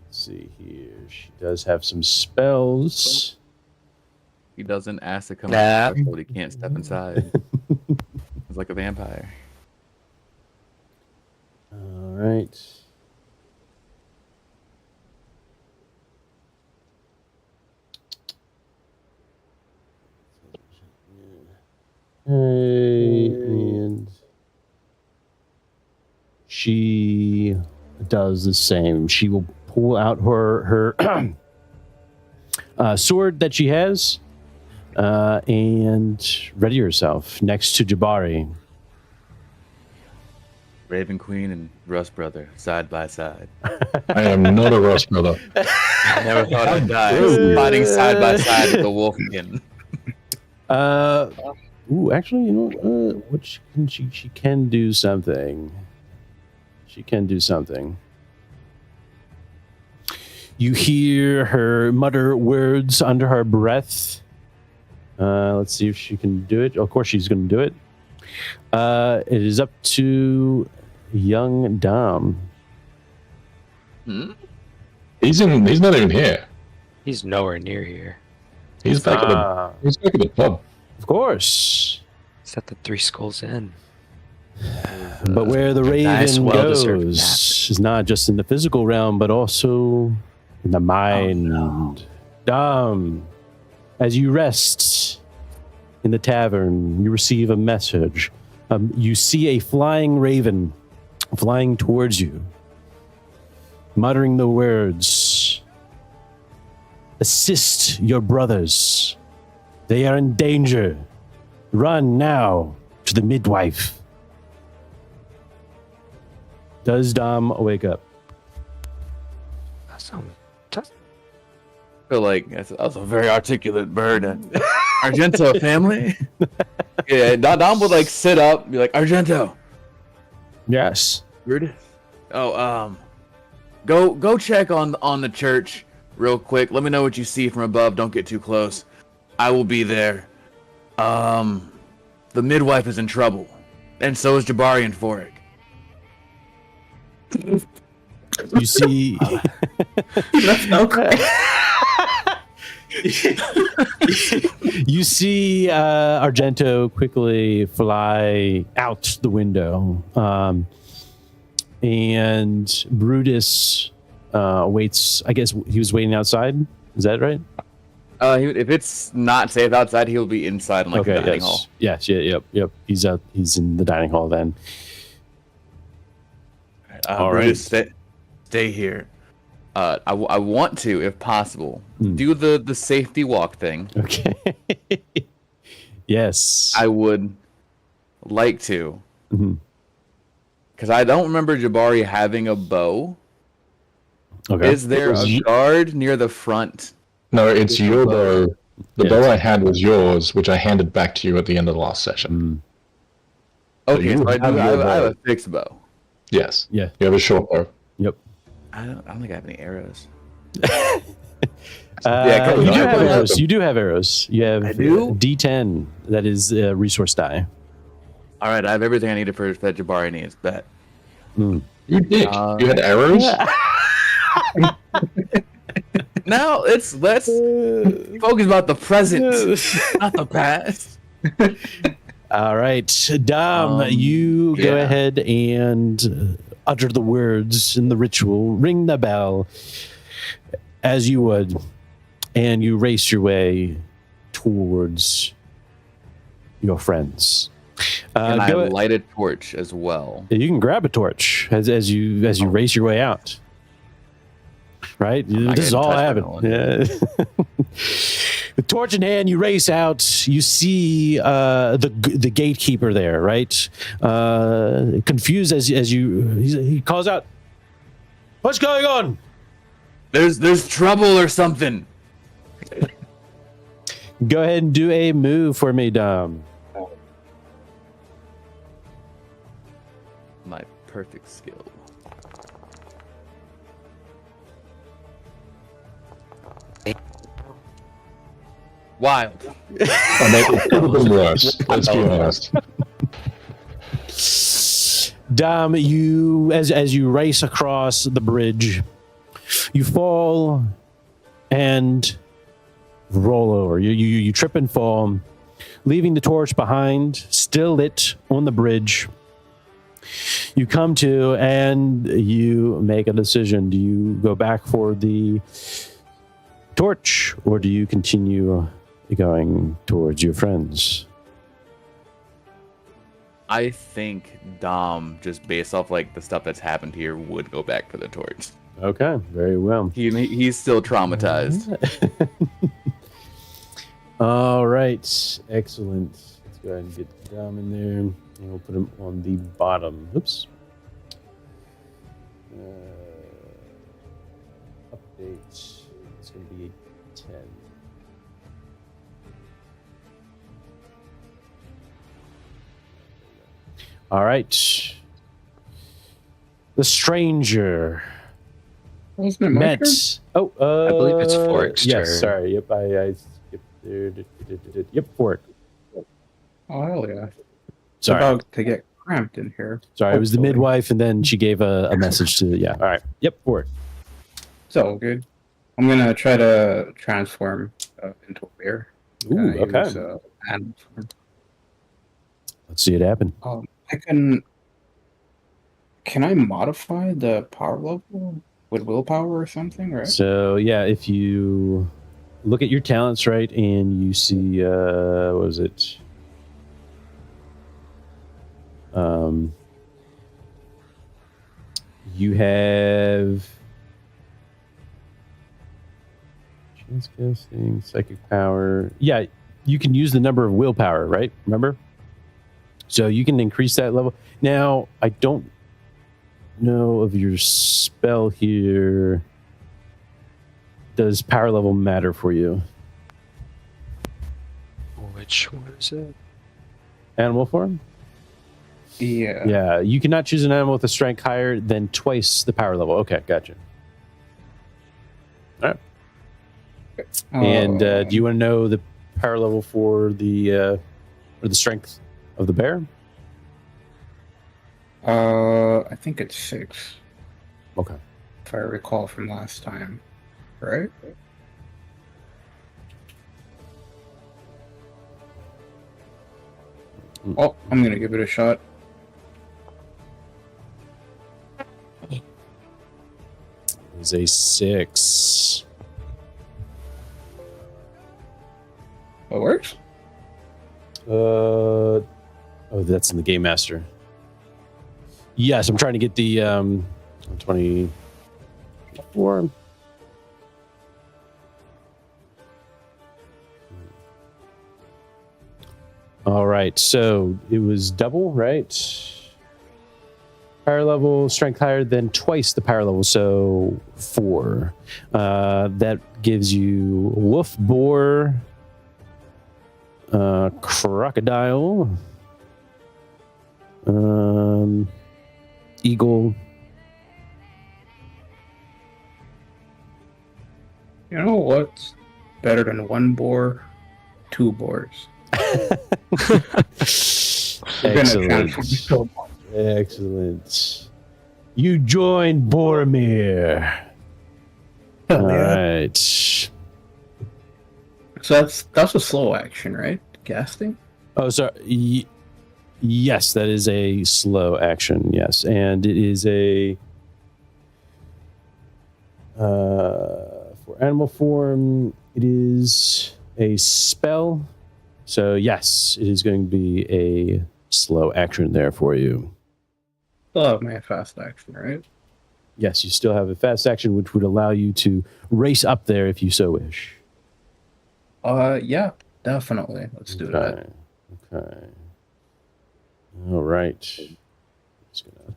Let's see here. She does have some spells. He doesn't ask to come Nah. out, but he can't step inside. He's like a vampire. All right. And she does the same. She will pull out her sword that she has and ready herself next to Jabari. Raven Queen and Rust Brother, side by side. I am not a Ross brother. I never thought I'd die fighting side by side with the wolf again. Actually, you know what? She can do something. She can do something. You hear her mutter words under her breath. Let's see if she can do it. Of course, she's going to do it. It is up to young Dom. He's not even here. He's nowhere near here. He's back at the pub. Of course. He's at the Three Skulls Inn. But where the raven nice, well-deserved goes is not just in the physical realm, but also in the mind. Dom, as you rest in the tavern, you receive a message. You see a flying raven flying towards you. muttering the words, "Assist your brothers. They are in danger. Run now to the midwife." Does Dom wake up? That's I feel like that was a very articulate bird. Argento family? Yeah, Dom would like sit up and be like, Argento. Yes. Bird? Oh, go check on the church real quick. Let me know what you see from above. Don't get too close. I will be there. The midwife is in trouble. And so is Jabari and Forik. You see. You see Argento quickly fly out the window. And Brutus waits. I guess he was waiting outside. Is that right? If it's not safe outside, he'll be inside in the dining hall. Yes, yep. He's out. He's in the dining hall then. All Brutus, right. stay here. I want to, if possible, do the safety walk thing. Okay. Yes. I would like to. Mm-hmm. Because I don't remember Jabari having a bow. Okay. Is there a guard near the front? No, it's your bow. The bow I had was yours, which I handed back to you at the end of the last session. Okay, so I have a fixed bow. Yes. Yeah. You have a short bow. Yep. I don't think I have any arrows. You do have arrows. You do have arrows. You have I do? D10. That is a resource die. All right, I have everything I needed for that Jabari needs. Bet. You did. You had arrows? Now let's focus about the present, not the past. All right, Dom, you go ahead and utter the words in the ritual, ring the bell as you would, and you race your way towards your friends. And I light a torch as well. You can grab a torch as you race your way out. Right? This is all happening. Yeah. With torch in hand, you race out. You see the gatekeeper there, right? Confused as he calls out, "What's going on?" There's trouble or something. Go ahead and do a move for me, Dom. My perfect skill. Wild. It could have been worse. Let's be honest. Dom, you as you race across the bridge, you fall and roll over. You trip and fall, leaving the torch behind, still lit on the bridge. You come to and you make a decision. Do you go back for the torch or do you continue going towards your friends? I think Dom, just based off like the stuff that's happened here, would go back for the torch. Okay, very well. He's still traumatized. All right, excellent. Let's go ahead and get Dom in there, and we'll put him on the bottom. Oops. Update. It's going to be a 10. All right. The stranger Wasn't it my met. turn? Oh, I believe it's Fork's yes, turn. sorry. Yep, I skipped there. Yep, Fork. Oh, hell yeah. It's Sorry. about to get cramped in here. Sorry, it was the Hopefully. midwife, and then she gave a message to. Yeah. All right. Yep, Fork. It's all good. I'm gonna try to transform into a bear. Ooh, okay. Use, animal form. Let's see it happen. I can. Can I modify the power level with willpower or something? Right. So yeah, if you look at your talents, right, and you see, what was it? You have It's casting psychic power. Yeah, you can use the number of willpower, right? Remember? So you can increase that level. Now, I don't know of your spell here. Does power level matter for you? Which one is it? Animal form? Yeah. Yeah, you cannot choose an animal with a strength higher than twice the power level. Okay, gotcha. All right. And do you want to know the power level for the strength of the bear? I think it's 6, Okay. if I recall from last time. Right? Oh, I'm gonna give it a shot. Is a 6. It works? Oh, that's in the Game Master. Yes, I'm trying to get the 24. All right, so it was double, right? Power level, strength higher than twice the power level, so 4. That gives you wolf, boar, crocodile, eagle. You know what's better than 1 boar? 2 boars. Excellent. Excellent. You join Boromir. All right. So that's a slow action, right? Casting? Oh, sorry. Yes, that is a slow action. Yes, and it is a for animal form. It is a spell. So yes, it is going to be a slow action there for you. Still have my fast action, right? Yes, you still have a fast action, which would allow you to race up there if you so wish. Yeah, definitely. Let's do that. Okay. All right. Just gonna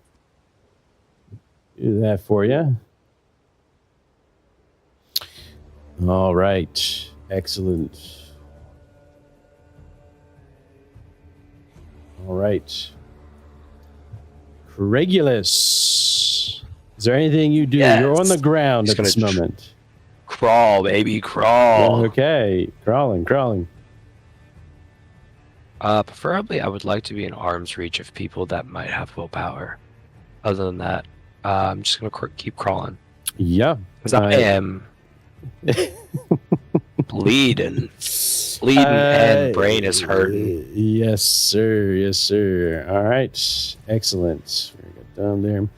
do that for you. All right. Excellent. All right. Regulus. Is there anything you do? Yes. You're on the ground Just at this gonna moment. Crawl, baby, crawl. Okay. Crawling. Preferably, I would like to be in arm's reach of people that might have willpower. Other than that, I'm just gonna keep crawling Yeah. because I am bleeding, and brain is hurting. Yes, sir. Yes, sir. All right. Excellent. We got down there.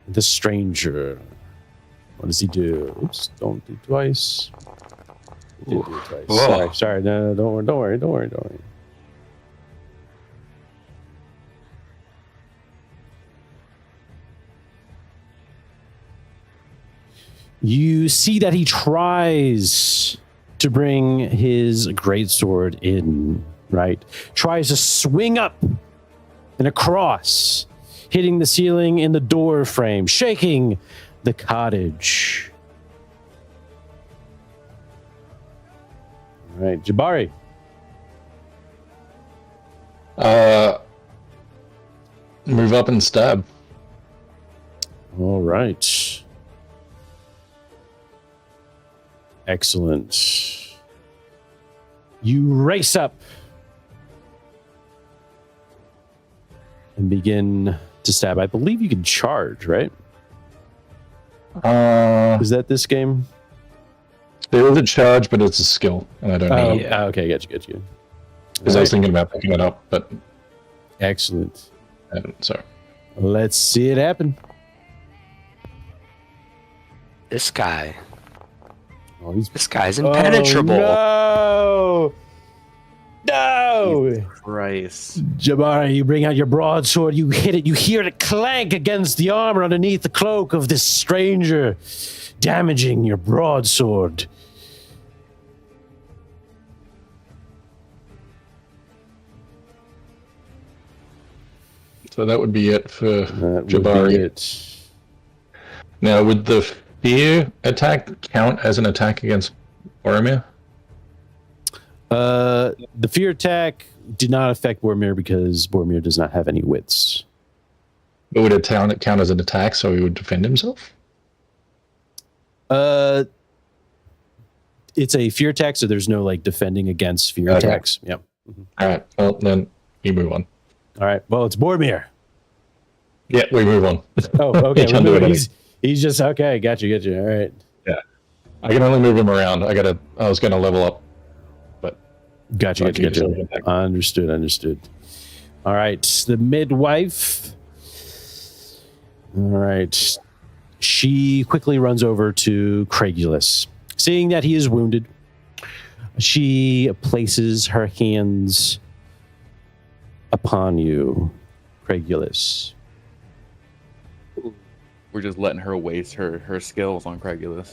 The stranger. What does he do? Oops, don't do twice. He did do it twice. Whoa. Sorry. No, don't worry. You see that he tries to bring his greatsword in, right? Tries to swing up and across, hitting the ceiling in the door frame, shaking the cottage. All right, Jabari. Move up and stab. All right. Excellent. You race up and begin to stab. I believe you can charge, right? Is that this game? There is a charge, but it's a skill, and I don't know. Yeah. Okay, get you. Because I was thinking about picking it up, but Excellent. I haven't, so. Let's see it happen. This guy. Oh, he's This guy's impenetrable. Oh, no! Christ. Jabari, you bring out your broadsword, you hit it, you hear it clank against the armor underneath the cloak of this stranger. damaging your broadsword. So that would be it for That would Jabari. be it. Now, would the fear attack count as an attack against Boromir? The fear attack did not affect Boromir because Boromir does not have any wits. But would it count as an attack so he would defend himself? It's a fear attack, so there's no like defending against fear Okay. attacks. Yep. All right. Well, then you move on. All right. Well, it's Boromir. Yeah, we move on. Oh, okay. He can't do it He's just okay. Got you. All right. I can only move him around. I was gonna level up. Got you. Understood. All right. The midwife. All right. She quickly runs over to Craigulus. Seeing that he is wounded, she places her hands upon you, Craigulus. We're just letting her waste her skills on Craigulus.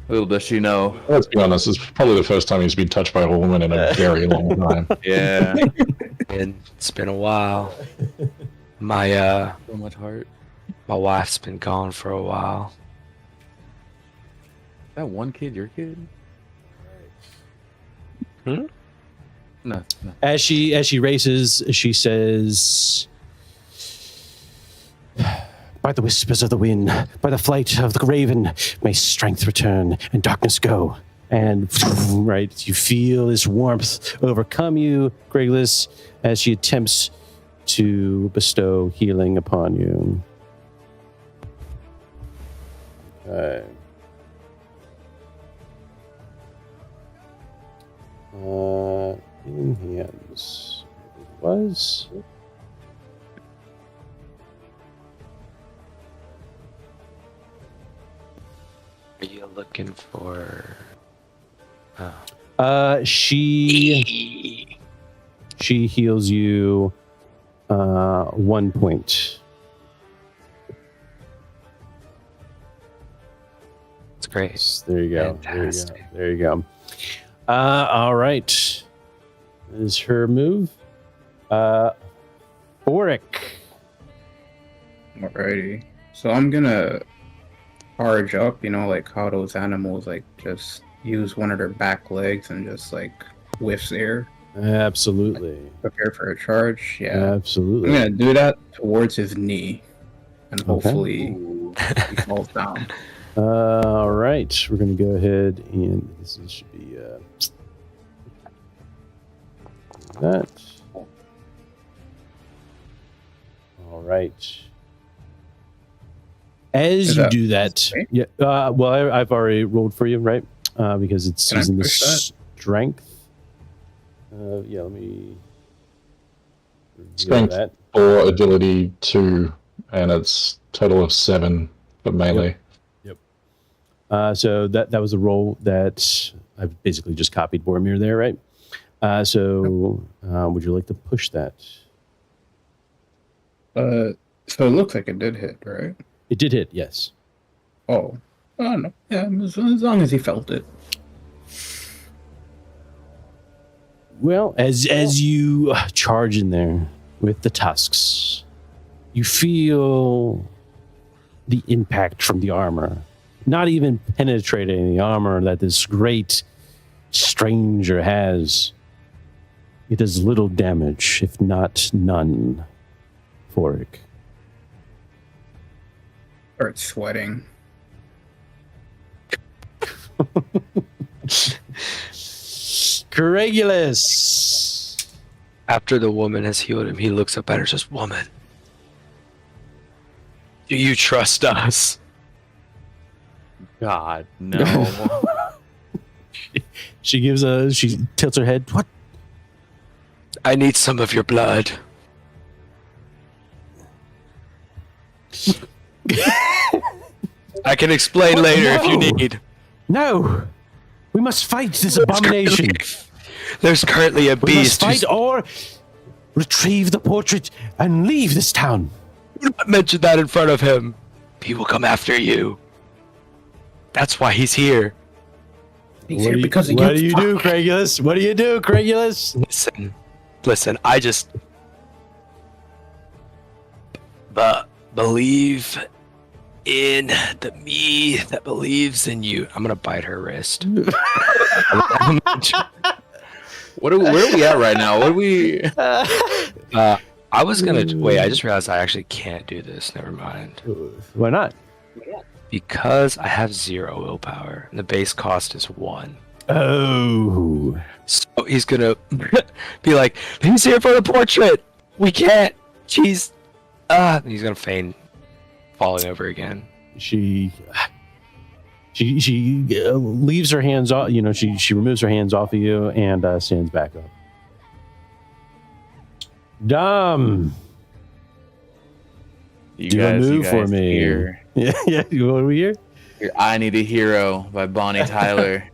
Little does she know. Let's be honest, it's probably the first time he's been touched by a woman in a very long time. Yeah. And it's been a while. My So much heart. my wife's been gone for a while. That one kid, your kid? Hmm? No. As she races, she says, "By the whispers of the wind, by the flight of the raven, may strength return and darkness go." And right, you feel this warmth overcome you, Craigulus, as she attempts to bestow healing upon you. Healing hands. It was. Are you looking for? She heals you 1 point. It's great. Yes, there you go. Fantastic. There you go. All right. That is her move. Boric. Alrighty. So I'm gonna charge up, like how those animals like just use one of their back legs and just like whiffs air. Absolutely. Prepare for a charge. Yeah. Absolutely. I'm gonna do that towards his knee. And Okay. hopefully he falls down. All right. We're going to go ahead and this should be that. All right. As Is you that- do that, okay? yeah. Well, I've already rolled for you, right? Because it's Can I using the push that? strength. Yeah. Let me. reveal Strength. that. 4, agility 2, and it's total of 7 for melee. So that was a roll that I've basically just copied Boromir there, right? So would you like to push that? So it looks like it did hit, right? It did hit, yes. Oh. Oh no. Yeah, as long as he felt it. Well, as you charge in there with the tusks, you feel the impact from the armor, not even penetrating the armor that this great stranger has. It does little damage, if not none, Foric. Start sweating. Coagulus! After the woman has healed him, he looks up at her and says, "Woman, do you trust us?" God, no. She tilts her head. What? I need some of your blood. I can explain later if you No. need. No! We must fight this abomination. There's currently a We must beast who's fight or retrieve the portrait and leave this town. do not mention that in front of him. He will come after you. That's why he's here. He's here because of what you. do you do, Craigulus? What do you do, Craigulus? Listen. I just believe in the me that believes in you. I'm gonna bite her wrist. Where are we at right now? What are we? I was gonna wait. I just realized I actually can't do this. Never mind. Why not? Because I have 0 willpower, and the base cost is 1. Oh. So he's gonna be like, "He's here for the portrait. We can't." She's he's gonna feign falling over again. She leaves her hands off. You know, she removes her hands off of you and stands back up. Dom, do a move for me. Hear, Yeah. What are we here? I Need a Hero by Bonnie Tyler.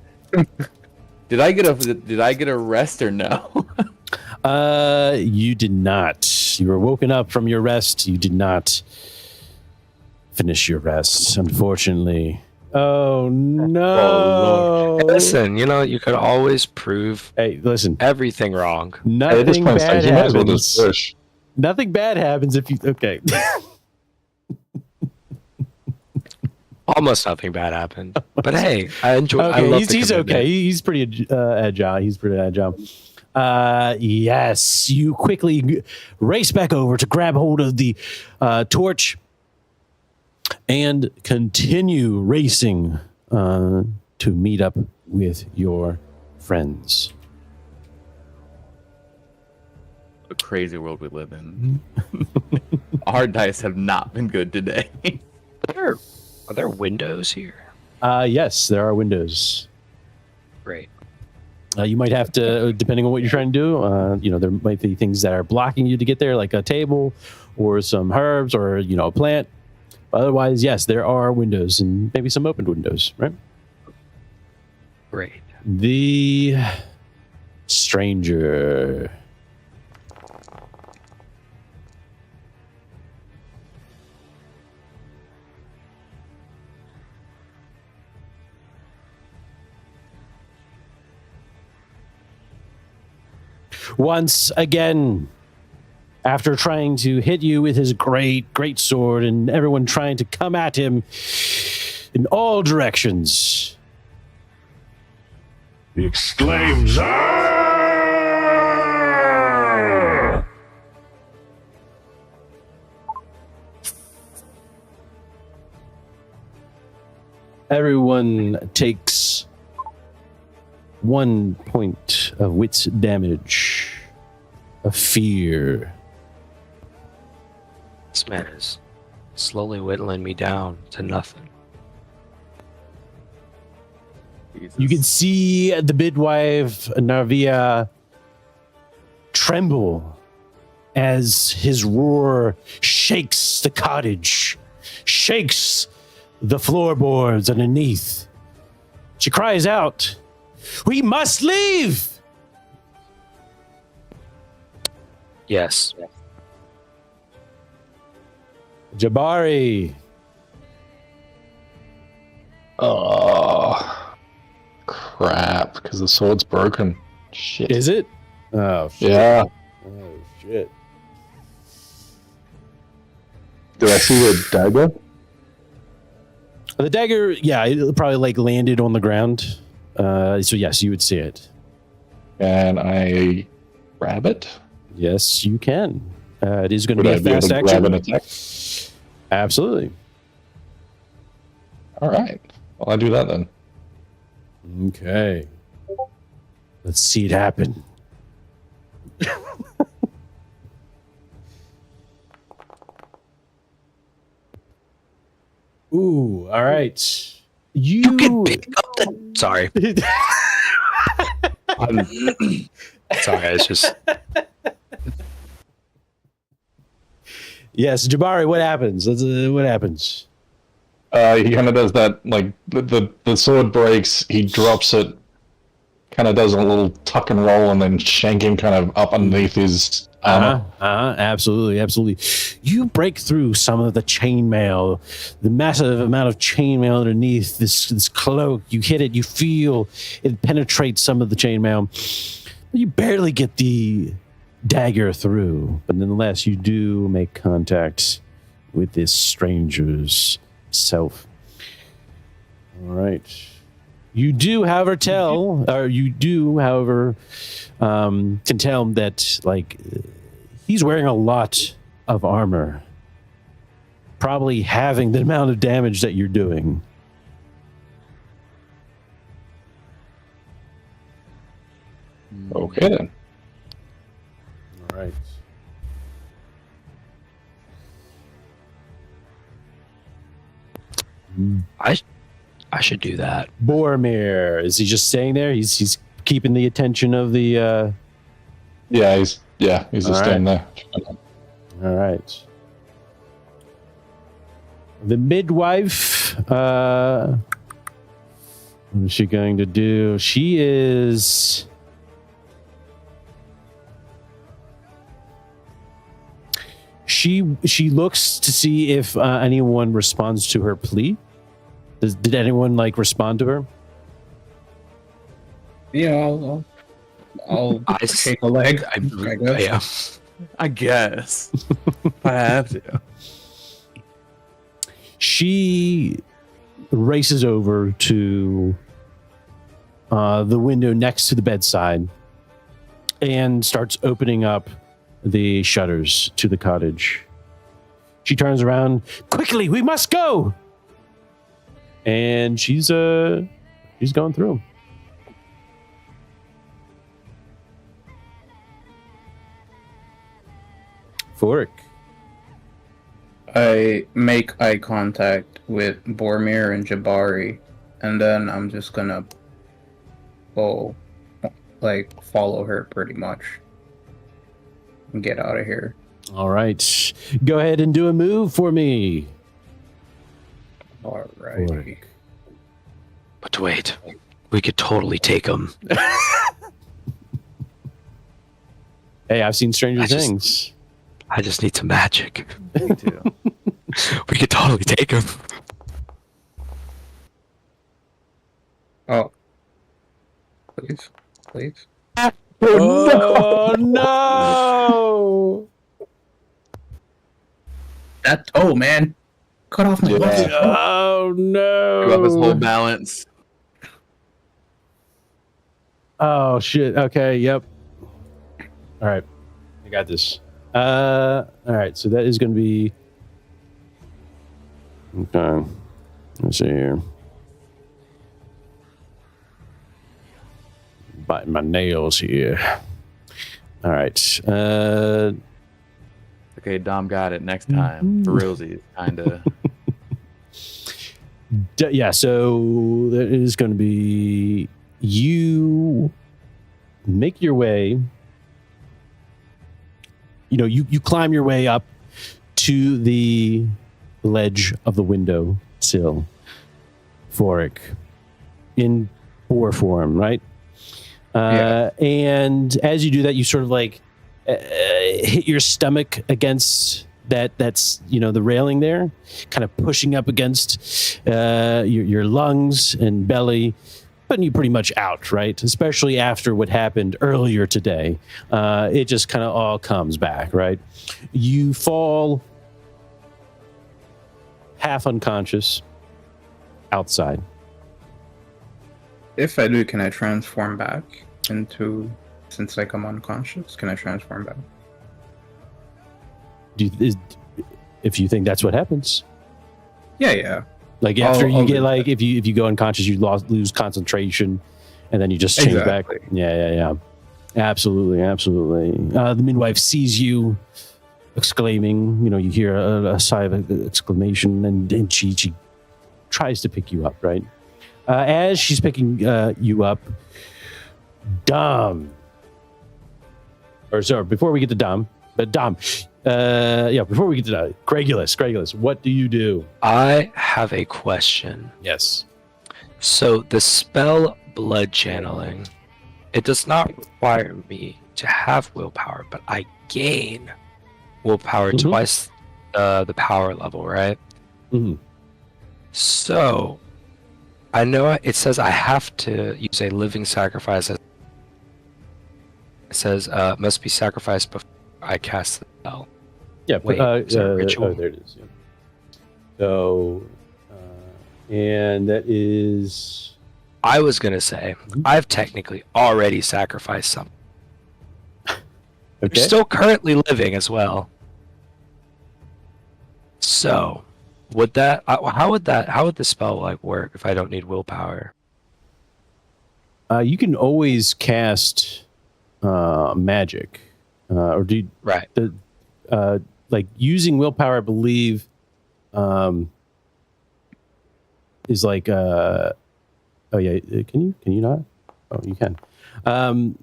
Did I get a rest or no? You did not. You were woken up from your rest. You did not finish your rest, unfortunately. Oh no! Hey, listen, you could always prove Listen. everything wrong. Nothing bad you might as well just happens. push. Nothing bad happens if you. Okay. Almost nothing bad happened. But hey, I enjoy. Okay, I love he's okay. He's pretty agile. He's pretty agile. Yes, you quickly race back over to grab hold of the torch and continue racing to meet up with your friends. A crazy world we live in. Our dice have not been good today. Are there windows here? Yes, there are windows. Great. You might have to, depending on what you're trying to do, there might be things that are blocking you to get there, like a table or some herbs or, a plant. Otherwise, yes, there are windows and maybe some opened windows, right? Great. The stranger. Once again, after trying to hit you with his great sword and everyone trying to come at him in all directions, He exclaims, "Ah!" everyone takes 1 point of wits damage, of fear. This man is slowly whittling me down to nothing. You can see the midwife, Narvia, tremble as his roar shakes the cottage, shakes the floorboards underneath. She cries out, "We must leave!" Yes. Jabari. Oh, crap! Because the sword's broken. Shit. Is it? Oh, shit. Yeah. Oh, shit. Do I see the dagger? The dagger, yeah, it probably landed on the ground. So yes, you would see it. Can I grab it? Yes, you can. It is going to Would be I a be able fast to grab an action. attack? Absolutely. All right. Well, I do that then. Okay. Let's see it happen. Ooh, all right. You can pick up the. Sorry. Sorry, it's just. Yes, Jabari, what happens? What happens? He kind of does that, like, the sword breaks, he drops it, kind of does a little tuck and roll, and then shanking kind of up underneath his Absolutely. You break through some of the chainmail, the massive amount of chainmail underneath this cloak. You hit it, you feel it penetrates some of the chainmail. You barely get the dagger through, but nonetheless, you do make contact with this stranger's self. All right. You do, however, can tell that, like, he's wearing a lot of armor, probably having the amount of damage that you're doing. Okay then. All right. I should do that. Boromir, is he just staying there? He's keeping the attention of the. Yeah, he's just staying there. All right. The midwife. What is she going to do? She is. She looks to see if anyone responds to her plea. Did anyone respond to her? Yeah, I'll take a leg. I guess. I guess. I have to. She races over to the window next to the bedside and starts opening up the shutters to the cottage. She turns around. Quickly, we must go! And she's going through. Forik. I make eye contact with Boromir and Jabari, and then I'm just gonna follow her pretty much and get out of here. All right. Go ahead and do a move for me. All right. But wait, we could totally take him. Hey, I've seen Stranger Things. I just need some magic. Me too. We could totally take him. Oh. Please. Oh, no! Oh, man. Cut off my leg. Oh, no! Give up his whole balance. Oh, shit. Okay, yep. All right. I got this. All right, so that is going to be... Okay. Let's see here. Biting my nails here. All right. Okay, Dom got it next time. For realsies, kind of. Yeah, so that is going to be... You make your way... You climb your way up to the ledge of the window sill, Forik, in boar form, right? Yeah. And as you do that, you sort of hit your stomach against that's the railing there, kind of pushing up against your lungs and belly, putting you pretty much out, right? Especially after what happened earlier today. It just kind of all comes back, right? You fall half unconscious outside. If I do, can I transform back into... Since I'm unconscious, can I transform back? If you think that's what happens. Yeah. After I'll you get do if you go unconscious, you lose concentration, and then you just change back. Yeah. Absolutely. The midwife sees you, exclaiming. You hear a sigh of exclamation, and she tries to pick you up. Right, as she's picking you up, Dom. Or sorry, before we get to Dom, before we get to that, Craigulus, what do you do? I have a question. Yes. So the spell blood channeling, it does not require me to have willpower, but I gain willpower Mhm. twice the power level, right? Mhm. So I know it says I have to use a living sacrifice. It says must be sacrificed before I cast the spell. Yeah. Wait, is there a ritual? Oh, there it is. Yeah. So, and that is. I was gonna say I've technically already sacrificed some. Okay. You're still currently living as well. So, would that? How would the spell like work if I don't need willpower? You can always cast magic, or do you, Right. like using willpower. I believe is like. Oh yeah, can you not? Oh, you can.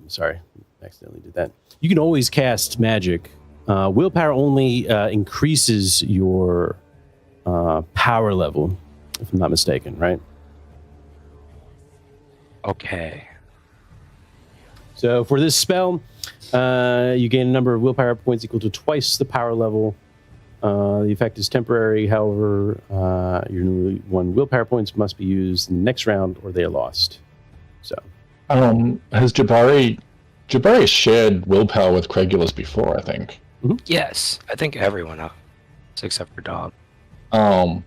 Sorry, accidentally did that. You can always cast magic. Willpower only increases your power level, if I'm not mistaken, right? Okay. So for this spell, you gain a number of willpower points equal to twice the power level. The effect is temporary. However, your newly won willpower points must be used in the next round or they are lost. So, Has Jabari shared willpower with Craigulus before? I think. Yes, I think everyone else except for Dom. Um,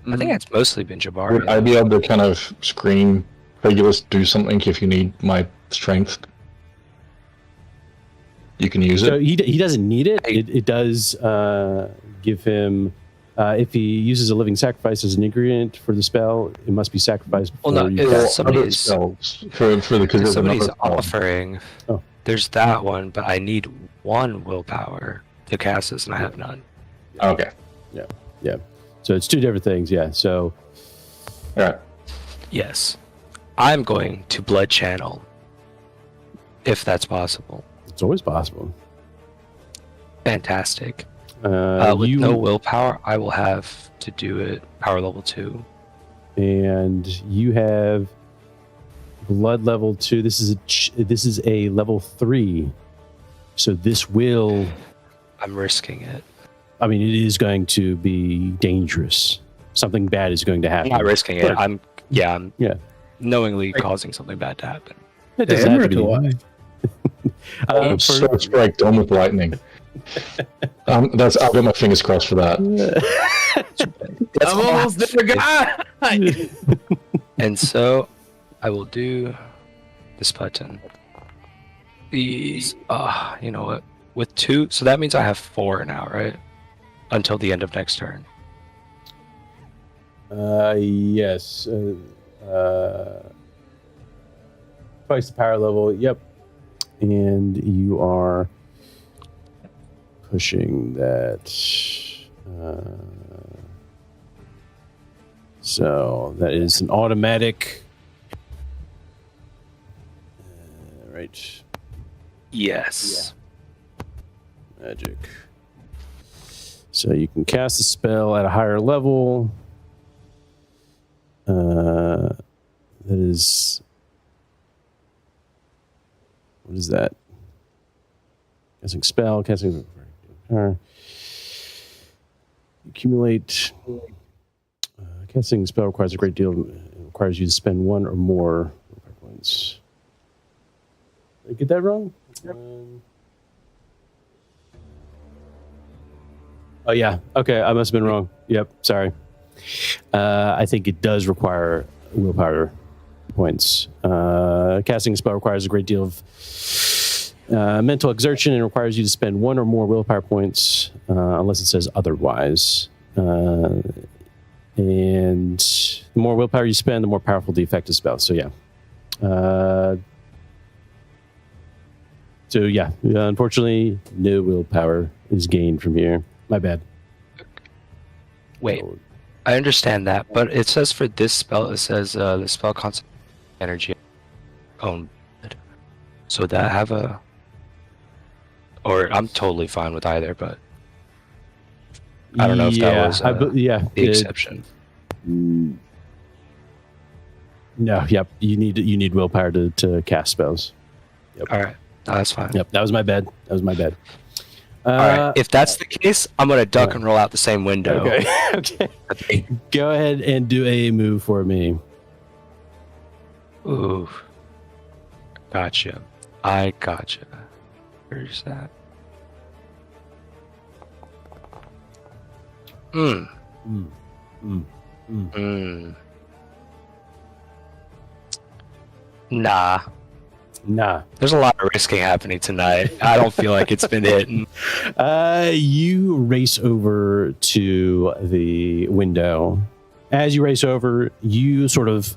I think it's mostly been Jabari. would I be able to kind of scream Craigulus, do something if you need my strength? You can use so it. he doesn't need it. It does give him, if he uses a living sacrifice as an ingredient for the spell, it must be sacrificed before Well, no, you if cast. somebody's- spells for the because If there's somebody's another spell. offering, Oh. there's that one, but I need one willpower to cast this, and I have none. Okay. Yeah. So it's two different things. Yeah. So All right. Yes, I'm going to blood channel, if that's possible. it's always possible. Fantastic. With You no willpower, I will have to do it power level 2. and you have blood level 2. This is a level 3. So this will. I'm risking it. I mean, it is going to be dangerous. Something bad is going to I'm happen. not risking it. But- I'm Yeah. knowingly causing something bad to happen. It The doesn't have to be. Emerald For- So strike Dome with lightning. I've got my fingers crossed for that. I'm almost there, guy. And so I will do this button. These, you know what? With 2, so that means I have 4 now, right? Until the end of next turn. Yes. Twice the power level. Yep. And you are pushing that. So that is an automatic. Right. Yes. Magic. So you can cast the spell at a higher level. That is. What is that? Casting spell, casting. Accumulate. Casting spell requires a great deal. It requires you to spend 1 or more points. Did I get that wrong? Oh yeah. Okay, I must have been wrong. Yep. Sorry. I think it does require willpower points. Casting a spell requires a great deal of mental exertion and requires you to spend 1 or more willpower points, unless it says otherwise. And the more willpower you spend, the more powerful the effect of the spell. So yeah. Unfortunately, no willpower is gained from here. My bad. Wait, I understand that, but it says for this spell, it says the spell concentrates energy. Oh, so that have a. Or I'm totally fine with either, but I don't know if that was the exception. No, yep. You need willpower to cast spells. Yep. All right. No, that's fine. Yep, that was my bad. All right. If that's the case, I'm gonna duck and roll out the same window. Okay. Okay. Go ahead and do a move for me. Ooh. Gotcha. I gotcha. Where's that? Mm, mm, mm. Nah. There's a lot of risking happening tonight. I don't feel like it's been hitting. You race over to the window. As you race over, you sort of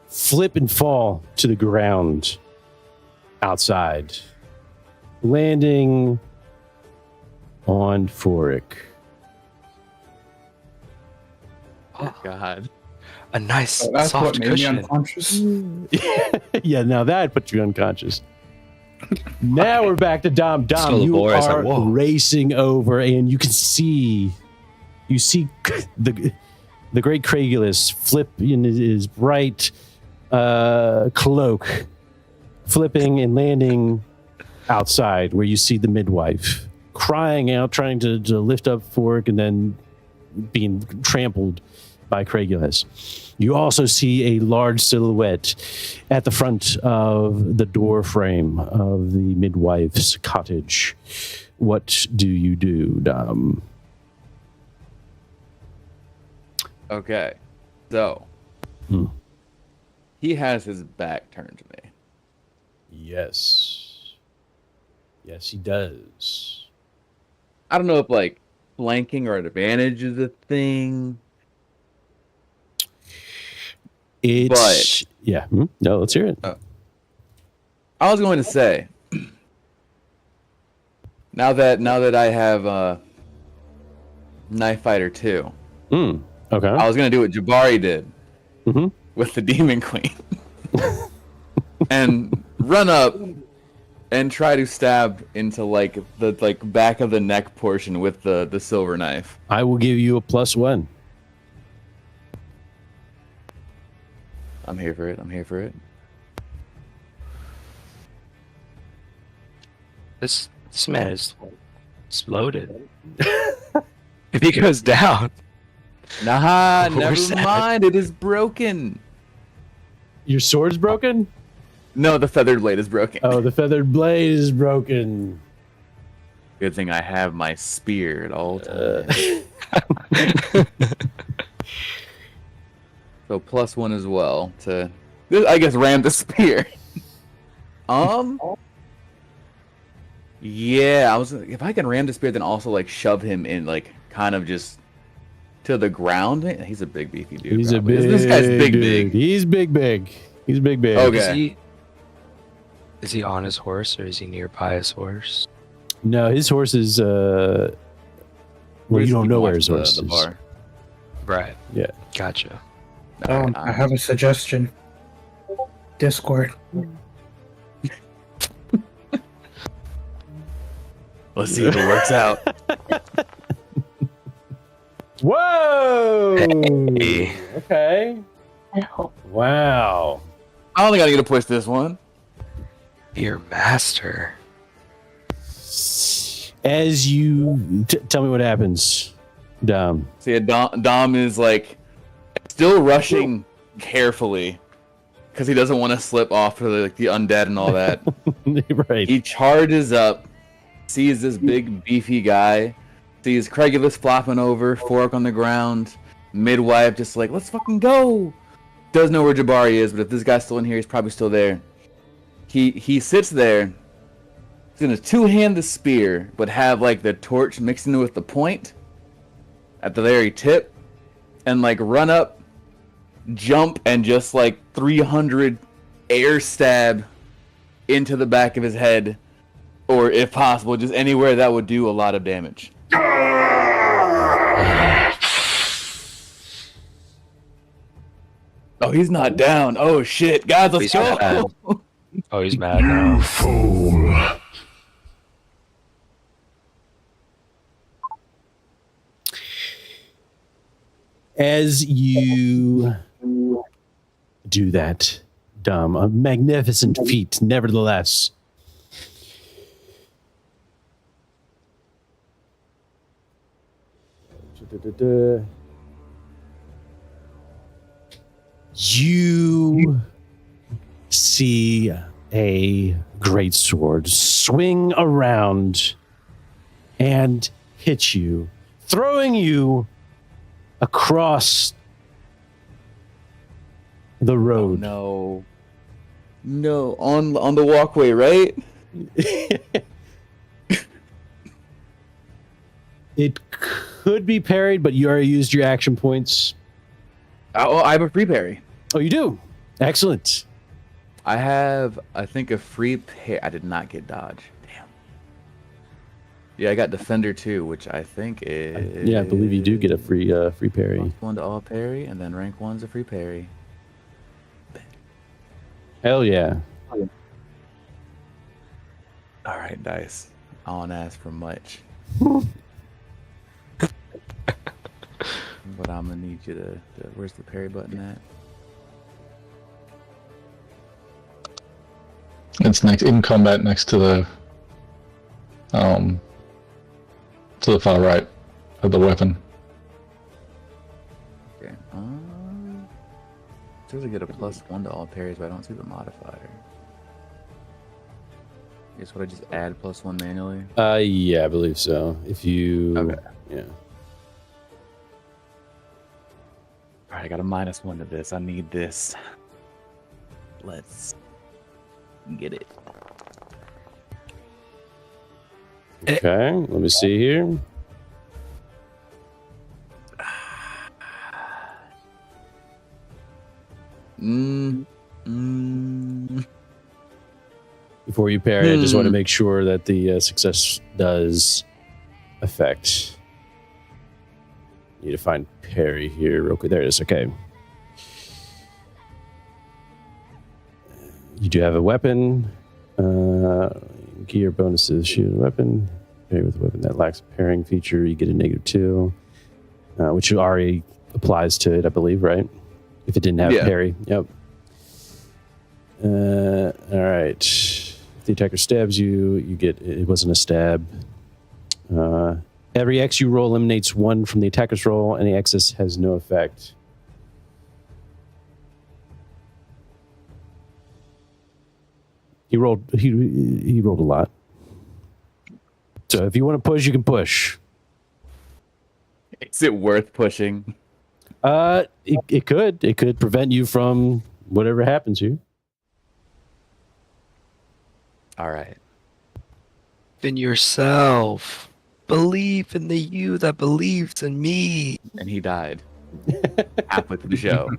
flip and fall to the ground outside, landing on Forik. Oh, God. A nice That's what soft made me cushion. unconscious. Yeah, now that put you unconscious. Now we're back to Dom. Dom, Still you laborious, are whoa. racing over, and you see the great Craigulus flip in his bright cloak, flipping and landing outside, where you see the midwife crying out, trying to lift up Fork, and then being trampled by Craigulus. You also see a large silhouette at the front of the door frame of the midwife's cottage. What do you do, Dom? Okay. So, he has his back turned to me. Yes, he does. I don't know if, like, flanking or advantage is a thing. It's yeah. No, let's hear it. I was going to say, now that I have Knife Fighter 2, Okay. I was going to do what Jabari did Mm-hmm. with the Demon Queen. And run up and try to stab into the back of the neck portion with the silver knife. I will give you a +1. I'm here for it. This man is exploded. If he goes down. Nah, We're never sad. mind. It is broken. Your sword's broken? No, the feathered blade is broken. Oh, the feathered blade is broken. Good thing I have my spear at all times. So +1 as well to, I guess, ram the spear. Yeah, if I can ram the spear, then also shove him in, kind of just to the ground. He's a big beefy dude. He's a probably. big This guy's big. dude. He's big. He's big. Okay. Is he on his horse or is he nearby his horse? No, his horse is well, you don't know where his horse the is. bar. Right. Yeah. Gotcha. Alright, I have a suggestion. Discord. Let's see if it works out. Whoa! Hey. Okay. Wow. I don't think I need to push this one. Your master. As you tell me what happens, Dom. See, Dom is still rushing carefully because he doesn't want to slip off to the undead and all that. Right. He charges up, sees this big beefy guy, sees Craigulus flopping over, Fork on the ground, midwife just let's fucking go. Doesn't know where Jabari is, but if this guy's still in here, he's probably still there. He sits there. He's gonna two-hand the spear, but have the torch mixing it with the point at the very tip, and run up, jump, and just 300 air stab into the back of his head, or if possible, just anywhere that would do a lot of damage. Oh, he's not down. Oh shit, guys, let's He's go. mad. Oh, he's mad now. Fool. As you do that, Dom, a magnificent feat, nevertheless, You see a great sword swing around and hit you, throwing you across the road. Oh, no, on the walkway, right? It could be parried, but you already used your action points. Oh, I have a free parry. Oh, you do? Excellent. I have, I think, a free parry. I did not get dodge. Damn. Yeah, I got defender too, which I think is. Yeah, I believe you do get a free parry. +1 to all parry, and then rank 1's a free parry. Hell yeah. All right, dice. I won't ask for much. But I'm gonna need you to where's the parry button at? It's next in combat next to the far right of the weapon. Okay. Says I get a +1 to all parries, but I don't see the modifier. I guess would I just add +1 manually? Yeah, I believe so. If you Okay. Yeah. Alright, I got a -1 to this. I need this. Let's get it. Okay, let me see here. Before you parry, I just want to make sure that the success does affect. Need to find parry here real quick. There it is. Okay. You do have a weapon. Gear bonuses. Shoot a weapon. Parry with a weapon that lacks a parrying feature. You get a -2, which already applies to it, I believe, right? If it didn't have parry. Yep. All right. If the attacker stabs you, you get... It wasn't a stab. Every X you roll eliminates 1 from the attacker's roll. Any excess has no effect. He rolled a lot. So if you want to push, you can push. Is it worth pushing? It could prevent you from whatever happens here. All right. In yourself. Believe in the you that believes in me. And he died halfway through the show.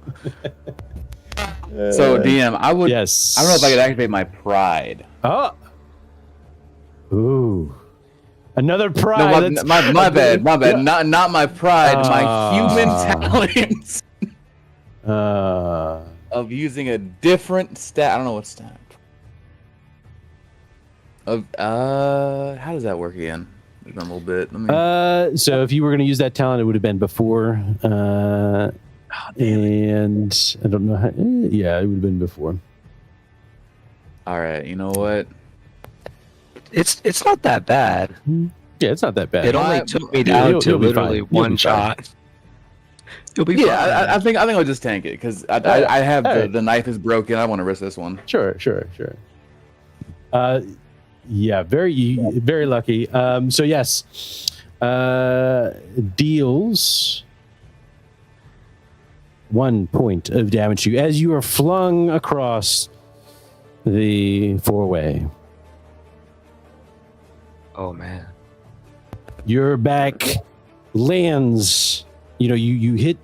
So DM, I would. Yes. I don't know if I could activate my pride. Oh. Ooh. Another pride. No, my bad. Not my pride. My human talents of using a different stat. I don't know what stat. Of how does that work again? It's been a little bit. So if you were going to use that talent, it would have been before. And I don't know how. Yeah, it would have been before. All right. You know what? It's not that bad. Yeah, it's not that bad. It only took me down to literally one shot. You'll be fine. I think I'll just tank it because I have the knife is broken. I want to risk this one. Sure. Yeah, very lucky. So yes, deals 1 point of damage to you as you are flung across the four-way. Oh man. Your back lands. You know, you hit.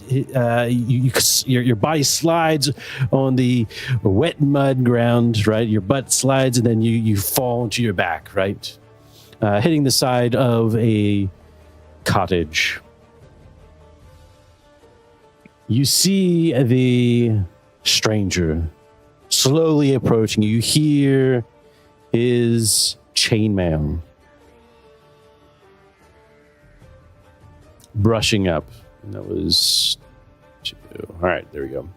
Your body slides on the wet mud ground, right? Your butt slides, and then you fall into your back, right? Hitting the side of a cottage. You see the stranger slowly approaching you. You hear his chainmail brushing up. And that was 2. All right, there we go.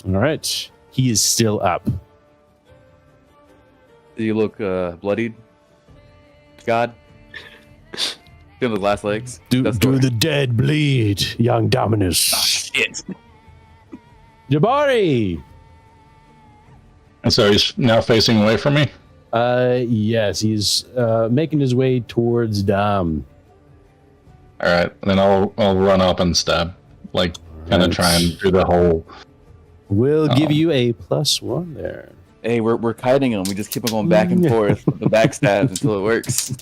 All right. He is still up. Do you look bloodied, God? Feel the last legs. Do That's the dead bleed, young Dominus. shit. Jabari! And so he's now facing away from me? Yes, he's making his way towards Dom. Alright, then I'll run up and stab. Like, kind of try and do the whole... We'll give you a +1 there. Hey, we're kiting him. We just keep on going back and forth with the backstab until it works.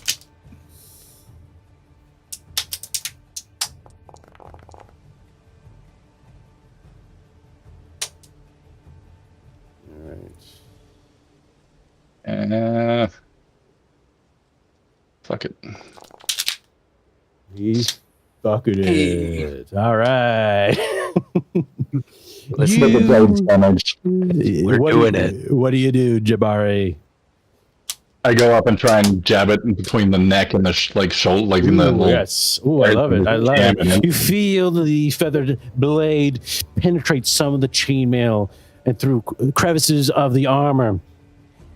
Fuck it. He's fucking it. All right. Let's Look at Blade's damage. We're doing it. What do you do, Jabari? I go up and try and jab it in between the neck and the shoulder, like in the little... Yes. Oh, I love it. I love it. You feel the feathered blade penetrate some of the chainmail and through crevices of the armor,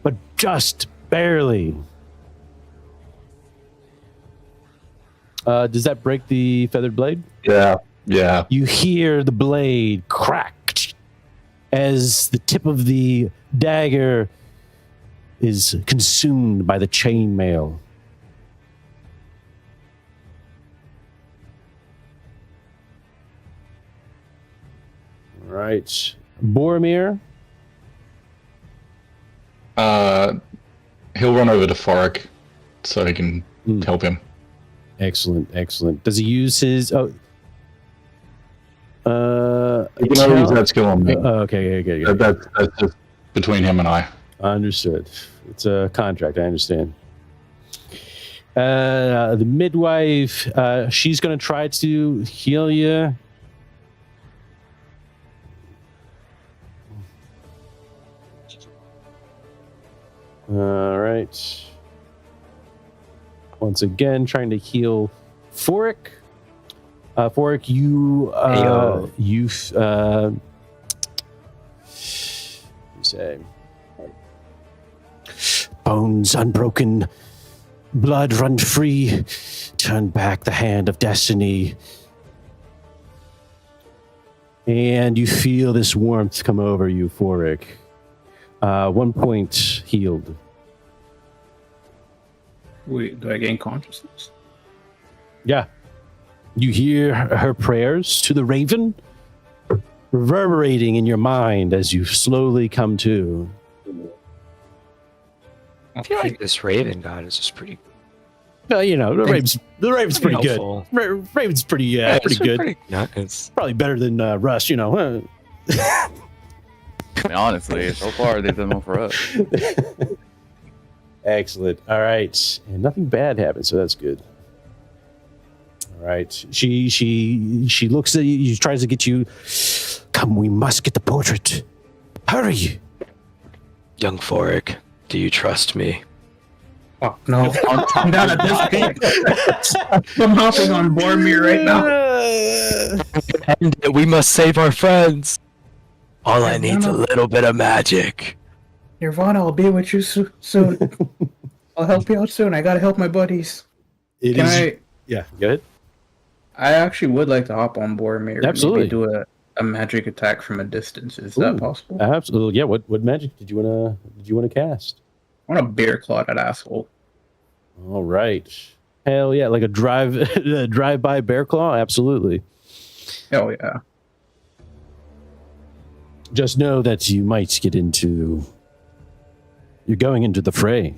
but just barely. Does that break the feathered blade? Yeah. You hear the blade crack as the tip of the dagger is consumed by the chainmail. All right. Boromir? He'll run over to Forik so he can help him. Excellent. Does he use his... You can only use that skill on me. Okay. That's just between him and I. Understood. It's a contract, I understand. The midwife, she's going to try to heal you. All right. Once again, trying to heal Forik. Forik, you say, bones unbroken, blood run free, turn back the hand of destiny. And you feel this warmth come over you, Forik. 1 point healed. Wait, do I gain consciousness? Yeah. You hear her prayers to the raven reverberating in your mind as you slowly come to. I feel like this Raven god is just pretty. Well, you know, the Raven's pretty good. helpful. Raven's pretty good. Pretty nice. Probably better than Russ, you know. I mean, honestly, so far they've done one for us. Excellent. All right, and nothing bad happened, so that's good. All right, she looks at you. She tries to get you. Come, we must get the portrait. Hurry, Young Forik, do you trust me? Oh, no. I'm down at this peak. I'm hopping on Boromir right now. And we must save our friends. All I need is a little bit of magic. Nirvana, I'll be with you soon. I'll help you out soon. I gotta help my buddies. Yeah, go ahead. I actually would like to hop on Boromir. Absolutely. Maybe do a magic attack from a distance. Is that possible? Absolutely. Yeah. What magic did you wanna cast? I want a bear claw that asshole. All right. Hell yeah! Like a drive-by bear claw. Absolutely. Hell yeah. Just know that you might get into. You're going into the fray.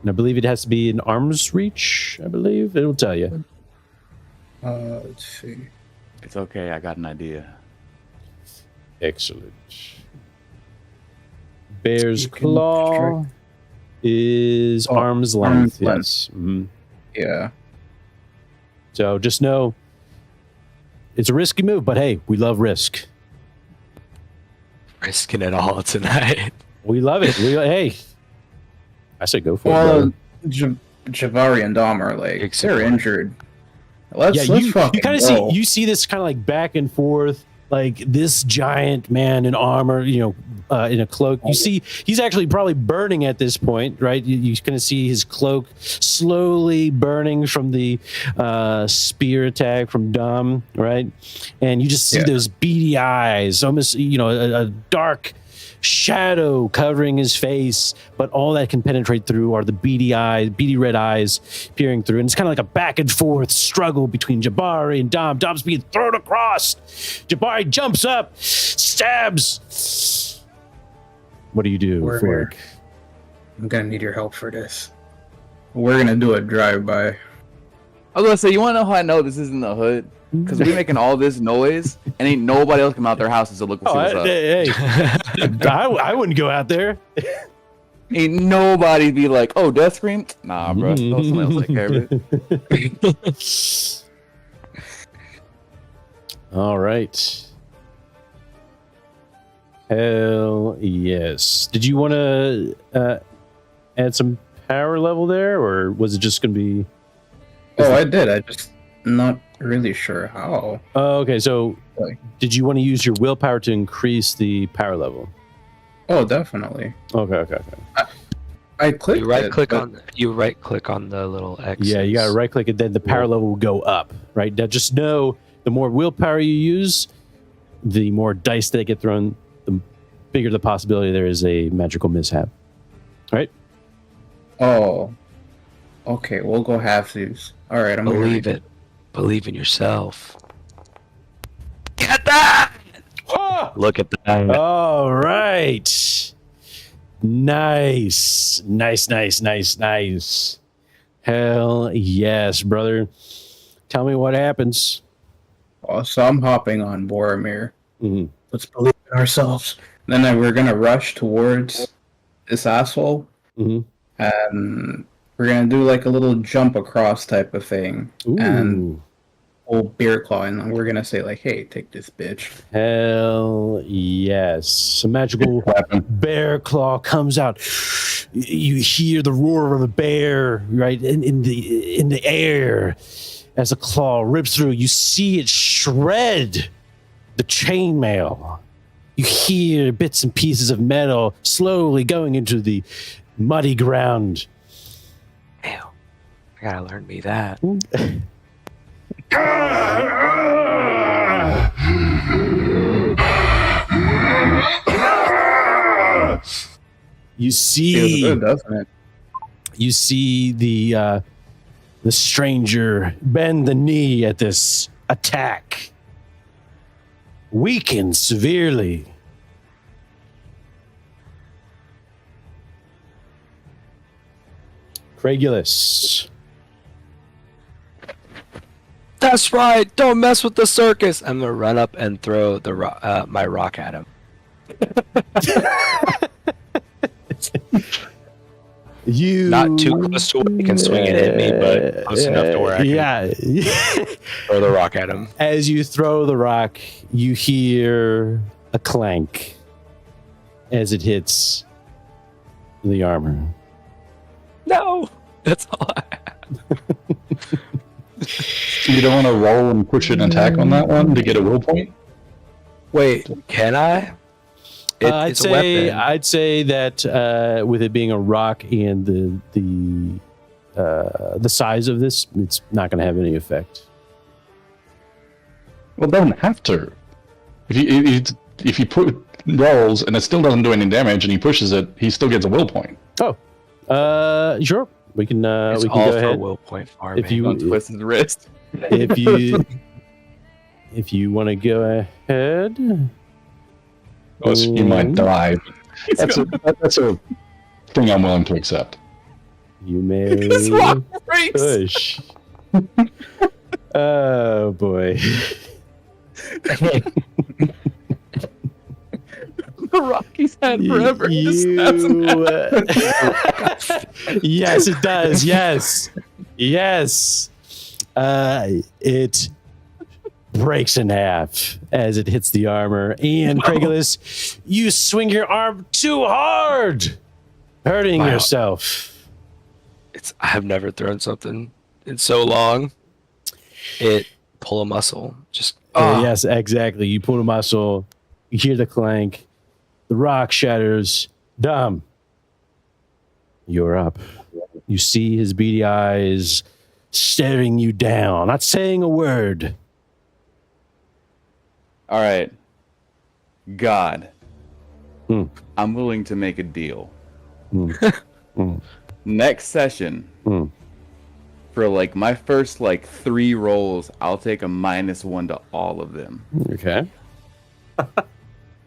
And I believe it has to be in arm's reach. I believe it'll tell you. Let's see. It's okay. I got an idea. Excellent. Bear's claw is arm's length. Yes. Mm-hmm. Yeah. So just know it's a risky move, but hey, we love risk. Risking it all tonight. We love it. Hey, I say go for it. Well, Javari and Dom are like they're injured. Let's you fucking kind of see this kind of like back and forth, like this giant man in armor, in a cloak. You see, he's actually probably burning at this point, right? You're going to see his cloak slowly burning from the spear attack from Dom, right? And you just see those beady eyes, almost, a dark shadow covering his face, but all that can penetrate through are the beady red eyes peering through. And it's kind of like a back and forth struggle between Jabari and Dom. Dom's being thrown across. Jabari jumps up, stabs. What do you do, Fork? I'm gonna need your help for this. We're gonna do a drive-by. I was gonna say, you wanna know how I know this isn't the hood? Because we're making all this noise, and ain't nobody else come out their houses to look and see what's up. Hey, I wouldn't go out there. Ain't nobody be like, oh, death scream? Nah, bro. Somebody else take care of it. All right. Hell yes. Did you want to add some power level there, or was it just going to be... Oh, I did. I just not really sure how. Oh, okay. So did you want to use your willpower to increase the power level? Oh, definitely. Okay. I clicked. You right click on the little X. Yeah, you got to right click and then the power level will go up, right? Now just know the more willpower you use, the more dice that get thrown, the bigger the possibility there is a magical mishap. Right? Oh. Okay, we'll go halfsies. All right, I'm Believe it. Believe in yourself. Get that! Oh! Look at that. All right. Nice. Hell yes, brother. Tell me what happens. Oh, so I'm hopping on Boromir. Mm-hmm. Let's believe in ourselves. Then we're gonna rush towards this asshole. Mm-hmm. And we're gonna do like a little jump across type of thing. Ooh. And old bear claw, and we're gonna say like, "Hey, take this, bitch." Hell yes. A magical bear claw comes out. You hear the roar of a bear right in the air as a claw rips through. You see it shred the chainmail. You hear bits and pieces of metal slowly going into the muddy ground. Ew. I gotta learn me that. You see, Feels good, doesn't it? you see the stranger bend the knee at this attack, weakened severely. Craigulus. That's right. Don't mess with the circus. I'm gonna run up and throw the my rock at him. You Not too close to where he can swing it at me, but close enough to where I can throw the rock at him. As you throw the rock, you hear a clank as it hits the armor. No, that's all I have. You don't want to roll and push an attack on that one to get a will point? Wait, can I? It's a weapon. I'd say that with it being a rock and the size of this, it's not going to have any effect. Well, it doesn't have to. If you put rolls and it still doesn't do any damage and he pushes it, he still gets a will point. Oh, sure. We can It's we can all go for ahead. will point farming. If you Don't twist his wrist. if you want to go ahead. You might die. That's a thing I'm willing to accept. You may push. Oh boy. The Rockies had forever. Yes, it does. Yes. It breaks in half as it hits the armor. And Craigulus, you swing your arm too hard, hurting yourself. I have never thrown something in so long. It pull a muscle. Just Yes, exactly. You pull a muscle, you hear the clank, The rock shatters. Dom, you're up. You see his beady eyes staring you down, not saying a word. All right. God. Hmm. I'm willing to make a deal. Hmm. Next session, Hmm. for like my first like 3 rolls, I'll take a -1 to all of them. Okay.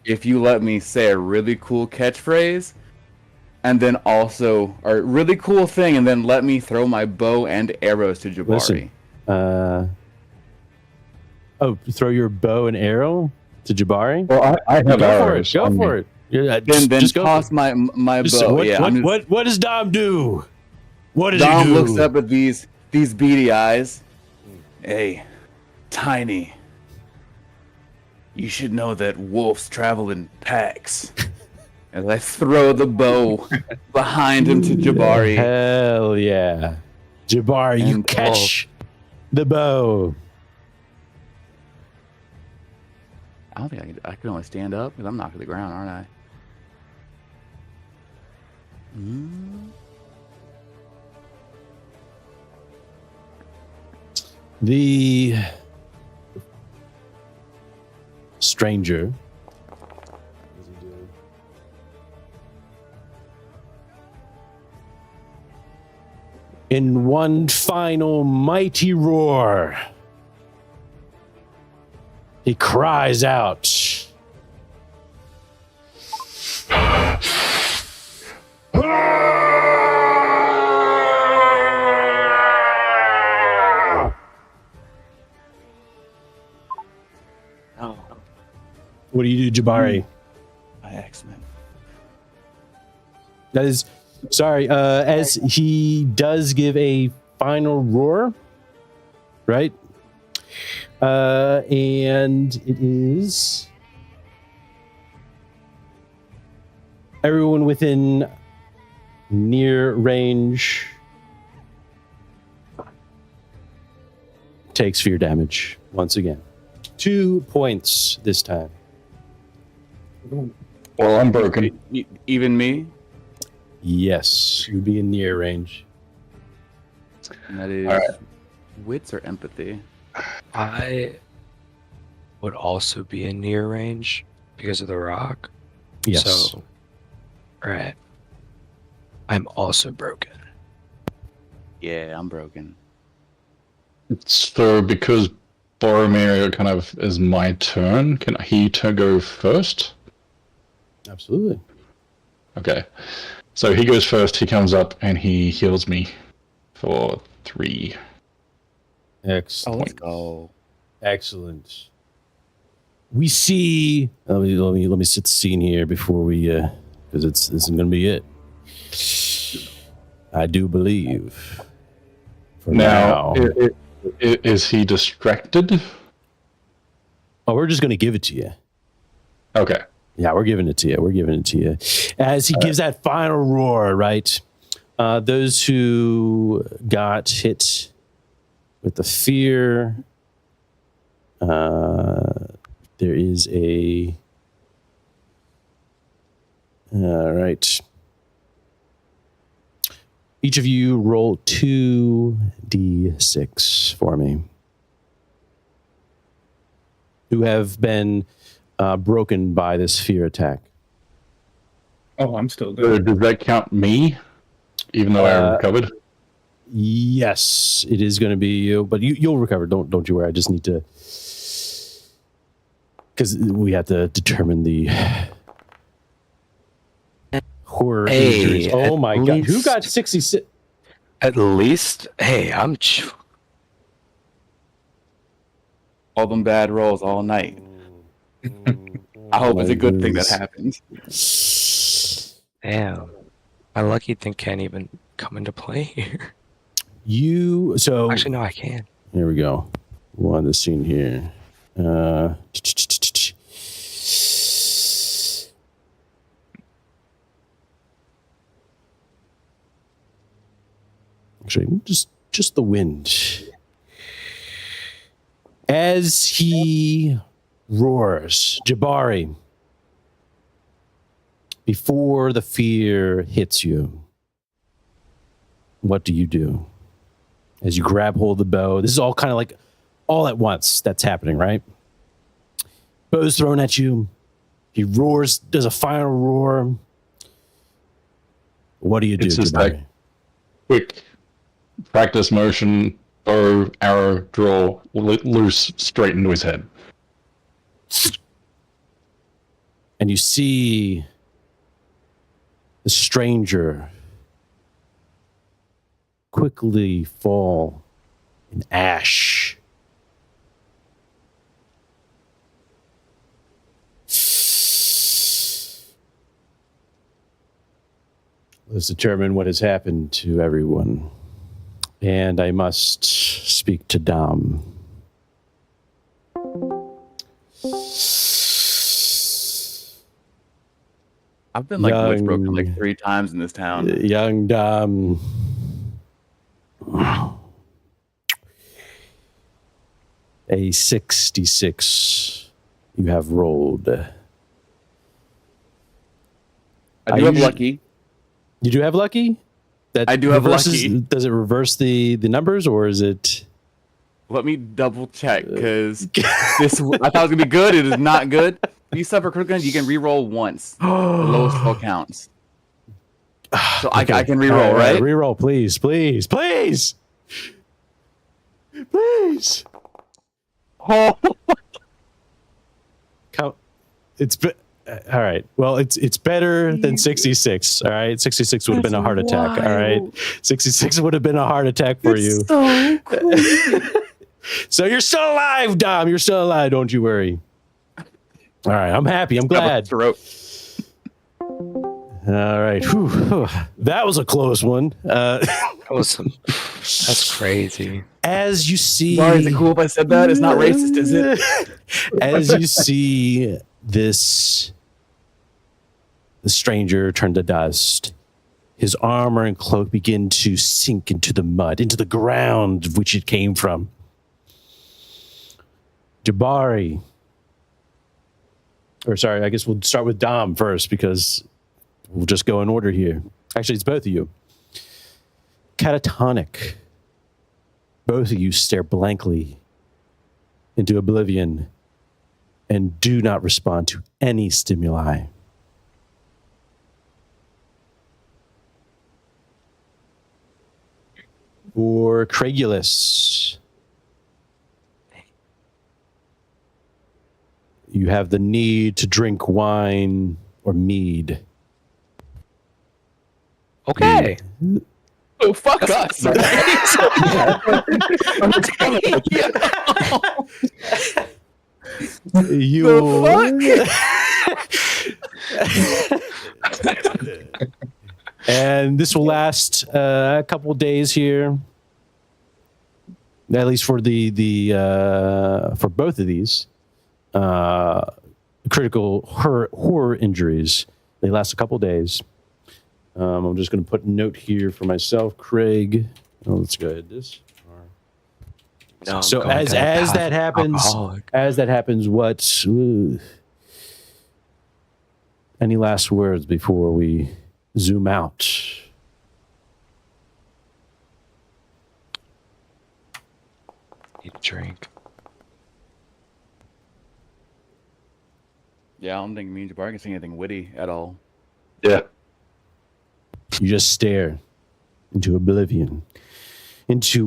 If you let me say a really cool catchphrase, and then also a really cool thing, and then let me throw my bow and arrows to Jabari. Listen. Throw your bow and arrow to Jabari? Well, I have arrows. Go on for me. it. Yeah, Then just go toss for it. my Just- bow. What, Yeah, what does Dom do? What does Dom he do? looks up at these beady eyes. Hey, Tiny. You should know that wolves travel in packs. As I throw the bow behind him to Jabari. Hell yeah. Jabari, you And- catch the bow. I don't think I can only stand up because I'm knocked to the ground, aren't I? The stranger. In one final mighty roar, he cries out. Oh, What do you do, Jabari? my X-Men. That is, sorry, as he does give a final roar, right? And it is everyone within near range takes fear damage once again. 2 points this time. Well, I'm broken. Even me? Yes, you'd be in near range. And that is All right. wits or empathy. I would also be in near range because of the rock. Yes. So, right. I'm also broken. Yeah, I'm broken. So because Boromir kind of is my turn, can he go first? Absolutely. Okay. So he goes first, he comes up and he heals me for 3. Excellent. Oh, let's go. Excellent. We see. Let me set the scene here before we, because this is going to be it. I do believe. For Now, now. is he distracted? Oh, we're just going to give it to you. Okay. Yeah, we're giving it to you. We're giving it to you. As he gives that final roar, right? Those who got hit with the fear, there is a. All right. Each of you roll 2d6 for me. Who have been broken by this fear attack. Oh, I'm still So good. does that count me, even though I recovered? Yes, it is going to be you, but you'll recover. Don't you worry. I just need to, because we have to determine the horror injuries. Oh at my god, who least- got 66? At least, hey, All them bad rolls all night. I hope it's a good thing that happens. damn. My lucky thing can't even come into play here. Actually, No, I can. here we go. We'll end the scene here. Actually, just the wind. As he roars, Jabari, before the fear hits you, what do you do? As you grab hold of the bow, this is all kind of like all at once that's happening, right? Bow's thrown at you. He roars, does a final roar. What do you do, It's just Jabari? like quick practice motion, bow, arrow, draw, loose, straight into his head. And you see the stranger quickly fall in ash. Let's determine what has happened to everyone. And I must speak to Dom. I've been like witch broken Young- like 3 times in this town. Young Dom. A 66 you have rolled. I do have usually- lucky. You do have lucky? That I do have reverses- lucky. Does it reverse the numbers, or is it? Let me double check because this I thought it was gonna be good. It is not good. If you suffer critical, you can re-roll once. The lowest roll counts. So I can re-roll, All right? Re-roll, please, please, please, please. Count. It's all right. Well, it's better than 66. All right, 66 would have been a heart attack. All right, 66 would have been a heart attack for you. So cool. So you're still alive, Dom. You're still alive. Don't you worry. All right, I'm happy. I'm glad. Throat. All right. Whew. That was a close one. That's crazy. As you see, Sorry, is it cool if I said that? It's not racist, is it? As you see the stranger turn to dust, his armor and cloak begin to sink into the mud, into the ground of which it came from. Jabari, or sorry, I guess we'll start with Dom first because we'll just go in order here. Actually, it's both of you. Catatonic. Both of you stare blankly into oblivion and do not respond to any stimuli. For Craigulus, you have the need to drink wine or mead. Okay. Oh, fuck us. You and this will last a couple of days here, at least for the for both of these critical horror injuries. They last a couple of days. I'm just going to put a note here for myself, Craig. Oh, let's go ahead this. No, So as that happens, what? Any last words before we zoom out? Need a drink. Yeah, I don't think me and Jabari can say anything witty at all. Yeah. You just stare into oblivion, into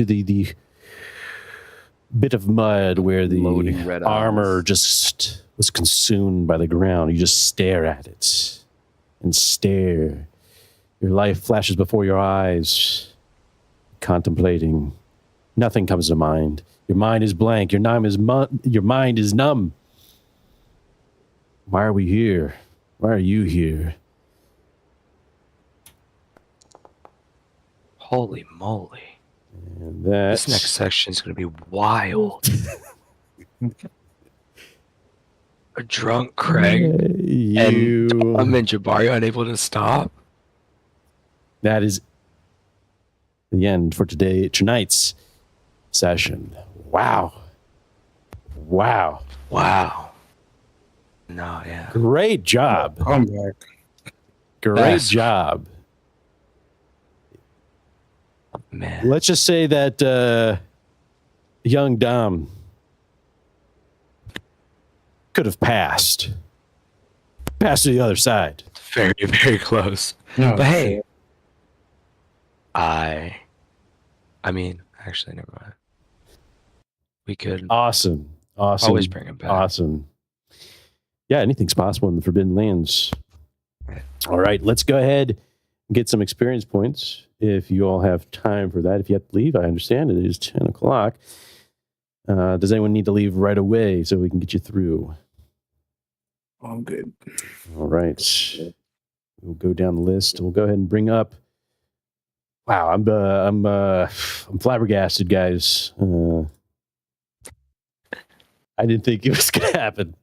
the bit of mud where the Loading red armor eyes. just was consumed by the ground. You just stare at it and stare. Your life flashes before your eyes, contemplating. Nothing comes to mind. Your mind is blank. Your mind is numb. Why are we here? Why are you here? Holy moly. And that's This next section is going to be wild. A drunk Craig you. and Jabari unable to stop. That is the end for tonight's session. Wow. Wow. No, yeah. Great job. Come back. Great That's- job. Man. Let's just say that young Dom could have passed to the other side. Very, very close. No, But hey, I mean, actually, never mind. We could Awesome. always bring him back. Awesome. Yeah, anything's possible in the Forbidden Lands. All right, let's go ahead and get some experience points if you all have time for that. If you have to leave, I understand. It is 10 o'clock. Does anyone need to leave right away so we can get you through? I'm good. All right. We'll go down the list. We'll go ahead and bring up. Wow, I'm flabbergasted, guys. I didn't think it was going to happen.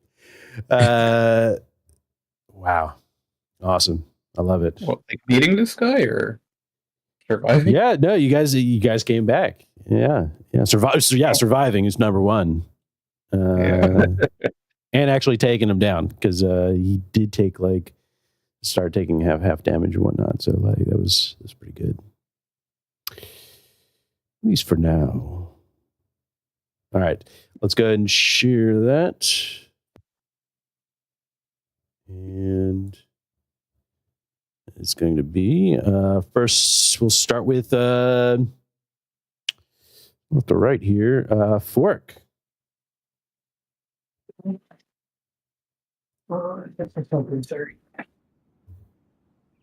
Wow. Awesome. I love it. What, like beating this guy or surviving? Yeah, no, you guys came back. Yeah. Surviving is number one. And actually taking him down because he did take start taking half damage and whatnot. So that was pretty good. At least for now. All right. Let's go ahead and share that. And it's going to be first we'll start with left to right here. Fork. Sorry.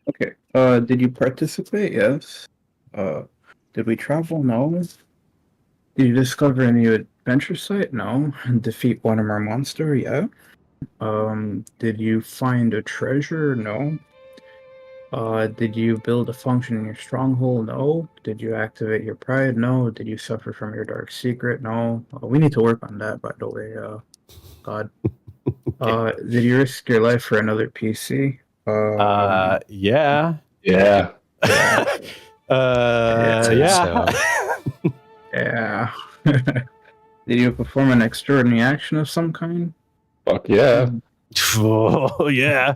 Okay. Did you participate? Yes. Did we travel? No. Did you discover a new adventure site? No. Defeat one of our monster? Yeah. Did you find a treasure? No. Did you build a functioning stronghold? No. Did you activate your pride? No. Did you suffer from your dark secret? No. We need to work on that, by the way. God. Did you risk your life for another PC? Yeah. Yeah. Yeah. Yeah. Did you perform an extraordinary action of some kind? Fuck yeah. Oh, yeah.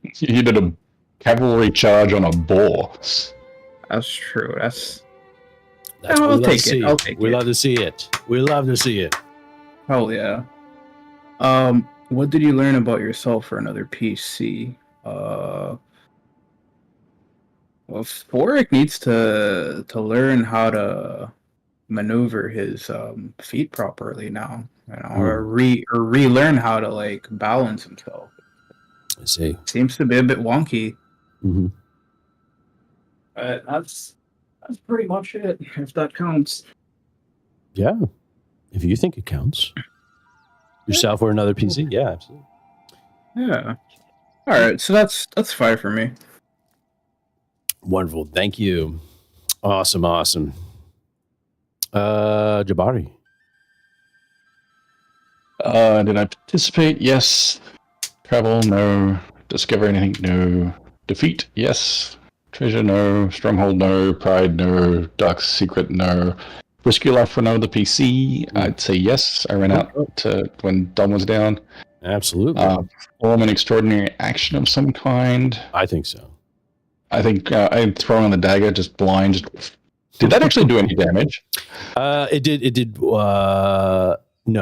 You did a cavalry charge on a boar. That's true. That's That's what I'll we love to take it. see. I'll take We it. love to see it. We love to see it. hell yeah. What did you learn about yourself for another PC? Well, Forik needs to learn how to maneuver his feet properly now, or relearn how to like balance himself. I see. Seems to be a bit wonky. Mm-hmm. That's pretty much it, if that counts. Yeah. If you think it counts. Yourself or another PC? Yeah, absolutely. Yeah. All right, so that's fine for me. Wonderful. Thank you. Awesome. Jabari. Did I participate? Yes. Travel? No. Discover anything? No. Defeat? Yes. Treasure? No. Stronghold? No. Pride? No. Dark secret? No. Risk your life for another PC? I'd say yes. I ran out when Dom was down. Absolutely. Perform an extraordinary action of some kind. I think so. I think I'm throwing the dagger just blind. Did that actually do any damage? It did. No,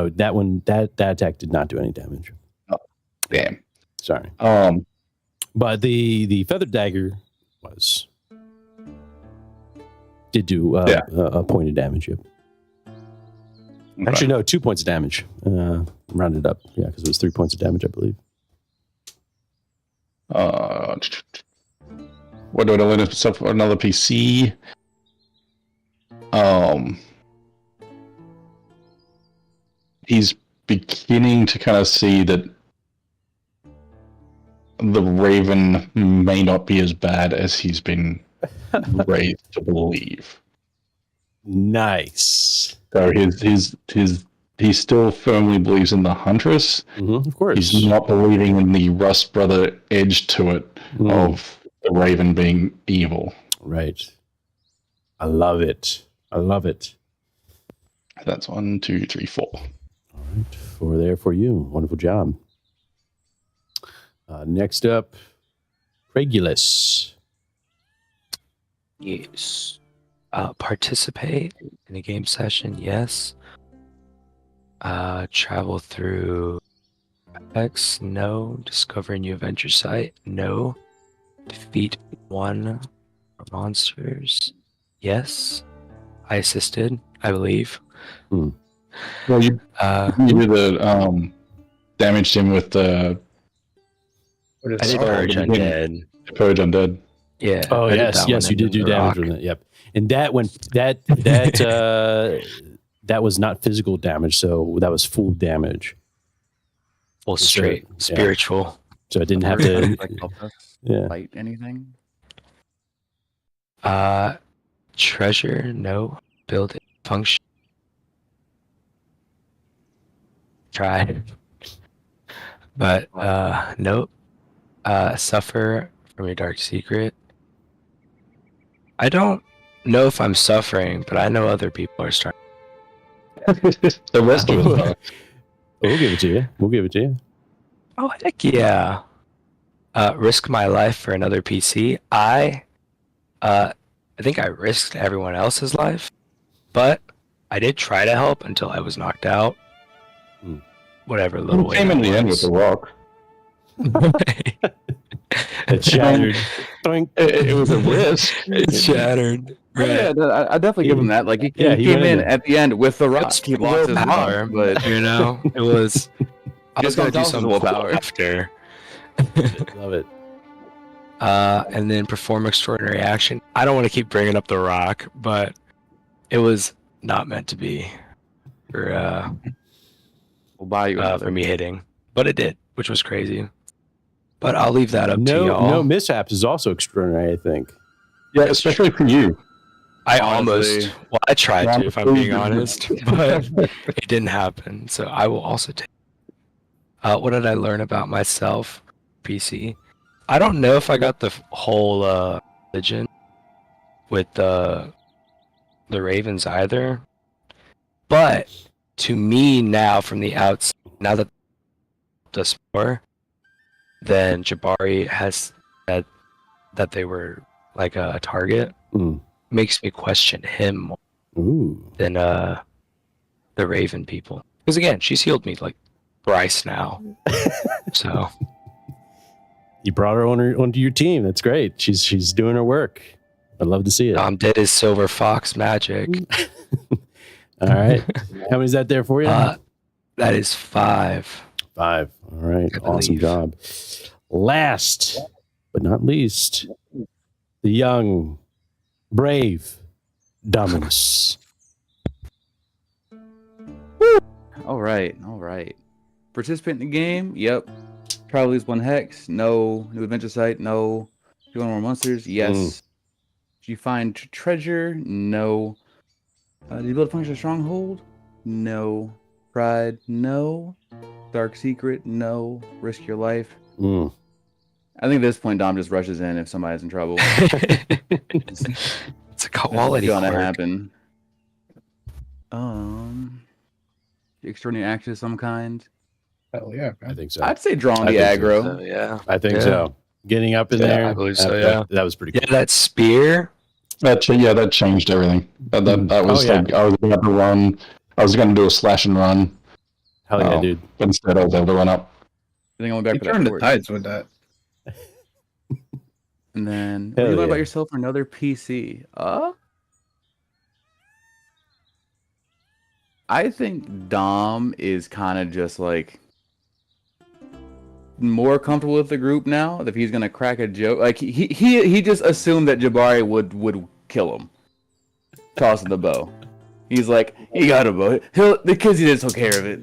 that attack did not do any damage. Oh, damn. Sorry. But the feather dagger did do a point of damage. Yep. Okay. Actually, no, 2 points of damage. Rounded up, yeah, because it was 3 points of damage, I believe. What do I learn myself for another PC? He's beginning to kind of see that the Raven may not be as bad as he's been raised to believe. Nice. So he still firmly believes in the Huntress. Mm-hmm, of course. He's not believing in the Rust Brother edge to it of the Raven being evil. Right. I love it. That's 1, 2, 3, 4. All right. 4 there for you. Wonderful job. Next up, Regulus. Yes. Participate in a game session, yes. Travel through X, no. Discover a new adventure site, no. Defeat one monsters, yes. I assisted, I believe. Well, you did the damaged him with the What is I did that? purge the beginning. undead. Purge undead. Yeah. Oh I did yes, that yes, one you did and do then the damage rock. from that. Yep, and that that was not physical damage, so that was full damage. Full So, straight yeah. spiritual. So I didn't have Does to. it, like, help us Yeah. fight anything? Treasure, no. Build function. Try. But nope. Suffer from a dark secret. I don't know if I'm suffering, but I know other people are starting. The rest of us are. We'll give it to you. We'll give it to you. Oh heck yeah! Risk my life for another PC. I think I risked everyone else's life, but I did try to help until I was knocked out. Whatever little You way came that in the end with was. the rock. It shattered. Doink. It was a risk. It's shattered. Yeah, I definitely give him that. Like he Yeah, he came went in in. at the end with the rock. It's He lost his willpower, willpower, but you know, it was. I was Just gonna don't do tell us some his cool willpower. after. Love it. And then perform extraordinary action. I don't want to keep bringing up the rock, but it was not meant to be for we'll buy you another. for me hitting, but it did, which was crazy. But I'll leave that up to No, y'all. no mishaps is also extraordinary. I think. Yeah, especially for you. I Honestly. I tried to, if I'm being honest, but but it didn't happen. So I will also take. What did I learn about myself, PC? I don't know if I got the whole religion with the Ravens either, but to me now, from the outside, now that us more, then Jabari has said that they were like a target, makes me question him more than the Raven people. Because again, she's healed me like thrice now. So You brought her onto your team. That's great. She's doing her work. I'd love to see it. did his silver fox magic. All right. How many's that there for you? That is 5. 5. All right. I Awesome believe. job. Last but not least, the young, brave Dominus. All right. Participate in the game. Yep. Try to lose 1 hex. No. New adventure site. No. 2 more monsters. Yes. Did you find treasure? No. Did you build a functional stronghold? No. Pride? No. Dark secret? No. Risk your life? I think at this point Dom just rushes in if somebody's in trouble. It's a quality gonna quirk. happen. Extraordinary action of some kind. Hell yeah, I man. think so. I'd say drawing I the think so. aggro. So, yeah. I think Yeah. so. Getting up in there. I believe so, That was pretty Yeah, cool. that spear. that changed everything. That was Oh, yeah. like I was about to run. I was going to do a slash and run. Hell yeah, dude. But instead, I was able to run up. I think I went back You for that turned the torch. tides with that. And then what Hell do you learn yeah. about yourself for another PC? I think Dom is kind of just like more comfortable with the group now. If he's gonna crack a joke, like he just assumed that Jabari would kill him, tossing the bow. He's like, he got a bow. The kids he just took care of it.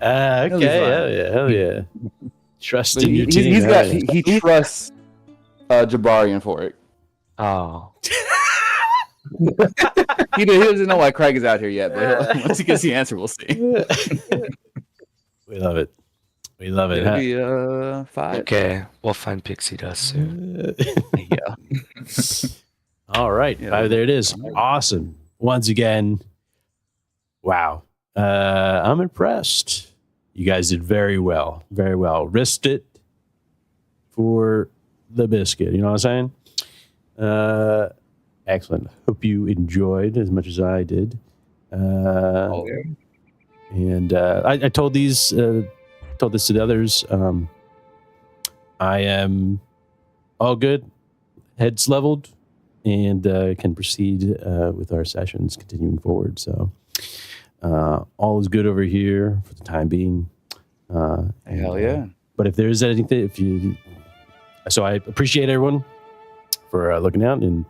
Okay. fine. Hell yeah. Trust But in your team. he trusts Jabari for it. Oh. He doesn't know why Craig is out here yet, but once he gets the answer, we'll see. We love it. We love it. It'll be 5. Okay, we'll find pixie dust soon. Yeah. All right. Yeah. There it is. Awesome. Once again, wow. I'm impressed. You guys did very well. Very well. Risked it. for the biscuit. You know what I'm saying? Excellent. Hope you enjoyed as much as I did. Oh, yeah. And I told this to the others. I am all good, heads leveled, and can proceed with our sessions continuing forward. So all is good over here for the time being. Hell yeah. But if there's anything, so I appreciate everyone for looking out, and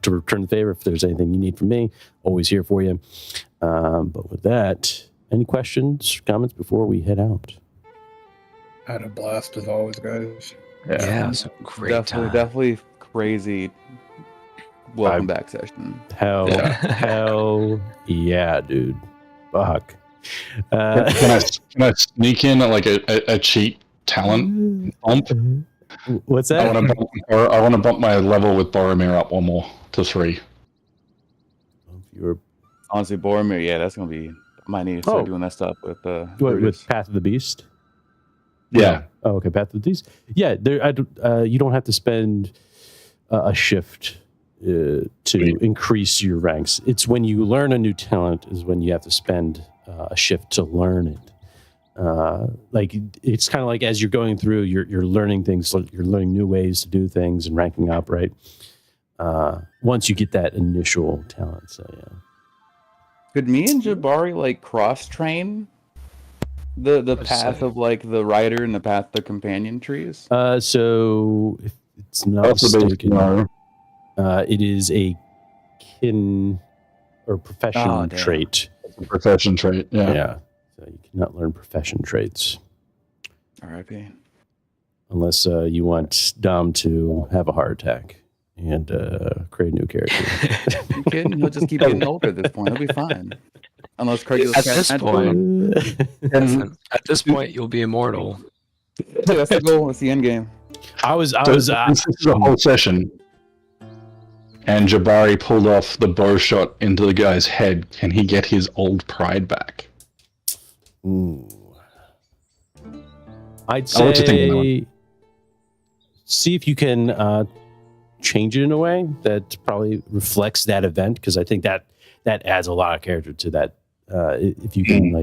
to return the favor, if there's anything you need from me, always here for you. But with that, any questions, comments before we head out? Had a blast as always, guys. Yeah, it was a great time. Definitely crazy. Welcome back session. Hell yeah, dude. Fuck. Can I sneak in like a cheat talent bump? What's I that? want to bump my level with Boromir up one more to 3. Honestly, Boromir, yeah, that's gonna be. I might need to start doing that stuff with with Path of the Beast. Yeah. Oh, okay, Path of the Beast. Yeah, you don't have to spend a shift to increase your ranks. It's when you learn a new talent is when you have to spend a shift to learn it. Like it's kind of like as you're going through, you're learning things. You're learning new ways to do things and ranking up, right? Once you get that initial talent, so yeah. Could me and Jabari like cross train the path of like the rider and the path of the companion trees? So if it's not mistaken, it is a kin or profession trait. It's a profession trait, yeah. Yeah. So you cannot learn profession traits. R.I.P. Unless you want Dom to have a heart attack and create a new character. You kidding? He'll just keep getting older at this point. He'll be fine. Unless Craig At this point, at this point, you'll be immortal. That's the goal. That's the end game. This is a whole session, and Jabari pulled off the bow shot into the guy's head. Can he get his old pride back? Ooh. I'd say see if you can change it in a way that probably reflects that event, because I think that adds a lot of character to that. If you can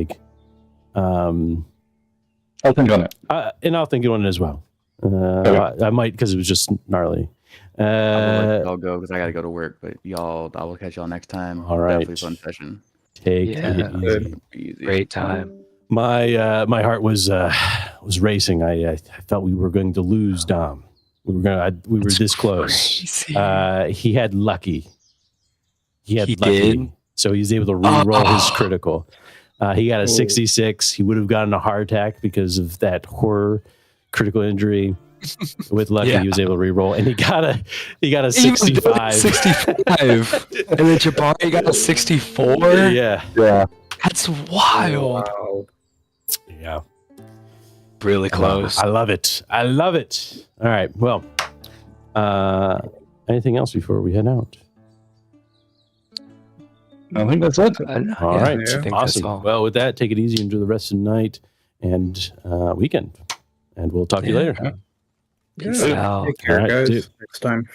I'll think on it, and I'll think on it as well. I might, because it was just gnarly. I'll go because I got to go to work. But I will catch y'all next time. All right, definitely fun session. Take it easy. Great time. My heart was racing. I felt we were going to lose Dom. We were this close. He had lucky. He lucky. Did? So he's able to re-roll his critical. He got a 66. He would have gotten a heart attack because of that horror critical injury. With lucky, he was able to re-roll, and he got a 65. 65. And then Jabari got a 64. Yeah. That's wild. Wow. Yeah. Really close. I love it. All right. Well, anything else before we head out? I think that's it. All right. I think Awesome. that's all. Well, with that, take it easy. Enjoy the rest of the night and weekend. And we'll talk to you later. Peace out. Take care, All right, guys. dude. Next time.